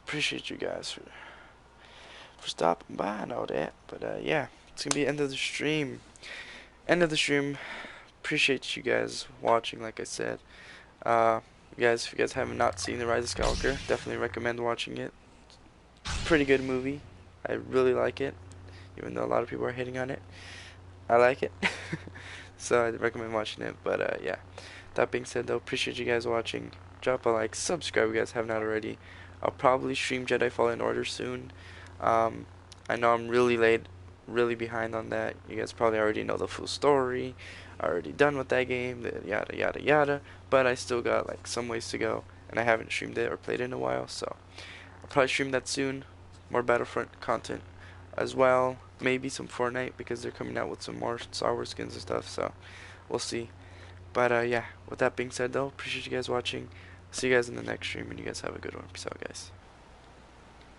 Appreciate you guys for stopping by and all that. But yeah, it's gonna be end of the stream. End of the stream. Appreciate you guys watching. Like I said, if you guys have not seen The Rise of Skywalker, definitely recommend watching it. Pretty good movie. I really like it, even though a lot of people are hating on it. I like it. So I'd recommend watching it. But yeah, that being said though, appreciate you guys watching. Drop a like, subscribe if you guys have not already. I'll probably stream Jedi Fallen Order soon. I know I'm really late, really behind on that. You guys probably already know the full story. Already done with that game, yada yada yada. But I still got like some ways to go, and I haven't streamed it or played it in a while. So I'll probably stream that soon. More Battlefront content as well. Maybe some Fortnite because they're coming out with some more Star Wars skins and stuff. So we'll see. But yeah, with that being said though, appreciate you guys watching. See you guys in the next stream, and you guys have a good one. Peace out, guys.